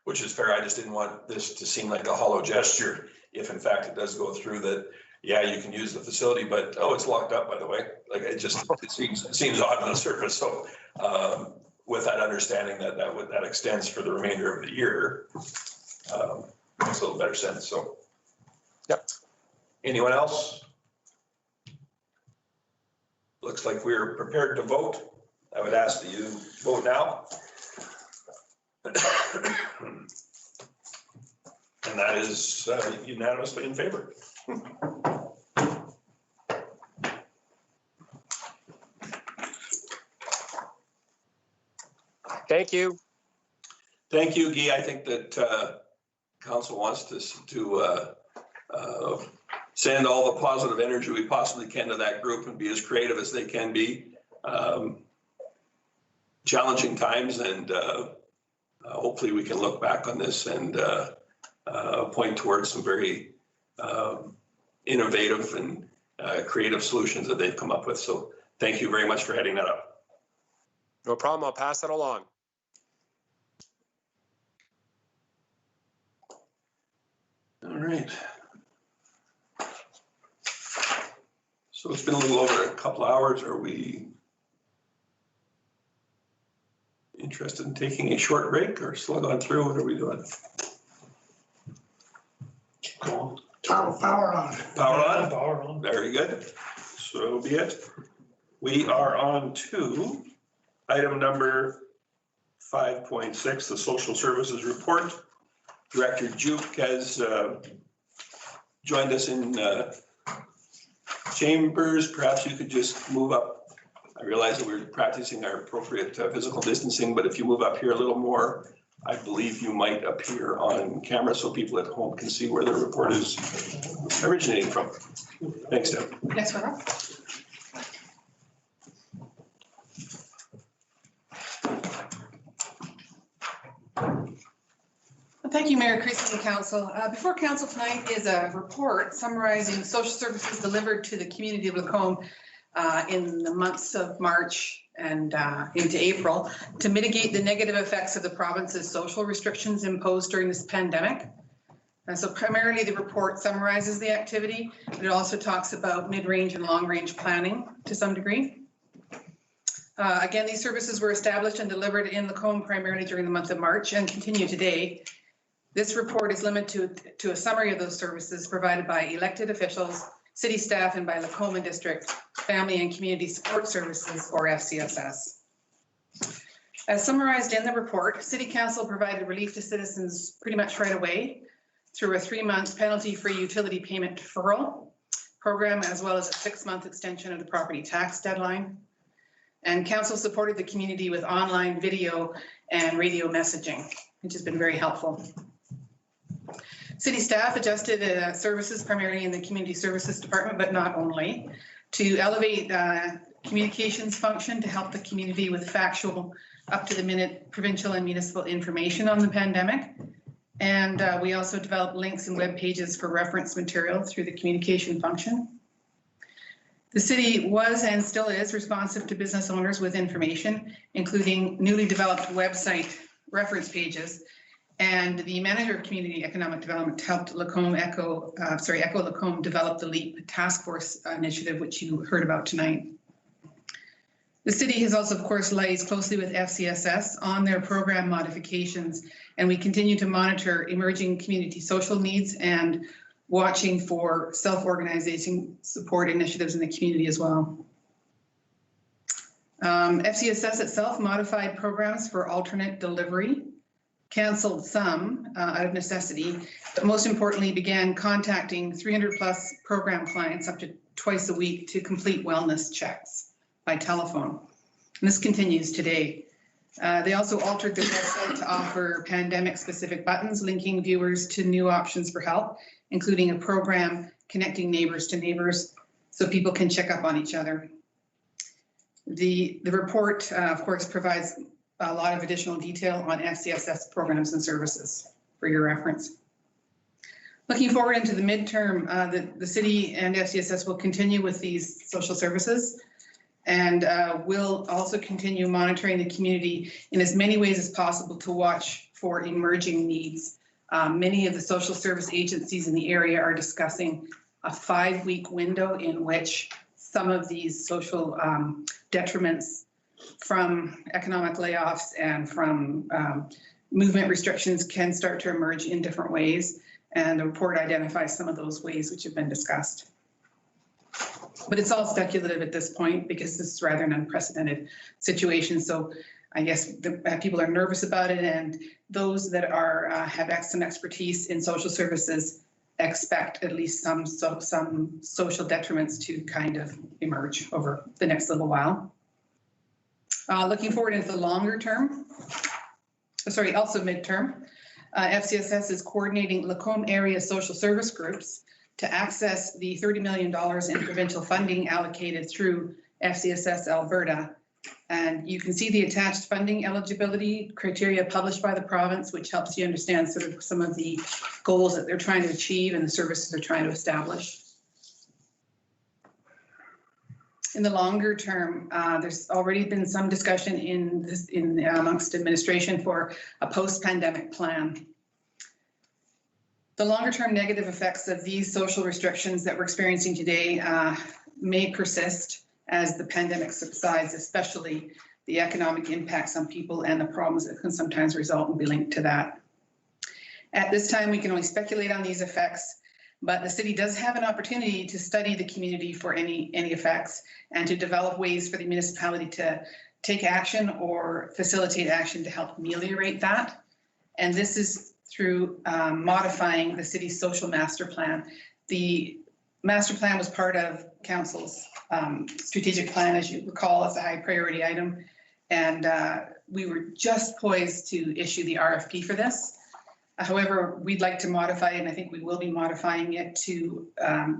Which is fair. I just didn't want this to seem like a hollow gesture if in fact it does go through, that yeah, you can use the facility, but, oh, it's locked up, by the way. Like, it seems odd on the surface. So with that understanding that extends for the remainder of the year, makes a little better sense. So, Yep. Anyone else? Looks like we're prepared to vote. I would ask that you vote now. And that is unanimously in favor. Thank you. Thank you, Guy. I think that council wants to send all the positive energy we possibly can to that group and be as creative as they can be. Challenging times, and hopefully we can look back on this and point towards some very innovative and creative solutions that they've come up with. So thank you very much for heading that up. No problem. I'll pass that along. All right. So it's been a little over a couple hours. Are we interested in taking a short break or slug on through? What are we doing? Power on. Power on? Power on. Very good. So be it. We are on to item number 5.6, the Social Services Report. Director Juke has joined us in chambers. Perhaps you could just move up. I realize that we're practicing our appropriate physical distancing, but if you move up here a little more, I believe you might appear on camera so people at home can see where the report is originating from. Thanks, Deb. Thanks, Rob. Thank you, Mayor Creasy and Council. Before Council tonight is a report summarizing social services delivered to the community of Lacombe in the months of March and into April to mitigate the negative effects of the province's social restrictions imposed during this pandemic. And so primarily the report summarizes the activity, but it also talks about mid-range and long-range planning to some degree. Again, these services were established and delivered in Lacombe primarily during the month of March and continue today. This report is limited to a summary of those services provided by elected officials, city staff, and by Lacombe District Family and Community Support Services, or FCSS. As summarized in the report, City Council provided relief to citizens pretty much right away through a 3-month penalty-free utility payment deferral program, as well as a 6-month extension of the property tax deadline. And Council supported the community with online video and radio messaging, which has been very helpful. City staff adjusted services primarily in the community services department, but not only, to elevate communications function to help the community with factual, up-to-the-minute provincial and municipal information on the pandemic. And we also developed links and web pages for reference material through the communication function. The city was and still is responsive to business owners with information, including newly developed website reference pages. And the manager of community economic development helped Echo Lacombe develop the LEAP task force initiative, which you heard about tonight. The city has also, of course, liaised closely with FCSS on their program modifications, and we continue to monitor emerging community social needs and watching for self-organizing support initiatives in the community as well. FCSS itself modified programs for alternate delivery, canceled some out of necessity, but most importantly began contacting 300 plus program clients up to twice a week to complete wellness checks by telephone. And this continues today. They also altered their website to offer pandemic specific buttons, linking viewers to new options for help, including a program connecting neighbors to neighbors so people can check up on each other. The report, of course, provides a lot of additional detail on FCSS programs and services for your reference. Looking forward into the midterm, the city and FCSS will continue with these social services, and we'll also continue monitoring the community in as many ways as possible to watch for emerging needs. Many of the social service agencies in the area are discussing a 5-week window in which some of these social detriments from economic layoffs and from movement restrictions can start to emerge in different ways. And the report identifies some of those ways which have been discussed. But it's all speculative at this point because this is rather an unprecedented situation. So I guess people are nervous about it, and those that are have some expertise in social services expect at least some social detriments to kind of emerge over the next little while. Looking forward into the longer term, also midterm, FCSS is coordinating Lacombe area social service groups to access the $30 million in provincial funding allocated through FCSS Alberta. And you can see the attached funding eligibility criteria published by the province, which helps you understand sort of some of the goals that they're trying to achieve and the services they're trying to establish. In the longer term, there's already been some discussion amongst administration for a post-pandemic plan. The longer-term negative effects of these social restrictions that we're experiencing today may persist as the pandemic subsides, especially the economic impacts on people and the problems that can sometimes result and be linked to that. At this time, we can only speculate on these effects, but the city does have an opportunity to study the community for any effects and to develop ways for the municipality to take action or facilitate action to help ameliorate that. And this is through modifying the city's social master plan. The master plan was part of council's strategic plan, as you recall, as a high priority item. And we were just poised to issue the RFP for this. However, we'd like to modify it, and I think we will be modifying it to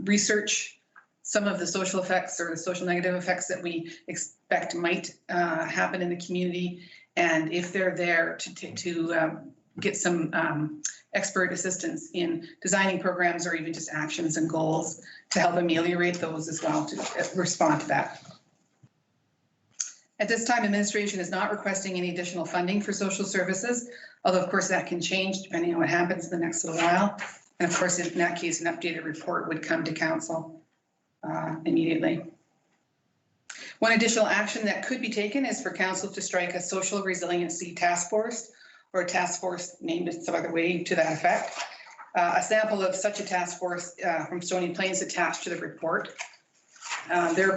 research some of the social effects or the social negative effects that we expect might happen in the community. And if they're there to get some expert assistance in designing programs or even just actions and goals to help ameliorate those as well, to respond to that. At this time, administration is not requesting any additional funding for social services, although of course that can change depending on what happens in the next little while. And of course, in that case, an updated report would come to council immediately. One additional action that could be taken is for council to strike a social resiliency task force, or a task force named some other way to that effect. A sample of such a task force from Stony Plains attached to the report. There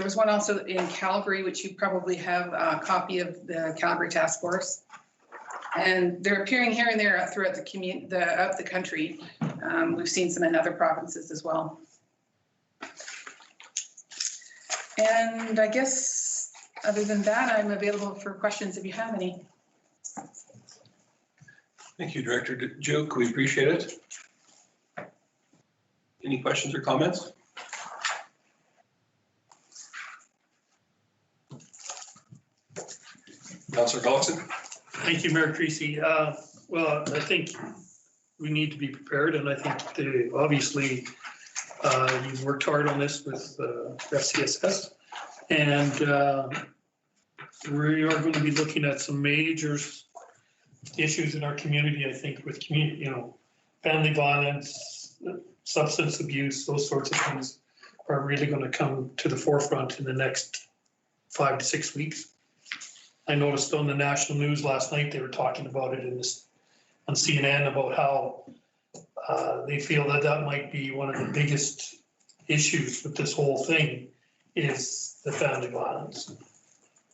was one also in Calgary, which you probably have a copy of the Calgary task force. And they're appearing here and there throughout the country. We've seen some in other provinces as well. And I guess other than that, I'm available for questions if you have any. Thank you, Director Duke. We appreciate it. Any questions or comments? Councillor Collison. Thank you, Mayor Creasy. Well, I think we need to be prepared, and I think obviously you've worked hard on this with FCSS, and we are going to be looking at some major issues in our community, I think, with family violence, substance abuse, those sorts of things are really going to come to the forefront in the next 5 to 6 weeks. I noticed on the national news last night, they were talking about it on CNN about how they feel that might be one of the biggest issues with this whole thing is the family violence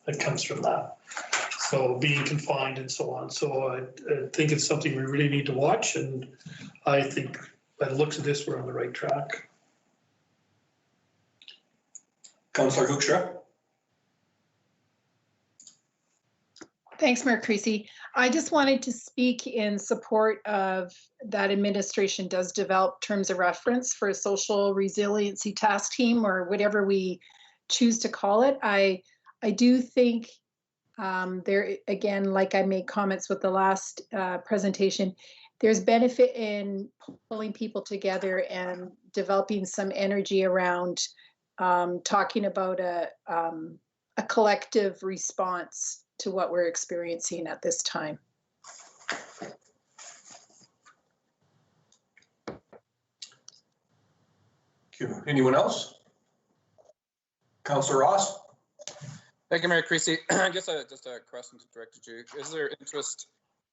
that comes from that. So being confined and so on. So I think it's something we really need to watch, and I think by the looks of this, we're on the right track. Councillor Hoekstra. Thanks, Mayor Creasy. I just wanted to speak in support of that administration does develop terms of reference for a social resiliency task team, or whatever we choose to call it. I do think there, again, like I made comments with the last presentation, there's benefit in pulling people together and developing some energy around talking about a collective response to what we're experiencing at this time. Thank you. Anyone else? Councillor Ross? Thank you, Mayor Creasy. I guess just a question to Director Duke. Is there interest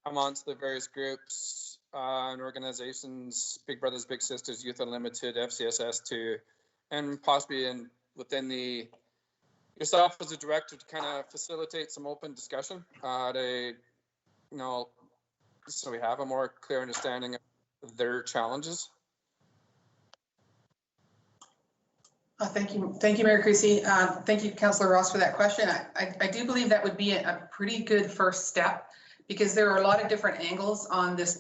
amongst the various groups and organizations, Big Brothers Big Sisters, Youth Unlimited, FCSS, and possibly within yourself as a director to kind of facilitate some open discussion so we have a more clear understanding of their challenges? Thank you, Mayor Creasy. Thank you, Councillor Ross, for that question. I do believe that would be a pretty good first step, because there are a lot of different angles on these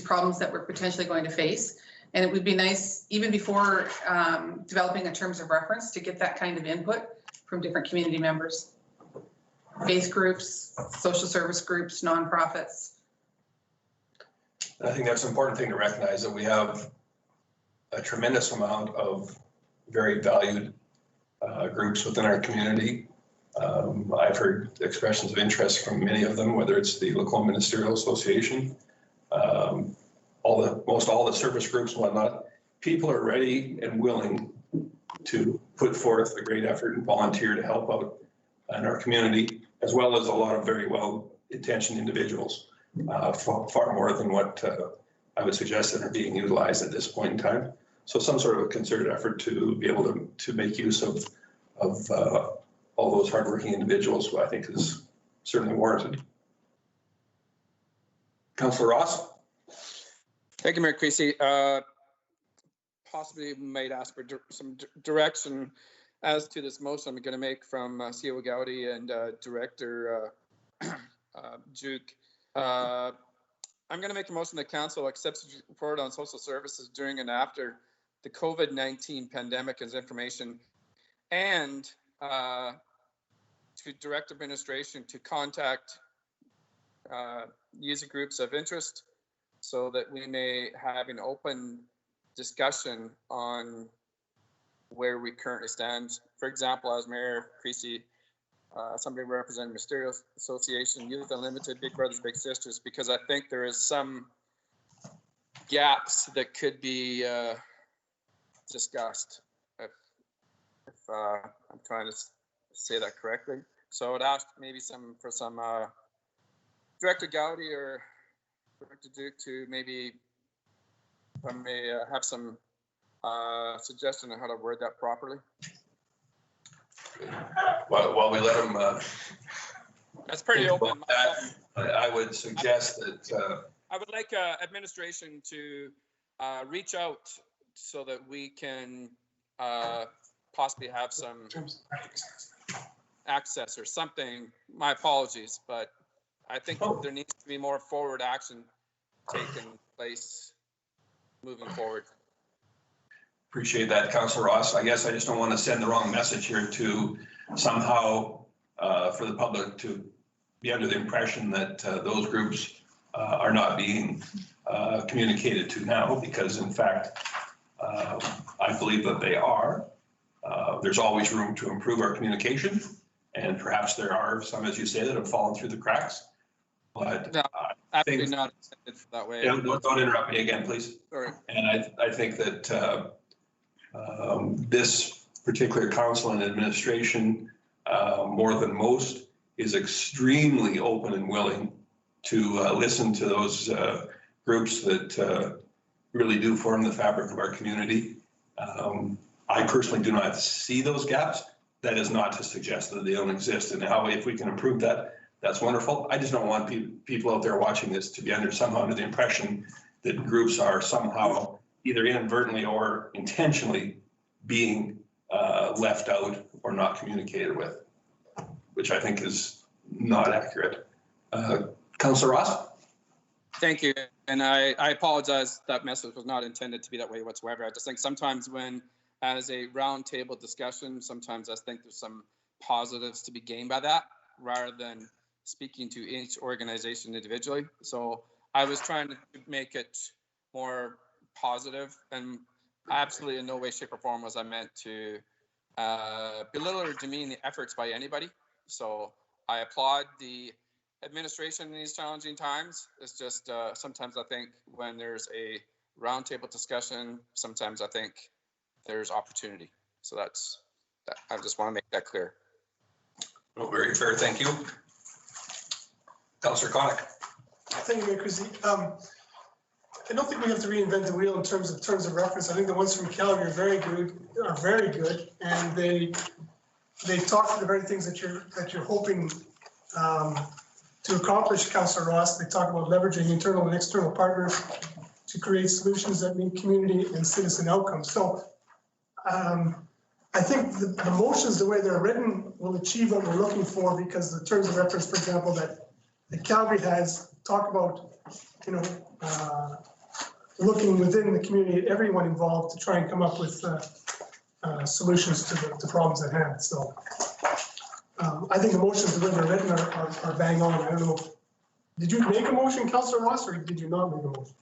problems that we're potentially going to face. And it would be nice, even before developing a terms of reference, to get that kind of input from different community members, faith groups, social service groups, nonprofits. I think that's an important thing to recognize, that we have a tremendous amount of very valued groups within our community. I've heard expressions of interest from many of them, whether it's the Lacombe Ministerial Association, most all the service groups and whatnot. People are ready and willing to put forth a great effort and volunteer to help out in our community, as well as a lot of very well-intentioned individuals, far more than what I would suggest that are being utilized at this point in time. So some sort of a concerted effort to be able to make use of all those hardworking individuals, who I think is certainly warranted. Councillor Ross? Thank you, Mayor Creasy. Possibly might ask for some direction as to this motion I'm going to make from CEO Gowdy and Director Duke. I'm going to make a motion that council accepts the report on social services during and after the COVID-19 pandemic as information, and to direct administration to contact user groups of interest so that we may have an open discussion on where we currently stand. For example, as Mayor Creasy, somebody representing Ministerial Association, Youth Unlimited, Big Brothers Big Sisters, because I think there is some gaps that could be discussed, if I'm trying to say that correctly. So I would ask maybe for some Director Gowdy or Director Duke to maybe, if I may have some suggestion on how to word that properly. While we let them that's pretty open. I would suggest that I would like administration to reach out so that we can possibly have some access or something. My apologies, but I think there needs to be more forward action taken place moving forward. Appreciate that, Councillor Ross. I guess I just don't want to send the wrong message here to somehow for the public to be under the impression that those groups are not being communicated to now, because in fact, I believe that they are. There's always room to improve our communication, and perhaps there are some, as you say, that have fallen through the cracks. But no, absolutely not intended that way. Yeah, don't interrupt me again, please. Sorry. And I think that this particular council and administration, more than most, is extremely open and willing to listen to those groups that really do form the fabric of our community. I personally do not see those gaps. That is not to suggest that they don't exist, and how, if we can improve that, that's wonderful. I just don't want people out there watching this to be somehow under the impression that groups are somehow either inadvertently or intentionally being left out or not communicated with, which I think is not accurate. Councillor Ross? Thank you. And I apologize, that message was not intended to be that way whatsoever. I just think sometimes when, as a roundtable discussion, sometimes I think there's some positives to be gained by that, rather than speaking to each organization individually. So I was trying to make it more positive, and absolutely in no way, shape, or form was I meant to belittle or demean the efforts by anybody. So I applaud the administration in these challenging times. It's just sometimes I think when there's a roundtable discussion, sometimes I think there's opportunity. So that's, I just want to make that clear. Oh, very fair, thank you. Councillor Connick. Thank you, Mayor Christie. I don't think we have to reinvent the wheel in terms of reference. I think the ones from Calgary are very good, and they talk to the very things that you're hoping to accomplish, Councillor Ross. They talk about leveraging internal and external partners to create solutions that meet community and citizen outcomes. So I think the motions, the way they're written, will achieve what we're looking for, because the terms of reference, for example, that Calgary has, talk about, looking within the community at everyone involved to try and come up with solutions to the problems at hand. So I think the motions, the way they're written, are bang on. I don't know. Did you make a motion, Councillor Ross, or did you not make a motion?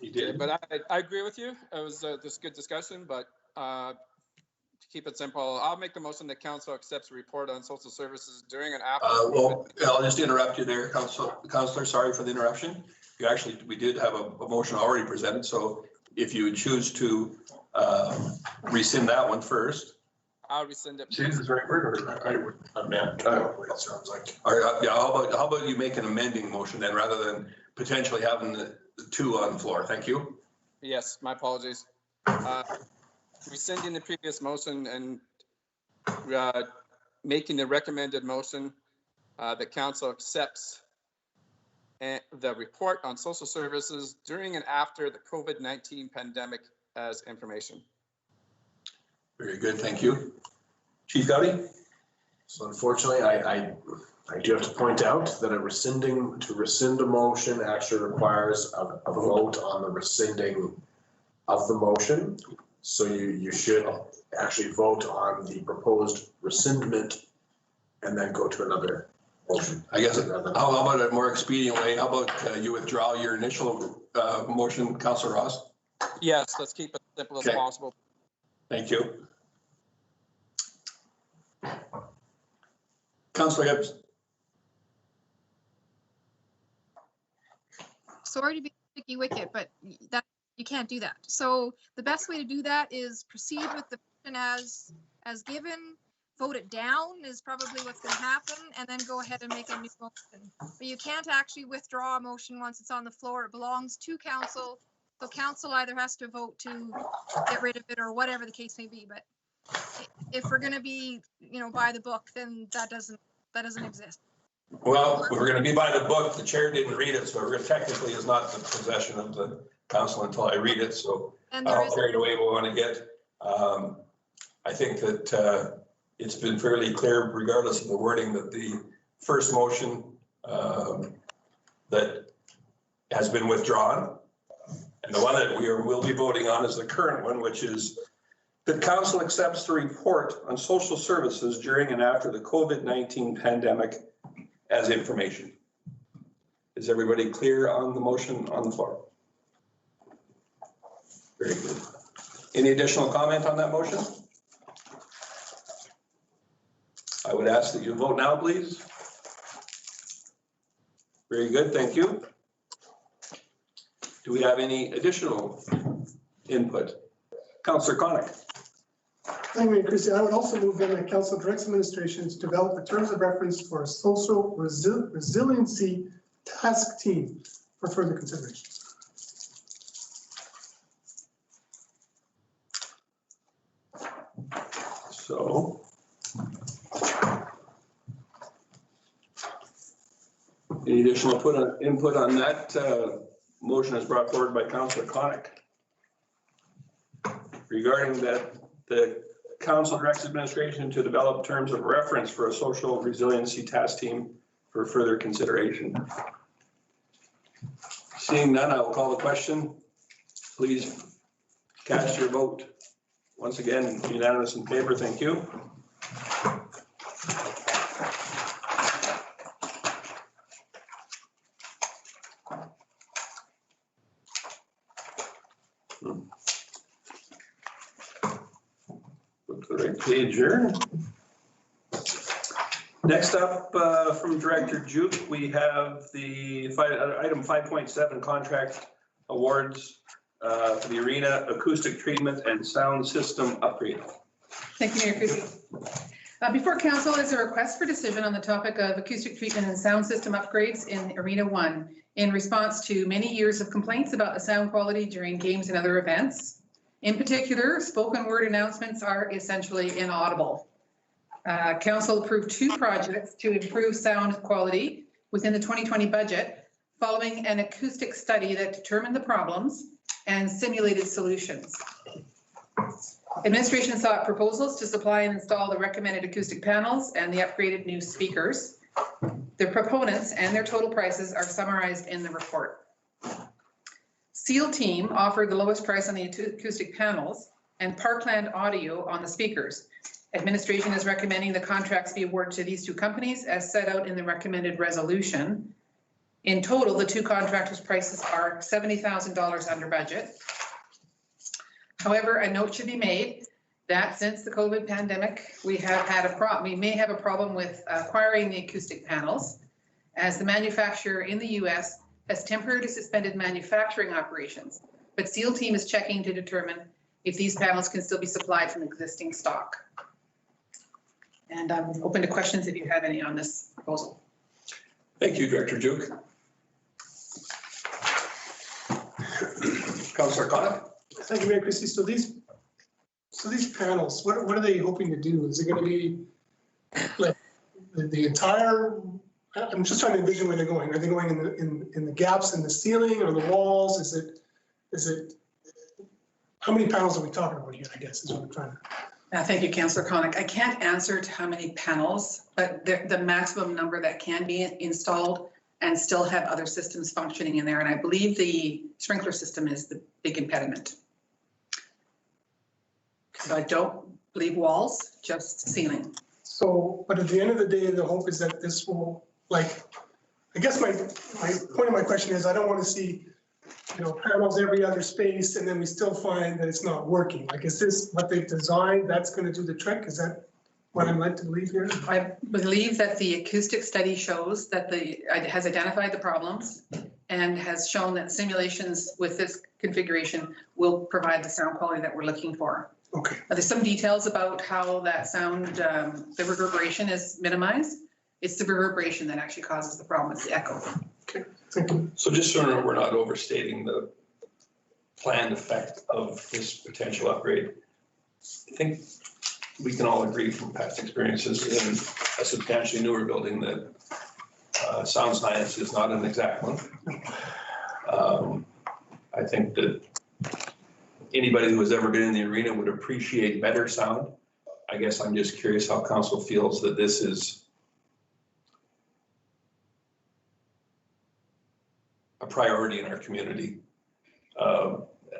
You did. But I agree with you. It was just good discussion, but to keep it simple, I'll make the motion that council accepts the report on social services during and after. Well, I'll just interrupt you there, Councillor. Sorry for the interruption. We did have a motion already presented, so if you would choose to rescind that one first. I'll rescind it. Rescind is the right word, or I would amend. It sounds like. Yeah, how about you make an amending motion then, rather than potentially having the two on the floor? Thank you. Yes, my apologies. Rescinding the previous motion and making the recommended motion that council accepts the report on social services during and after the COVID-19 pandemic as information. Very good, thank you. Chief Gowdy? So unfortunately, I do have to point out that to rescind a motion actually requires a vote on the rescinding of the motion. So you should actually vote on the proposed rescindment and then go to another motion. I guess, how about a more expedient way? How about you withdraw your initial motion, Councillor Ross? Yes, let's keep it simple as possible. Thank you. Councillor Gibbs. Sorry to be sticky wicket, but that you can't do that. So the best way to do that is proceed with the motion as given, vote it down is probably what's going to happen, and then go ahead and make a new motion. But you can't actually withdraw a motion once it's on the floor. It belongs to council. So council either has to vote to get rid of it or whatever the case may be. But if we're going to be, by the book, then that doesn't exist. Well, we're going to be by the book. The chair didn't read it, so it technically is not the possession of the council until I read it. So how carried away we want to get. I think that it's been fairly clear, regardless of the wording, that the first motion that has been withdrawn, and the one that will be voting on is the current one, which is that council accepts the report on social services during and after the COVID-19 pandemic as information. Is everybody clear on the motion on the floor? Very good. Any additional comment on that motion? I would ask that you vote now, please. Very good, thank you. Do we have any additional input? Councillor Connick. Thank you, Mayor Christie. I would also move that council directs administration to develop the terms of reference for a social resiliency task team for further consideration. So, any additional input on that motion as brought forward by Councillor Connick regarding that the council directs administration to develop terms of reference for a social resiliency task team for further consideration? Seeing none, I will call the question. Please cast your vote. Once again, unanimous in favor. Thank you. Look to the right page here. Next up, from Director Juke, we have the item 5.7 contract awards for the arena acoustic treatment and sound system upgrade. Thank you, Mayor Christie. Before council is a request for decision on the topic of acoustic treatment and sound system upgrades in Arena 1 in response to many years of complaints about the sound quality during games and other events. In particular, spoken word announcements are essentially inaudible. Council approved 2 projects to improve sound quality within the 2020 budget following an acoustic study that determined the problems and simulated solutions. Administration sought proposals to supply and install the recommended acoustic panels and the upgraded new speakers. The proponents and their total prices are summarized in the report. SEAL Team offered the lowest price on the acoustic panels and Parkland Audio on the speakers. Administration is recommending the contracts be awarded to these 2 companies as set out in the recommended resolution. In total, the 2 contractors' prices are $70,000 under budget. However, a note should be made that since the COVID pandemic, we may have a problem with acquiring the acoustic panels, as the manufacturer in the US has temporarily suspended manufacturing operations, but SEAL Team is checking to determine if these panels can still be supplied from existing stock. And I'm open to questions if you have any on this proposal. Thank you, Director Duke. Councillor Connick. Thank you, Mayor Christie. So these panels, what are they hoping to do? Is it going to be like the entire? I'm just trying to envision where they're going. Are they going in the gaps in the ceiling or the walls? Is it? How many panels are we talking about here? I guess is what I'm trying to. Thank you, Councillor Connick. I can't answer to how many panels, but the maximum number that can be installed and still have other systems functioning in there. And I believe the sprinkler system is the big impediment. So I don't believe walls, just ceiling. So, but at the end of the day, the hope is that this will, like, I guess my point of my question is I don't want to see, panels every other space and then we still find that it's not working. Like, is this what they've designed? That's going to do the trick? Is that what I'm led to believe here? I believe that the acoustic study shows that has identified the problems and has shown that simulations with this configuration will provide the sound quality that we're looking for. Okay. There's some details about how that sound, the reverberation is minimized. It's the reverberation that actually causes the problem. It's the echo. Okay, thank you. So just so we're not overstating the planned effect of this potential upgrade, I think we can all agree from past experiences in a substantially newer building that sound science is not an exact one. I think that anybody who has ever been in the arena would appreciate better sound. I guess I'm just curious how council feels that this is a priority in our community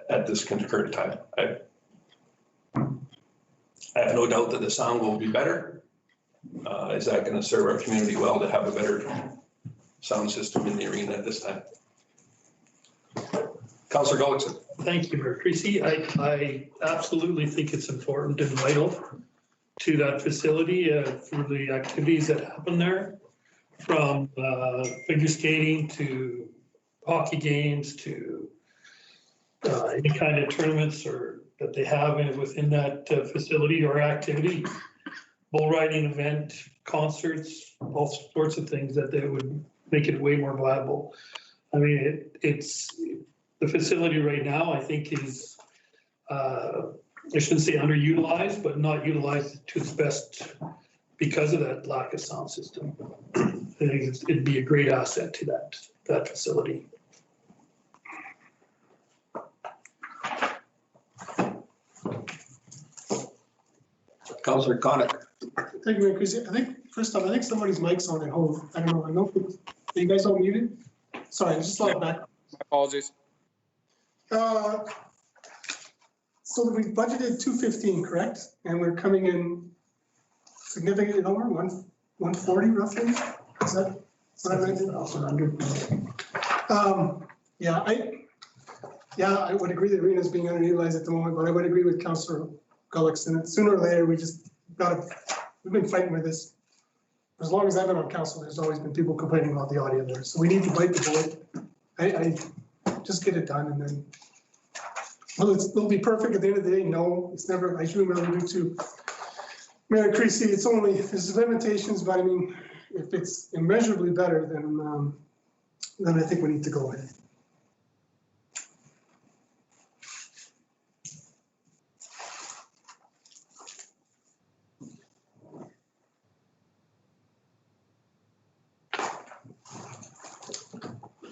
at this current time. I have no doubt that the sound will be better. Is that going to serve our community well to have a better sound system in the arena at this time? Councillor Gullickson. Thank you, Mayor Christie. I absolutely think it's important and vital to that facility for the activities that happen there, from figure skating to hockey games to any kind of tournaments or that they have within that facility or activity, bull riding event, concerts, all sorts of things that they would make it way more viable. I mean, it's the facility right now, I think is, I shouldn't say underutilized, but not utilized to its best because of that lack of sound system. I think it'd be a great asset to that facility. Councillor Connick. Thank you, Mayor Christie. I think, first off, I think somebody's mic's on at home. I don't know. Are you guys all muted? Sorry, just a lot back. My apologies. So we budgeted 215, correct? And we're coming in significantly lower, 140 roughly? Is that what I meant? I would agree the arena is being underutilized at the moment, but I would agree with Councillor Gullickson. Sooner or later, we've been fighting with this. As long as I've been on council, there's always been people complaining about the audio there. So we need to bite the bullet. I just get it done and then Well, it'll be perfect at the end of the day. No, it's never, like you alluded to. Mayor Creasy, it's only, there's limitations, but I mean, if it's immeasurably better, then I think we need to go ahead.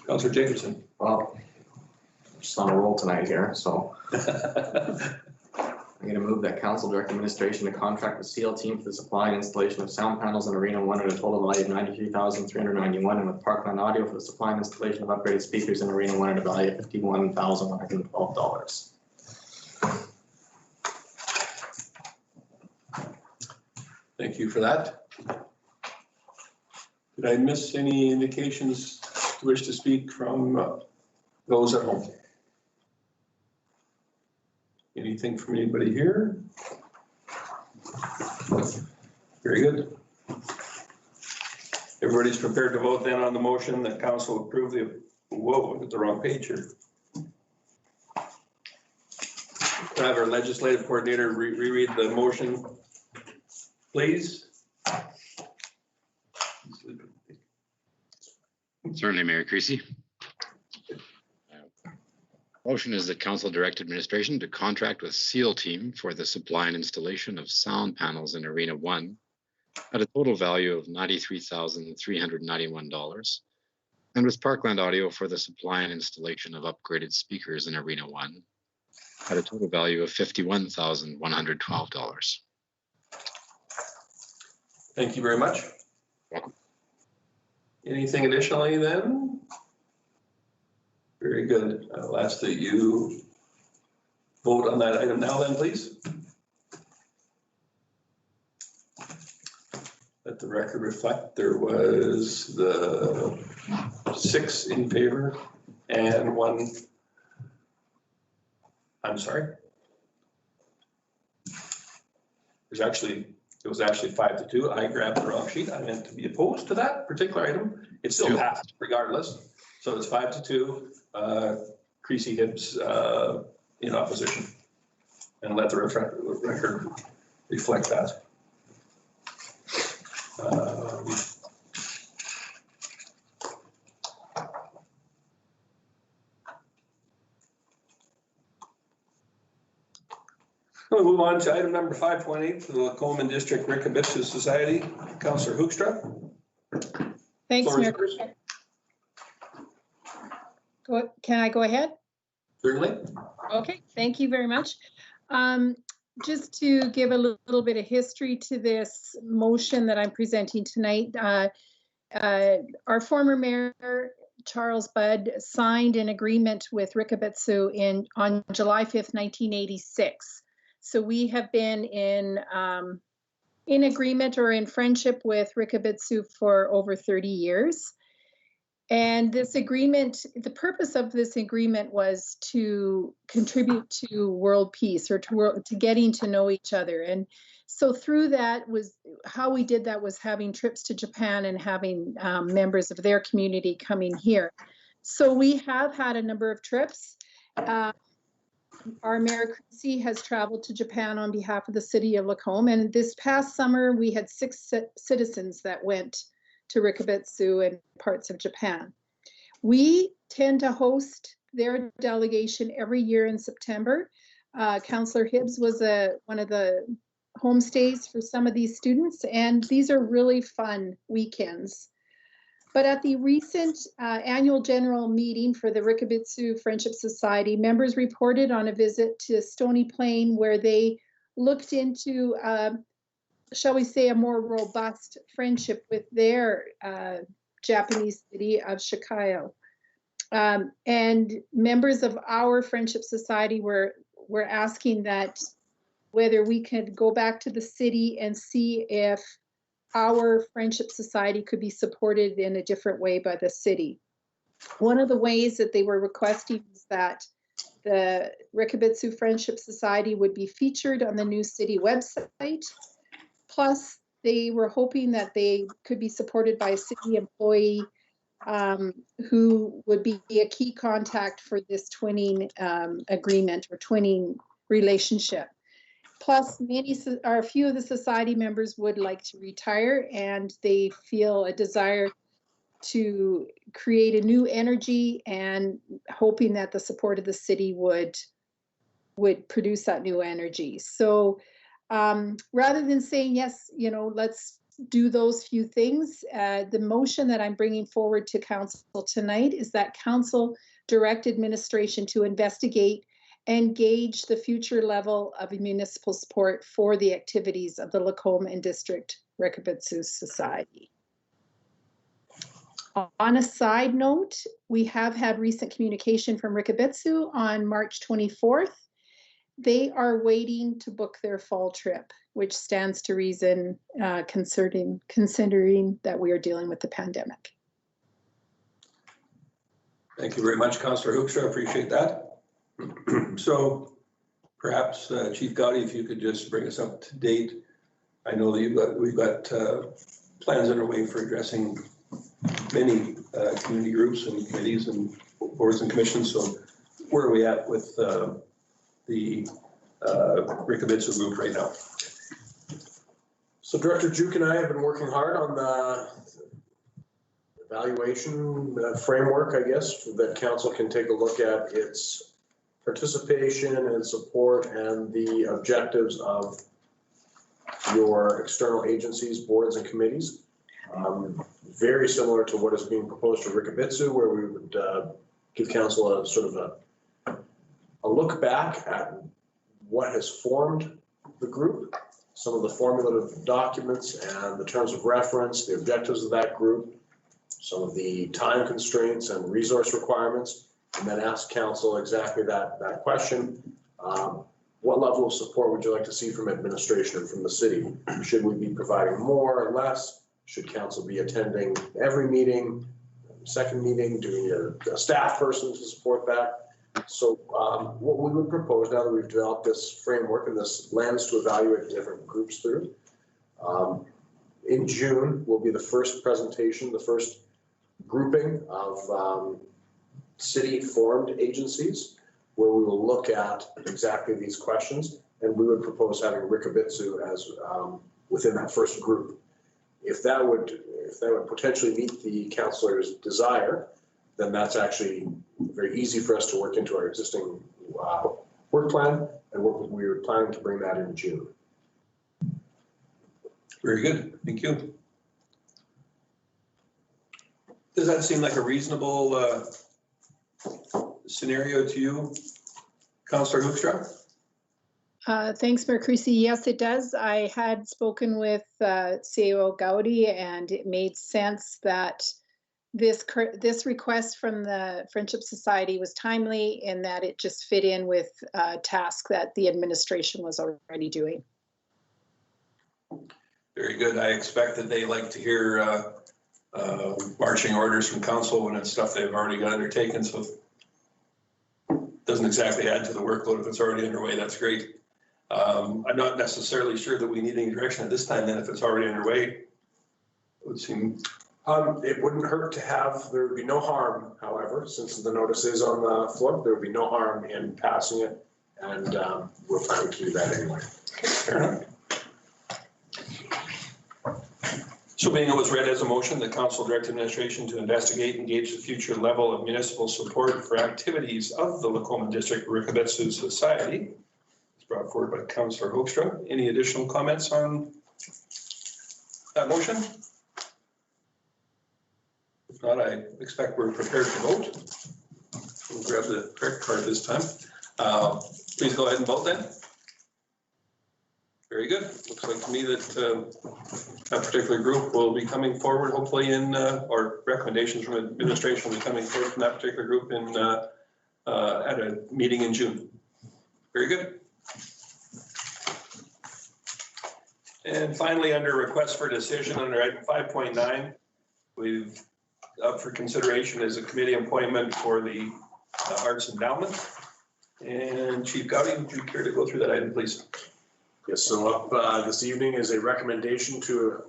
Councillor Jacobson. Well, just on a roll tonight here, so I'm gonna move that council direct administration to contract with CL Team for the supply and installation of sound panels in Arena 1 at a total value of $93,391, and with Parkland Audio for the supply and installation of upgraded speakers in Arena 1 at a value of $51,112. Thank you for that. Did I miss any indications to wish to speak from those at home? Anything from anybody here? Very good. Everybody's prepared to vote then on the motion that council approve the, whoa, I got the wrong page here. Can I have our legislative coordinator reread the motion, please? Certainly, Mayor Creasy. Motion is that council direct administration to contract with SEAL Team for the supply and installation of sound panels in Arena 1 at a total value of $93,391, and with Parkland Audio for the supply and installation of upgraded speakers in Arena 1 at a total value of $51,112. Thank you very much. Welcome. Anything additionally then? Very good. I'll ask that you vote on that item now then, please. Let the record reflect there was the 6 in favor and 1, I'm sorry. It was actually 5-2. I grabbed the wrong sheet. I meant to be opposed to that particular item. It still passed regardless. So it's 5-2. Creasy Hibbs in opposition. And let the record reflect that. We'll move on to item number 5.8 for the Lacombe District Rickabitzsu Society. Councillor Hoekstra. Thanks, Mayor. Can I go ahead? Certainly. Okay, thank you very much. Just to give a little bit of history to this motion that I'm presenting tonight, our former mayor, Charles Budd, signed an agreement with Rickabitzsu on July 5th, 1986. So we have been in agreement or in friendship with Rickabitzsu for over 30 years. And this agreement, the purpose of this agreement was to contribute to world peace, or to getting to know each other. And so through that was how we did that, was having trips to Japan and having members of their community coming here. So we have had a number of trips. Our Mayor Creasy has traveled to Japan on behalf of the city of Lacombe. And this past summer, we had 6 citizens that went to Rickabitzsu and parts of Japan. We tend to host their delegation every year in September. Councillor Hibbs was one of the homestays for some of these students, and these are really fun weekends. But at the recent annual general meeting for the Rickabitzsu Friendship Society, members reported on a visit to Stony Plain where they looked into shall we say, a more robust friendship with their Japanese city of Shikayo. And members of our Friendship Society were asking that whether we could go back to the city and see if our Friendship Society could be supported in a different way by the city. One of the ways that they were requesting is that the Rickabitzsu Friendship Society would be featured on the new city website. Plus, they were hoping that they could be supported by a city employee who would be a key contact for this twinning agreement or twinning relationship. Plus, a few of the society members would like to retire, and they feel a desire to create a new energy, and hoping that the support of the city would produce that new energy. So rather than saying, yes, let's do those few things, the motion that I'm bringing forward to council tonight is that council direct administration to investigate and gauge the future level of municipal support for the activities of the Lacombe and District Rickabitzoo Society. On a side note, we have had recent communication from Rickabitzoo on March 24th. They are waiting to book their fall trip, which stands to reason considering that we are dealing with the pandemic. Thank you very much, Councillor Hoekstra. Appreciate that. So perhaps Chief Gowdy, if you could just bring us up to date. I know that we've got plans underway for addressing many community groups and committees and boards and commissions. So where are we at with the Rickabitzoo group right now? So Director Juke and I have been working hard on the evaluation framework, I guess, that council can take a look at its participation and support and the objectives of your external agencies, boards, and committees. Very similar to what is being proposed to Rickabitzoo, where we would give council a sort of a look back at what has formed the group, some of the formulative documents and the terms of reference, the objectives of that group, some of the time constraints and resource requirements, and then ask council exactly that question. What level of support would you like to see from administration and from the city? Should we be providing more or less? Should council be attending every meeting, second meeting? Do we need a staff person to support that? So what we would propose, now that we've developed this framework and this lens to evaluate different groups through, in June will be the first presentation, the first grouping of city-formed agencies, where we will look at exactly these questions, and we would propose having Rickabitzoo as within that first group. If that would potentially meet the councillor's desire, then that's actually very easy for us to work into our existing work plan, and we were planning to bring that in June. Very good, thank you. Does that seem like a reasonable scenario to you, Councillor Hoekstra? Thanks, Mayor Creasy. Yes, it does. I had spoken with CAO Gowdy, and it made sense that this request from the Friendship Society was timely, in that it just fit in with a task that the administration was already doing. Very good. I expect that they like to hear marching orders from council when it's stuff they've already got undertaken. So it doesn't exactly add to the workload if it's already underway. That's great. I'm not necessarily sure that we need any direction at this time. Then if it's already underway, it would seem. It wouldn't hurt to have, there would be no harm, however, since the notice is on the floor, there would be no harm in passing it, and we're planning to do that anyway. Fair enough. So being it was read as a motion, the council direct administration to investigate and gauge the future level of municipal support for activities of the Lacombe District Rickabitzoo Society. It's brought forward by Councillor Hoekstra. Any additional comments on that motion? If not, I expect we're prepared to vote. We'll grab the correct card this time. Please go ahead and vote then. Very good. Looks like to me that that particular group will be coming forward, hopefully in, or recommendations from administration will be coming forward from that particular group in at a meeting in June. Very good. And finally, under request for decision under item 5.9, we've up for consideration as a committee appointment for the Arts Endowment. And Chief Gowdy, would you care to go through that item, please? Yes, so up this evening is a recommendation to,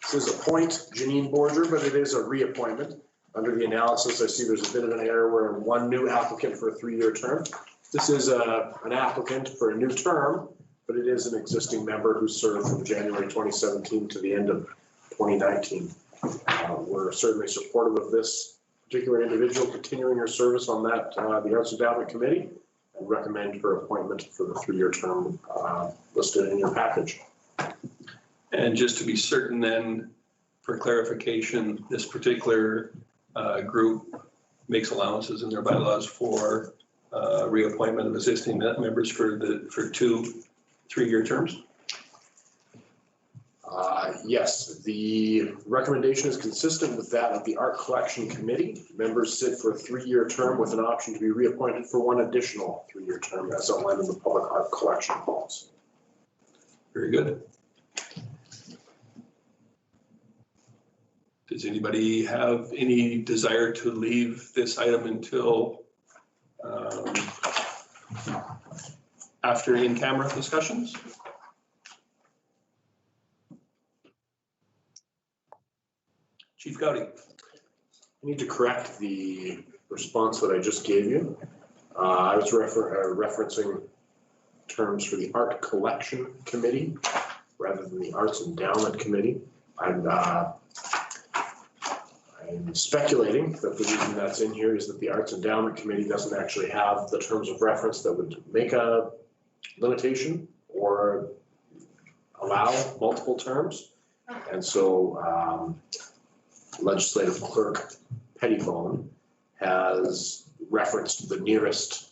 this is appoint Janine Borger, but it is a reappointment under the analysis, I see there's a bit of an error where one new applicant for a 3-year term. This is an applicant for a new term, but it is an existing member who served from January 2017 to the end of 2019. We're certainly supportive of this particular individual continuing her service on that, the Arts Endowment Committee, and recommend her appointment for the 3-year term listed in your package. And just to be certain then, for clarification, this particular group makes allowances in their bylaws for reappointment of existing members for 2 3-year terms? Yes, the recommendation is consistent with that of the Art Collection Committee. Members sit for a 3-year term with an option to be reappointed for 1 additional 3-year term as outlined in the public art collection policy. Very good. Does anybody have any desire to leave this item until after in-camera discussions? Chief Gowdy. I need to correct the response that I just gave you. I was referencing terms for the Art Collection Committee rather than the Arts Endowment Committee. I'm speculating that the reason that's in here is that the Arts Endowment Committee doesn't actually have the terms of reference that would make a limitation or allow multiple terms. And so Legislative Clerk Pettibone has referenced the nearest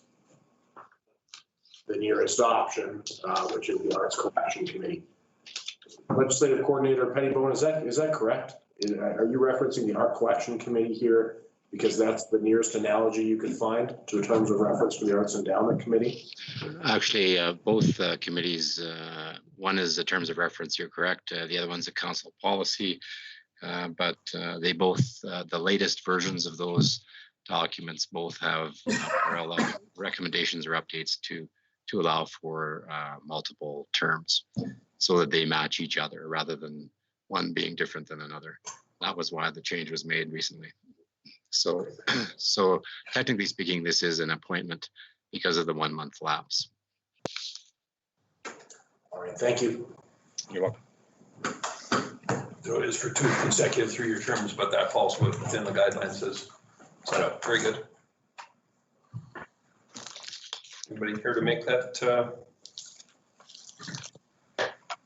option, which is the Arts Collection Committee. Legislative Coordinator Pettibone, is that correct? Are you referencing the Art Collection Committee here because that's the nearest analogy you can find to the terms of reference for the Arts Endowment Committee? Actually, both committees, one is the terms of reference, you're correct. The other one's the council policy. But they both, the latest versions of those documents both have recommendations or updates to allow for multiple terms so that they match each other rather than one being different than another. That was why the change was made recently. So technically speaking, this is an appointment because of the 1-month lapse. All right, thank you. You're welcome. So it is for 2 consecutive 3-year terms, but that falls within the guidelines as set up. Very good. Anybody care to make that?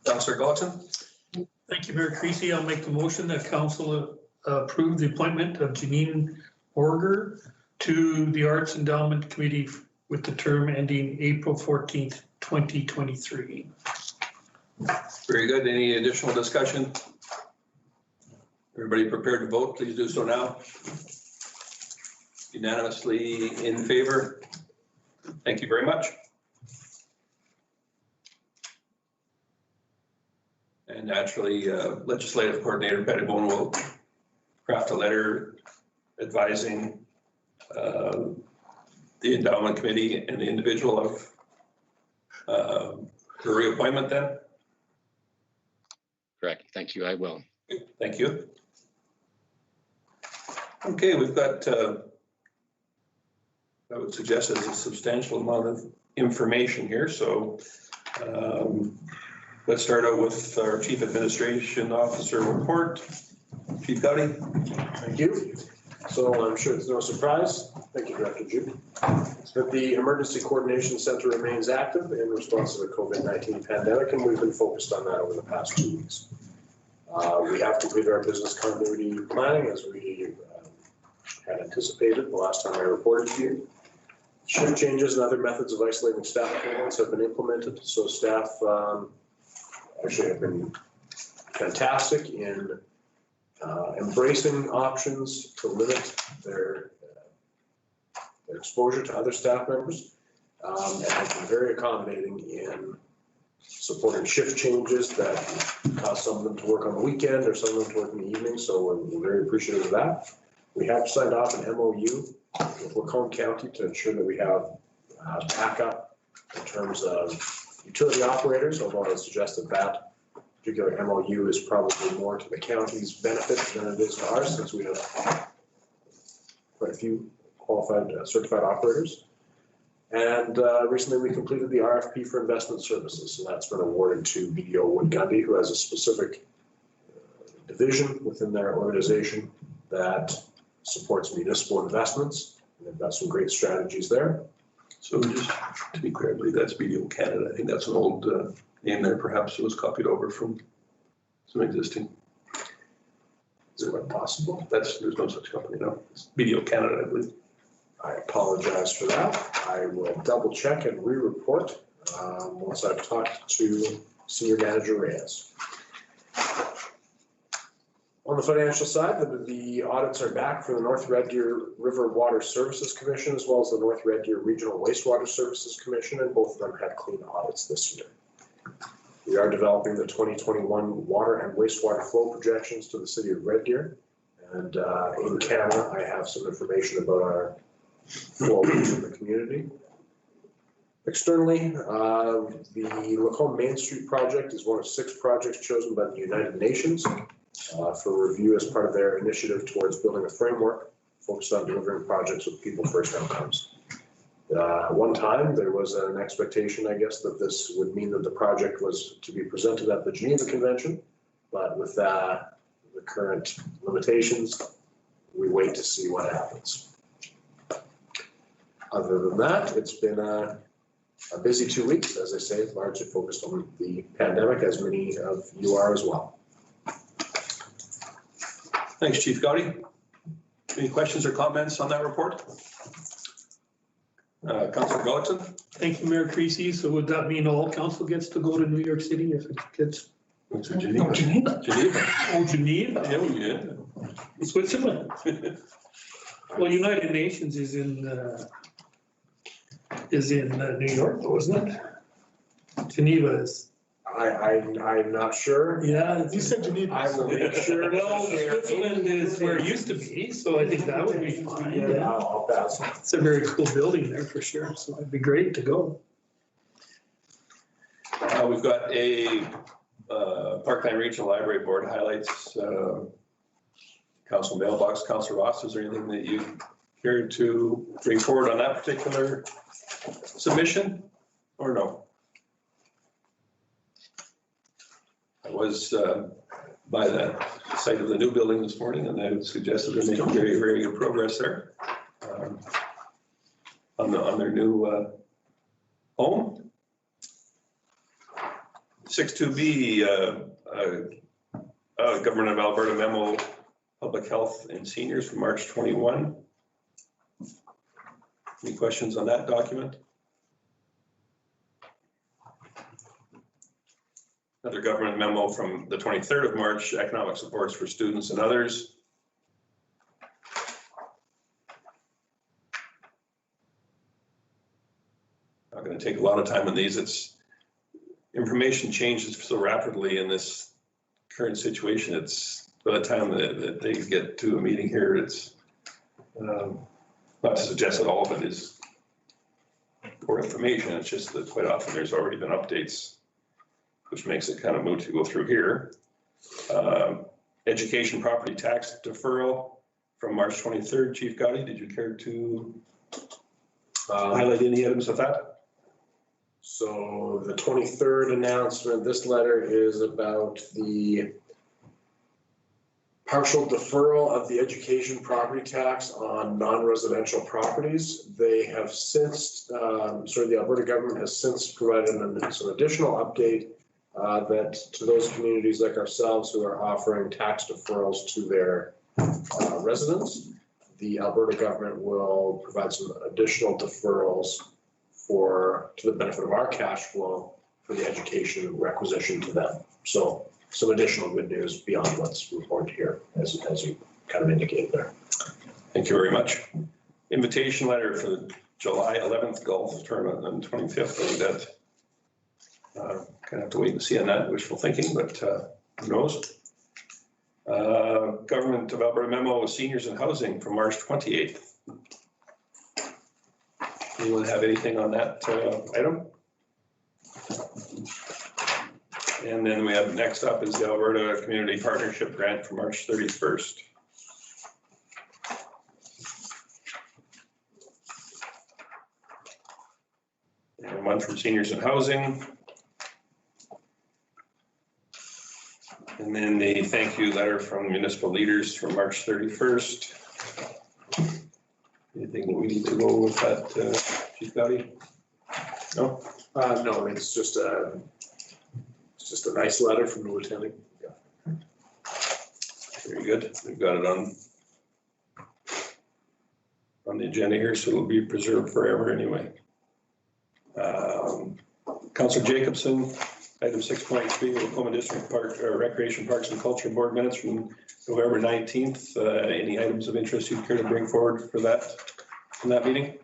Councillor Gallatin? Thank you, Mayor Creasy. I'll make the motion that council approve the appointment of Janine Orger to the Arts Endowment Committee with the term ending April 14th, 2023. Very good. Any additional discussion? Everybody prepared to vote? Please do so now. Unanimously in favor. Thank you very much. And naturally, Legislative Coordinator Pettibone will craft a letter advising the Endowment Committee and the individual of her reappointment then? Correct. Thank you. I will. Thank you. Okay, we've got, I would suggest there's a substantial amount of information here. So let's start out with our Chief Administration Officer report. Chief Gowdy. Thank you. So I'm sure it's no surprise. Thank you, Director Judy. That the Emergency Coordination Center remains active in response to the COVID-19 pandemic, and we've been focused on that over the past 2 weeks. We have completed our business continuity planning as we had anticipated the last time I reported to you. Shift changes and other methods of isolating staff appointments have been implemented, so staff actually have been fantastic in embracing options to limit their exposure to other staff members, and have been very accommodating in supporting shift changes that cause some of them to work on the weekend or some of them to work in the evening. So we're very appreciative of that. We have signed off an MOU with Lacombe County to ensure that we have backup in terms of utility operators, although I would suggest that that particular MOU is probably more to the county's benefit than it is to ours, since we have quite a few qualified certified operators. And recently we completed the RFP for investment services, and that's been awarded to BDO Wood Gundy, who has a specific division within their organization that supports municipal investments. And they've got some great strategies there. So just to be clear, I believe that's BDO Canada. I think that's an old name there. Perhaps it was copied over from some existing. Is it quite possible? There's no such company, no. It's BDO Canada, I believe. I apologize for that. I will double check and re-report once I've talked to Senior Manager Reyes. On the financial side, the audits are back for the North Red Deer River Water Services Commission as well as the North Red Deer Regional Wastewater Services Commission, and both of them had clean audits this year. We are developing the 2021 water and wastewater flow projections to the city of Red Deer. And in camera, I have some information about our flow to the community. Externally, the Lacombe Main Street project is one of 6 projects chosen by the United Nations for review as part of their initiative towards building a framework focused on delivering projects with people-first outcomes. At one time, there was an expectation, I guess, that this would mean that the project was to be presented at the Geneva Convention, but with the current limitations, we wait to see what happens. Other than that, it's been a busy 2 weeks, as I say, largely focused on the pandemic, as many of you are as well. Thanks, Chief Gowdy. Any questions or comments on that report? Councilor Gallatin? Thank you, Mayor Creasy. So would that mean all council gets to go to New York City if it gets? What's in Geneva? Geneva. Geneva. Oh, Geneva? Yeah. Switzerland. Well, United Nations is in New York, though, isn't it? Geneva is. I'm not sure. Yeah. You said Geneva. I will make sure. Well, Switzerland is where it used to be, so I think that would be fine. Yeah. I'll pass. It's a very cool building there for sure, so it'd be great to go. We've got a Parkland Regional Library Board highlights council mailbox. Councilor Ross, is there anything that you care to bring forward on that particular submission or no? I was by the site of the new building this morning, and I would suggest that they're making very, very good progress there on their new home. 62B, Government of Alberta Memo, Public Health and Seniors from March 21. Any questions on that document? Another government memo from the 23rd of March, Economic Supports for Students and Others. Not going to take a lot of time on these. It's information changes so rapidly in this current situation. It's by the time that they get to a meeting here, it's not to suggest that all of it is poor information. It's just that quite often there's already been updates, which makes it kind of moot to go through here. Education property tax deferral from March 23rd. Chief Gowdy, did you care to highlight any items of that? So the 23rd announcement, this letter is about the partial deferral of the education property tax on non-residential properties. They have since, the Alberta government has since provided some additional update that to those communities like ourselves who are offering tax deferrals to their residents, the Alberta government will provide some additional deferrals to the benefit of our cash flow for the education requisition to them. So some additional good news beyond what's reported here, as you kind of indicated there. Thank you very much. Invitation letter for the July 11th golf tournament on 25th. I think that kind of have to wait and see on that, wishful thinking, but who knows? Government of Alberta memo of seniors and housing from March 28th. Anyone have anything on that item? And then we have next up is the Alberta Community Partnership Grant from March 31st. and one from seniors and housing. And then the thank you letter from municipal leaders from March 31st. Anything that we need to go with that, Chief Gotti? No? No, it's just a nice letter from the lieutenant. Very good. We've got it on the agenda here, so it'll be preserved forever anyway. Councillor Jacobson, item 6.3, Lacombe District Park, Recreation Parks and Culture Board minutes from November 19th. Any items of interest you care to bring forward for that, from that meeting?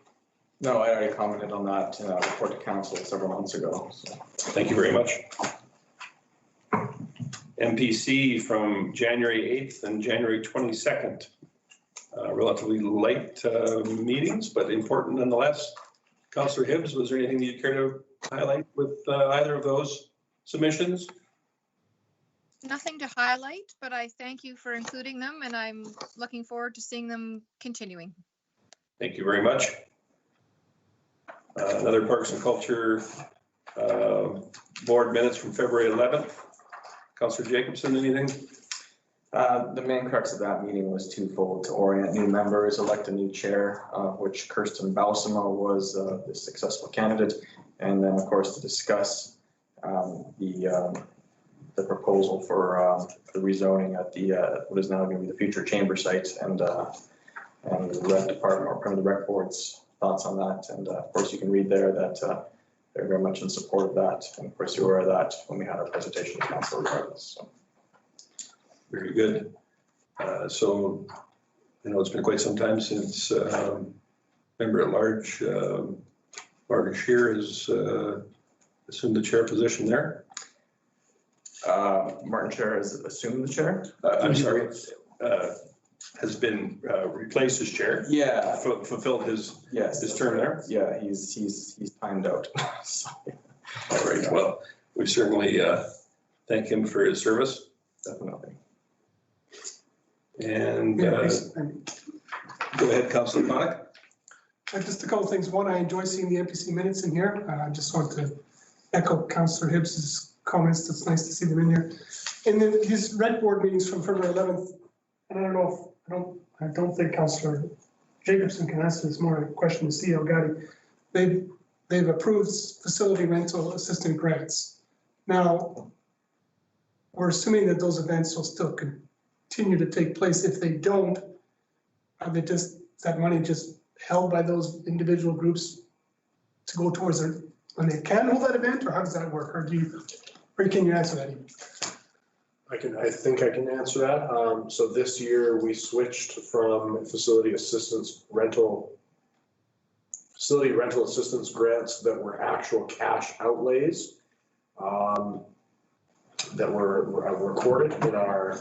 No, I already commented on that report to council several months ago. So. Thank you very much. MPC from January 8th and January 22nd. Relatively light meetings, but important nonetheless. Councillor Hibbs, was there anything that you care to highlight with either of those submissions? Nothing to highlight, but I thank you for including them, and I'm looking forward to seeing them continuing. Thank you very much. Another Parks and Culture board minutes from February 11th. Councillor Jacobson, anything? The main crux of that meeting was twofold: to orient new members, elect a new chair, which Kirsten Balsamo was the successful candidate, and then of course to discuss the proposal for the rezoning at the what is now going to be the future chamber site, and the rec department or from the rec board's thoughts on that. And of course you can read there that they're very much in support of that, and of course you were aware of that when we had our presentation to council regardless. So. Very good. So, it's been quite some time since member at large, Martin Scheer has assumed the chair position there. Martin Scheer has assumed the chair? I'm sorry, has been replaced as chair? Yeah. Fulfilled his term there? Yeah, he's timed out. So. All right, well, we certainly thank him for his service. Definitely. And go ahead, Councillor Connick. Just a couple of things. One, I enjoy seeing the MPC minutes in here. I just want to echo Councillor Hibbs's comments. It's nice to see them in here. And then these red board meetings from February 11th, and I don't know if, I don't think Councillor Jacobson can answer this, more a question to CEO Gotti. They've approved facility rental assistant grants. Now, we're assuming that those events will still continue to take place. If they don't, are they just, is that money just held by those individual groups to go towards it when they can hold that event, or how does that work? Or can you answer that even? I think I can answer that. So this year we switched from facility rental assistance grants that were actual cash outlays that were recorded in our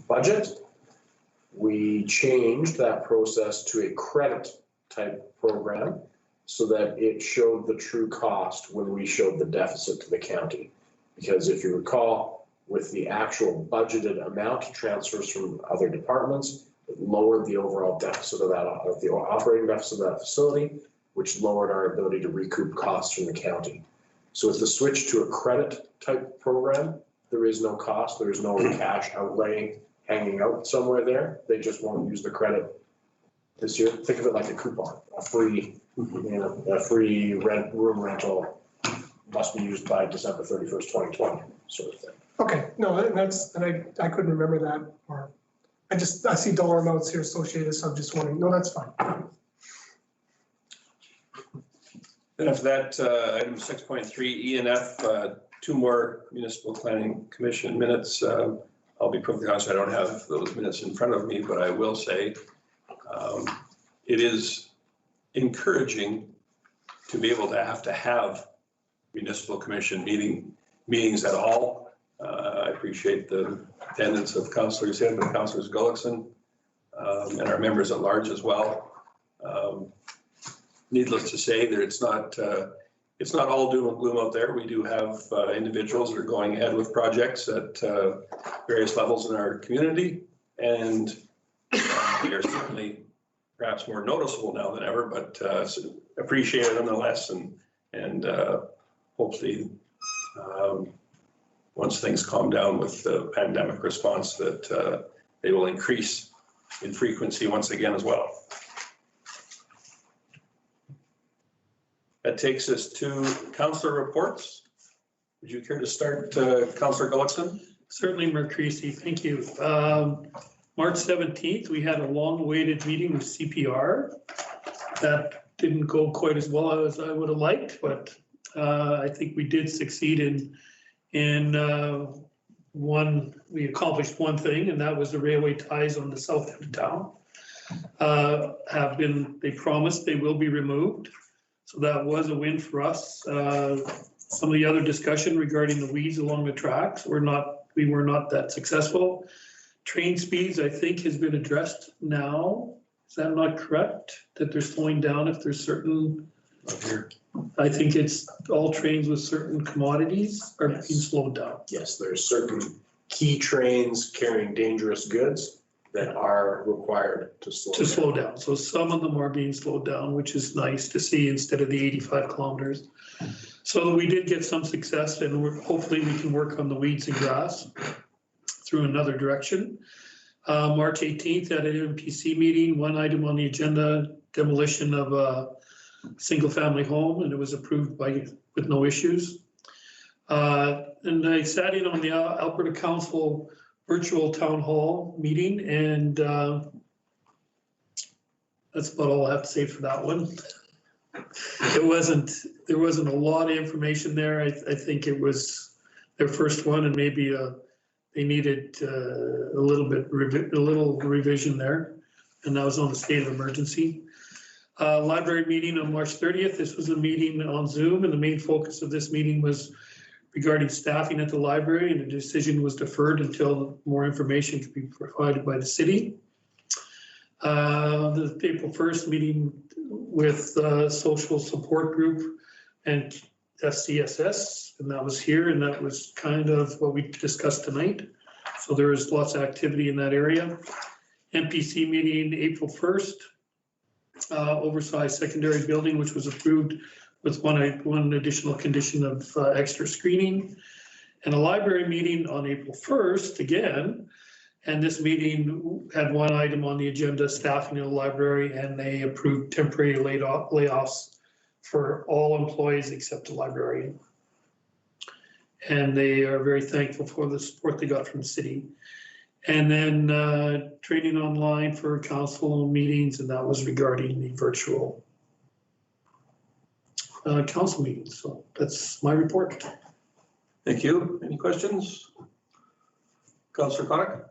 budget. We changed that process to a credit type program so that it showed the true cost when we showed the deficit to the county. Because if you recall, with the actual budgeted amount transfers from other departments, it lowered the overall deficit of the operating deficit of that facility, which lowered our ability to recoup costs from the county. So with the switch to a credit type program, there is no cost, there is no cash outlay hanging out somewhere there. They just won't use the credit this year. Think of it like a coupon, a free room rental must be used by December 31st, 2020, sort of thing. Okay, no, I couldn't remember that, or I see dollar amounts here associated, so I'm just wondering. No, that's fine. Then after that, item 6.3, E and F, two more Municipal Planning Commission minutes. I'll be perfectly honest, I don't have those minutes in front of me, but I will say it is encouraging to be able to have Municipal Commission meetings at all. I appreciate the attendance of Councillors Hibb and Councillors Gullickson and our members at large as well. Needless to say that it's not all doom and gloom out there. We do have individuals that are going ahead with projects at various levels in our community, and we are certainly perhaps more noticeable now than ever, but appreciate it nonetheless, and hopefully once things calm down with the pandemic response, that they will increase in frequency once again as well. That takes us to councillor reports. Would you care to start, Councillor Gullickson? Certainly, Mayor Creasy, thank you. March 17th, we had a long-awaited meeting with CPR. That didn't go quite as well as I would have liked, but I think we did succeed in we accomplished one thing, and that was the railway ties on the south end of town. They promised they will be removed. So that was a win for us. Some of the other discussion regarding the weeds along the tracks we were not that successful. Train speeds, I think, has been addressed now. Is that not correct? That they're slowing down if there's certain, I think it's all trains with certain commodities are being slowed down. Yes, there's certain key trains carrying dangerous goods that are required to slow down. So some of them are being slowed down, which is nice to see instead of the 85 kilometers. So we did get some success, and hopefully we can work on the weeds and grass through another direction. March 18th at an MPC meeting, one item on the agenda, demolition of a single family home, and it was approved with no issues. And I sat in on the Alberta Council virtual town hall meeting, and that's about all I have to say for that one. There wasn't a lot of information there. I think it was their first one, and maybe they needed a little revision there, and that was on the state of emergency. Library meeting on March 30th. This was a meeting on Zoom, and the main focus of this meeting was regarding staffing at the library, and the decision was deferred until more information could be provided by the city. The April 1st meeting with social support group and SCSS, and that was here, and that was kind of what we discussed tonight. So there was lots of activity in that area. MPC meeting April 1st, oversized secondary building, which was approved with one additional condition of extra screening. And a library meeting on April 1st again, and this meeting had one item on the agenda, staffing in the library, and they approved temporary layoffs for all employees except the librarian. And they are very thankful for the support they got from the city. And then training online for council meetings, and that was regarding the virtual council meetings. So that's my report. Thank you. Any questions? Councillor Connick?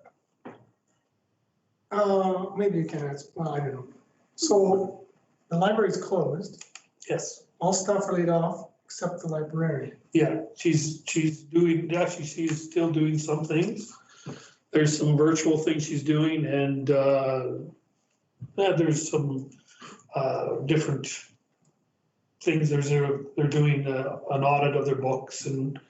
Maybe you can answer, well, I don't know. So the library's closed, Yes. all staff are laid off except the librarian. Yeah, she's doing, actually, she's still doing some things. There's some virtual things she's doing, and there's some different things. They're doing an audit of their books and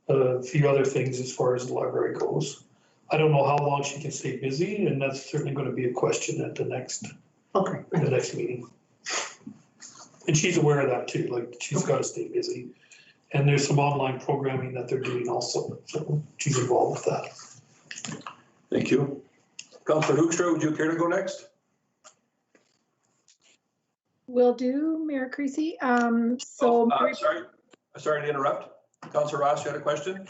a few other things as far as the library goes. I don't know how long she can stay busy, and that's certainly going to be a question at the next meeting. And she's aware of that too, like she's got to stay busy. And there's some online programming that they're doing also, so she's involved with that. Thank you. Councillor Hoekstra, would you care to go next? Will do, Mayor Creasy. Sorry to interrupt. Councillor Ross, you had a question?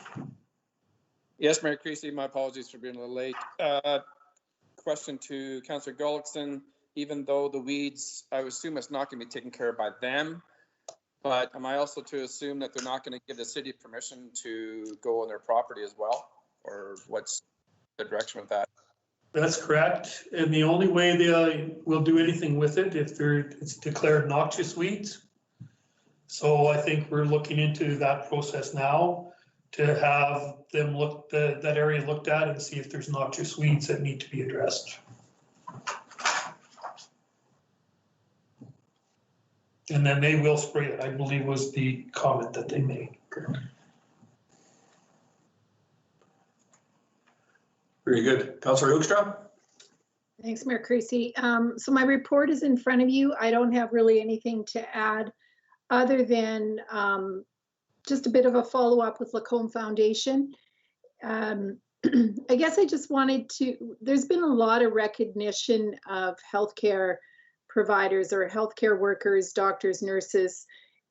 Yes, Mayor Creasy, my apologies for being a little late. Question to Councillor Gullickson. Even though the weeds, I would assume it's not going to be taken care of by them, but am I also to assume that they're not going to give the city permission to go on their property as well? Or what's the direction with that? That's correct. And the only way they will do anything with it if it's declared noxious weeds. So I think we're looking into that process now to have them look that area looked at and see if there's noxious weeds that need to be addressed. And then they will spray it, I believe was the comment that they made. Very good. Councillor Hoekstra? Thanks, Mayor Creasy. So my report is in front of you. I don't have really anything to add other than just a bit of a follow-up with Lacombe Foundation. I guess I just wanted to, there's been a lot of recognition of healthcare providers or healthcare workers, doctors, nurses,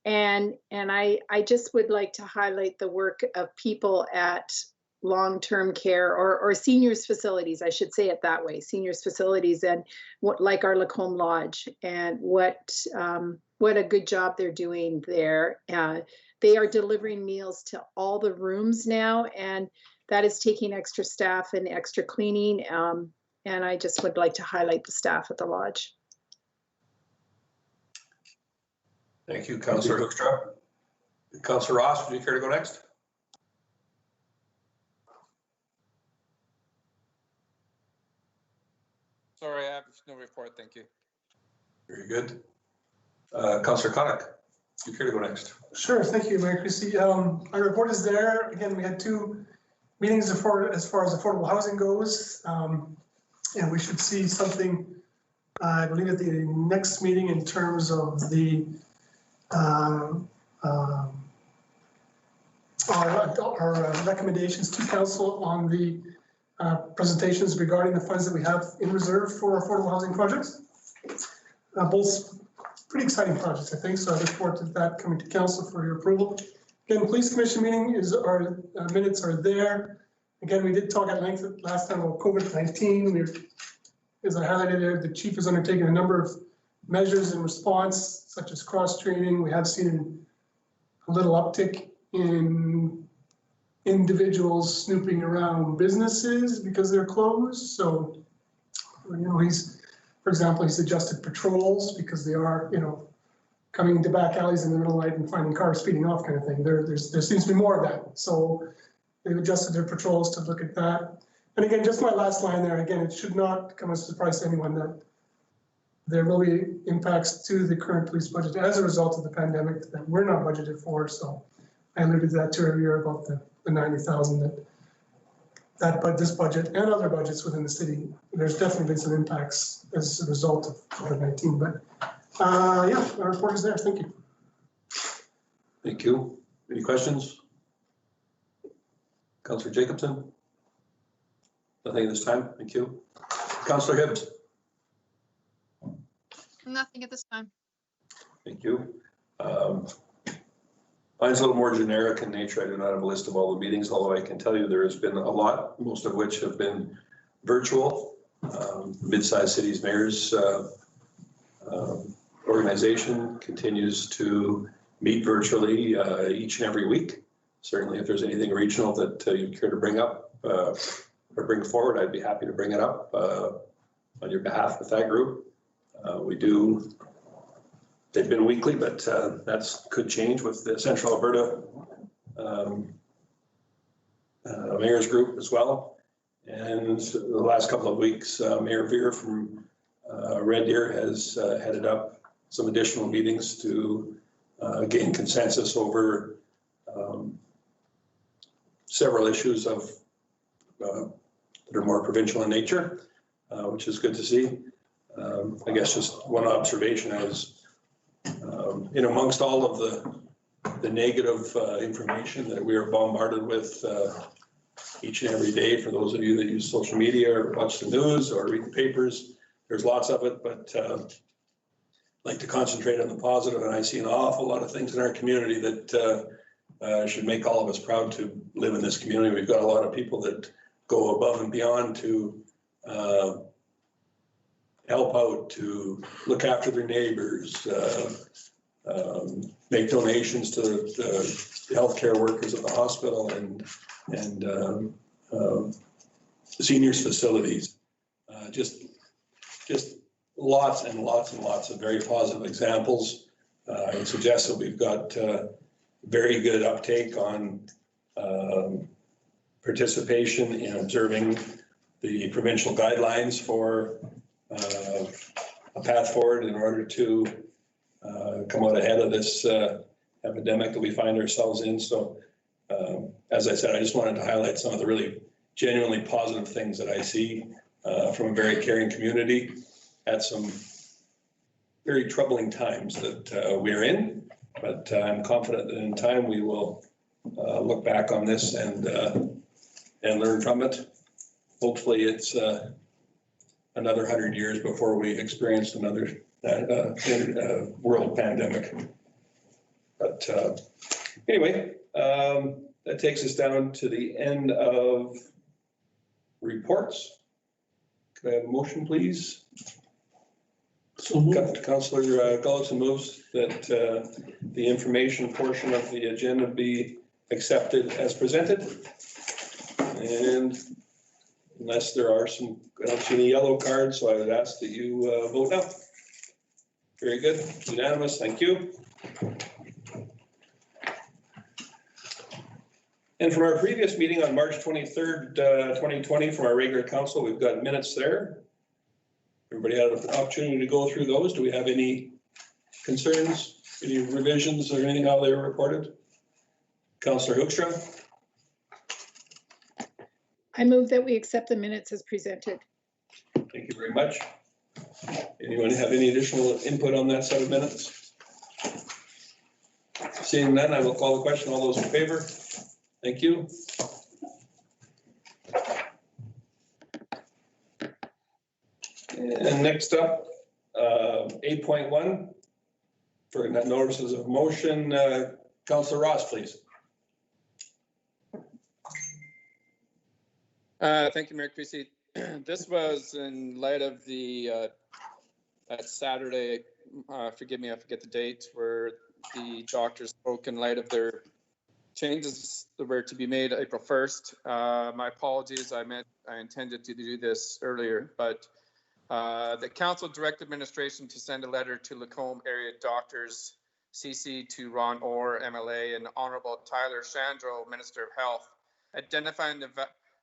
and I just would like to highlight the work of people at long-term care or seniors facilities, I should say it that way, seniors facilities, and what, like our Lacombe Lodge, and what a good job they're doing there. They are delivering meals to all the rooms now, and that is taking extra staff and extra cleaning. And I just would like to highlight the staff at the lodge. Thank you, Councillor Hoekstra. Councillor Ross, would you care to go next? Sorry, I have no report, thank you. Very good. Councillor Connick, you care to go next? Sure, thank you, Mayor Creasy. My report is there. Again, we had 2 meetings as far as affordable housing goes. And we should see something, I believe, at the next meeting in terms of the our recommendations to council on the presentations regarding the funds that we have in reserve for affordable housing projects. Both pretty exciting projects, I think, so I look forward to that coming to council for your approval. Again, police commission meeting is, our minutes are there. Again, we did talk at length last time about COVID-19. As I highlighted there, the chief has undertaken a number of measures in response, such as cross-training. We have seen a little uptick in individuals snooping around businesses because they're closed. So, you know, for example, he's adjusted patrols because they are, you know, coming into back alleys in the middle of the night and finding cars speeding off kind of thing. There seems to be more of that. So they've adjusted their patrols to look at that. And again, just my last line there, again, it should not come as a surprise to anyone that there will be impacts to the current police budget as a result of the pandemic that we're not budgeted for. So I alluded to that too earlier about the 90,000 but this budget and other budgets within the city, there's definitely been some impacts as a result of COVID-19. But yeah, our report is there. Thank you. Thank you. Any questions? Councillor Jacobson? Nothing at this time. Thank you. Councillor Hibbs? Nothing at this time. Thank you. Mine's a little more generic in nature. I do not have a list of all the meetings, although I can tell you there has been a lot, most of which have been virtual. Mid-sized cities mayors organization continues to meet virtually each and every week. Certainly, if there's anything regional that you care to bring up or bring forward, I'd be happy to bring it up on your behalf with that group. They've been weekly, but that could change with the Central Alberta Mayor's Group as well. And the last couple of weeks, Mayor Veer from Red Deer has headed up some additional meetings to gain consensus over several issues that are more provincial in nature, which is good to see. I guess just one observation is, in amongst all of the negative information that we are bombarded with each and every day, for those of you that use social media or watch the news or read the papers, there's lots of it, but I'd like to concentrate on the positive, and I see an awful lot of things in our community that should make all of us proud to live in this community. We've got a lot of people that go above and beyond to help out, to look after their neighbors, make donations to the healthcare workers at the hospital and seniors facilities. Just lots and lots and lots of very positive examples. I would suggest that we've got very good uptake on participation in observing the provincial guidelines for a path forward in order to come out ahead of this epidemic that we find ourselves in. So as I said, I just wanted to highlight some of the really genuinely positive things that I see from a very caring community at some very troubling times that we're in. But I'm confident that in time we will look back on this and learn from it. Hopefully it's another 100 years before we experience another world pandemic. But anyway, that takes us down to the end of reports. Could I have a motion, please? So moved. Councillor Gullison moves that the information portion of the agenda be accepted as presented. And unless there are some, I don't see any yellow cards, so I would ask that you vote now. Very good, unanimous, thank you. And from our previous meeting on March 23rd, 2020, from our regular council, we've got minutes there. Everybody had an opportunity to go through those. Do we have any concerns, any revisions or anything how they were reported? Councillor Hoekstra. I move that we accept the minutes as presented. Thank you very much. Anyone have any additional input on that set of minutes? Seeing none, I will call the question. All those in favor? Thank you. And next up, 8.1 for notices of motion. Councillor Ross, please. Thank you, Mayor Creasy. This was in light of the that Saturday, forgive me, I forget the date, where the doctors spoke in light of their changes that were to be made April 1st. My apologies, I intended to do this earlier, but the council directed administration to send a letter to Lacombe area doctors, CC to Ron Orr, MLA, and Honorable Tyler Shandro, Minister of Health, identifying the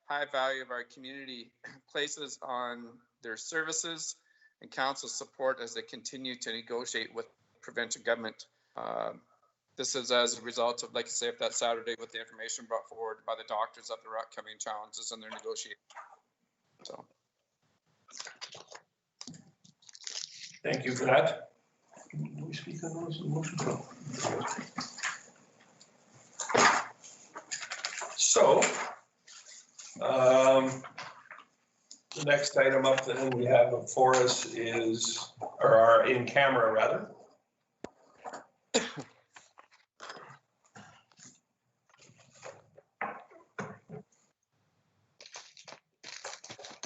high value of our community places on their services and council support as they continue to negotiate with provincial government. This is as a result of, like I say, that Saturday with the information brought forward by the doctors of their upcoming challenges and their negotiation. So. Thank you for that. Do we speak on those in motion? So, the next item up that we have before us is, or our in camera rather.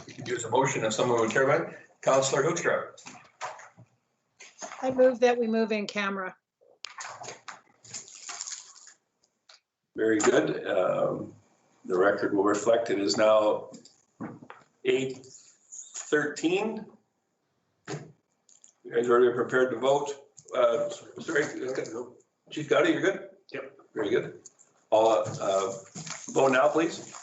You can use a motion if someone would care about it. Councillor Hoekstra. I move that we move in camera. Very good. The record will reflect it is now 8:13. You guys are already prepared to vote. Sorry, Chief Gowdy, you're good? Yep. Very good. All vote now, please.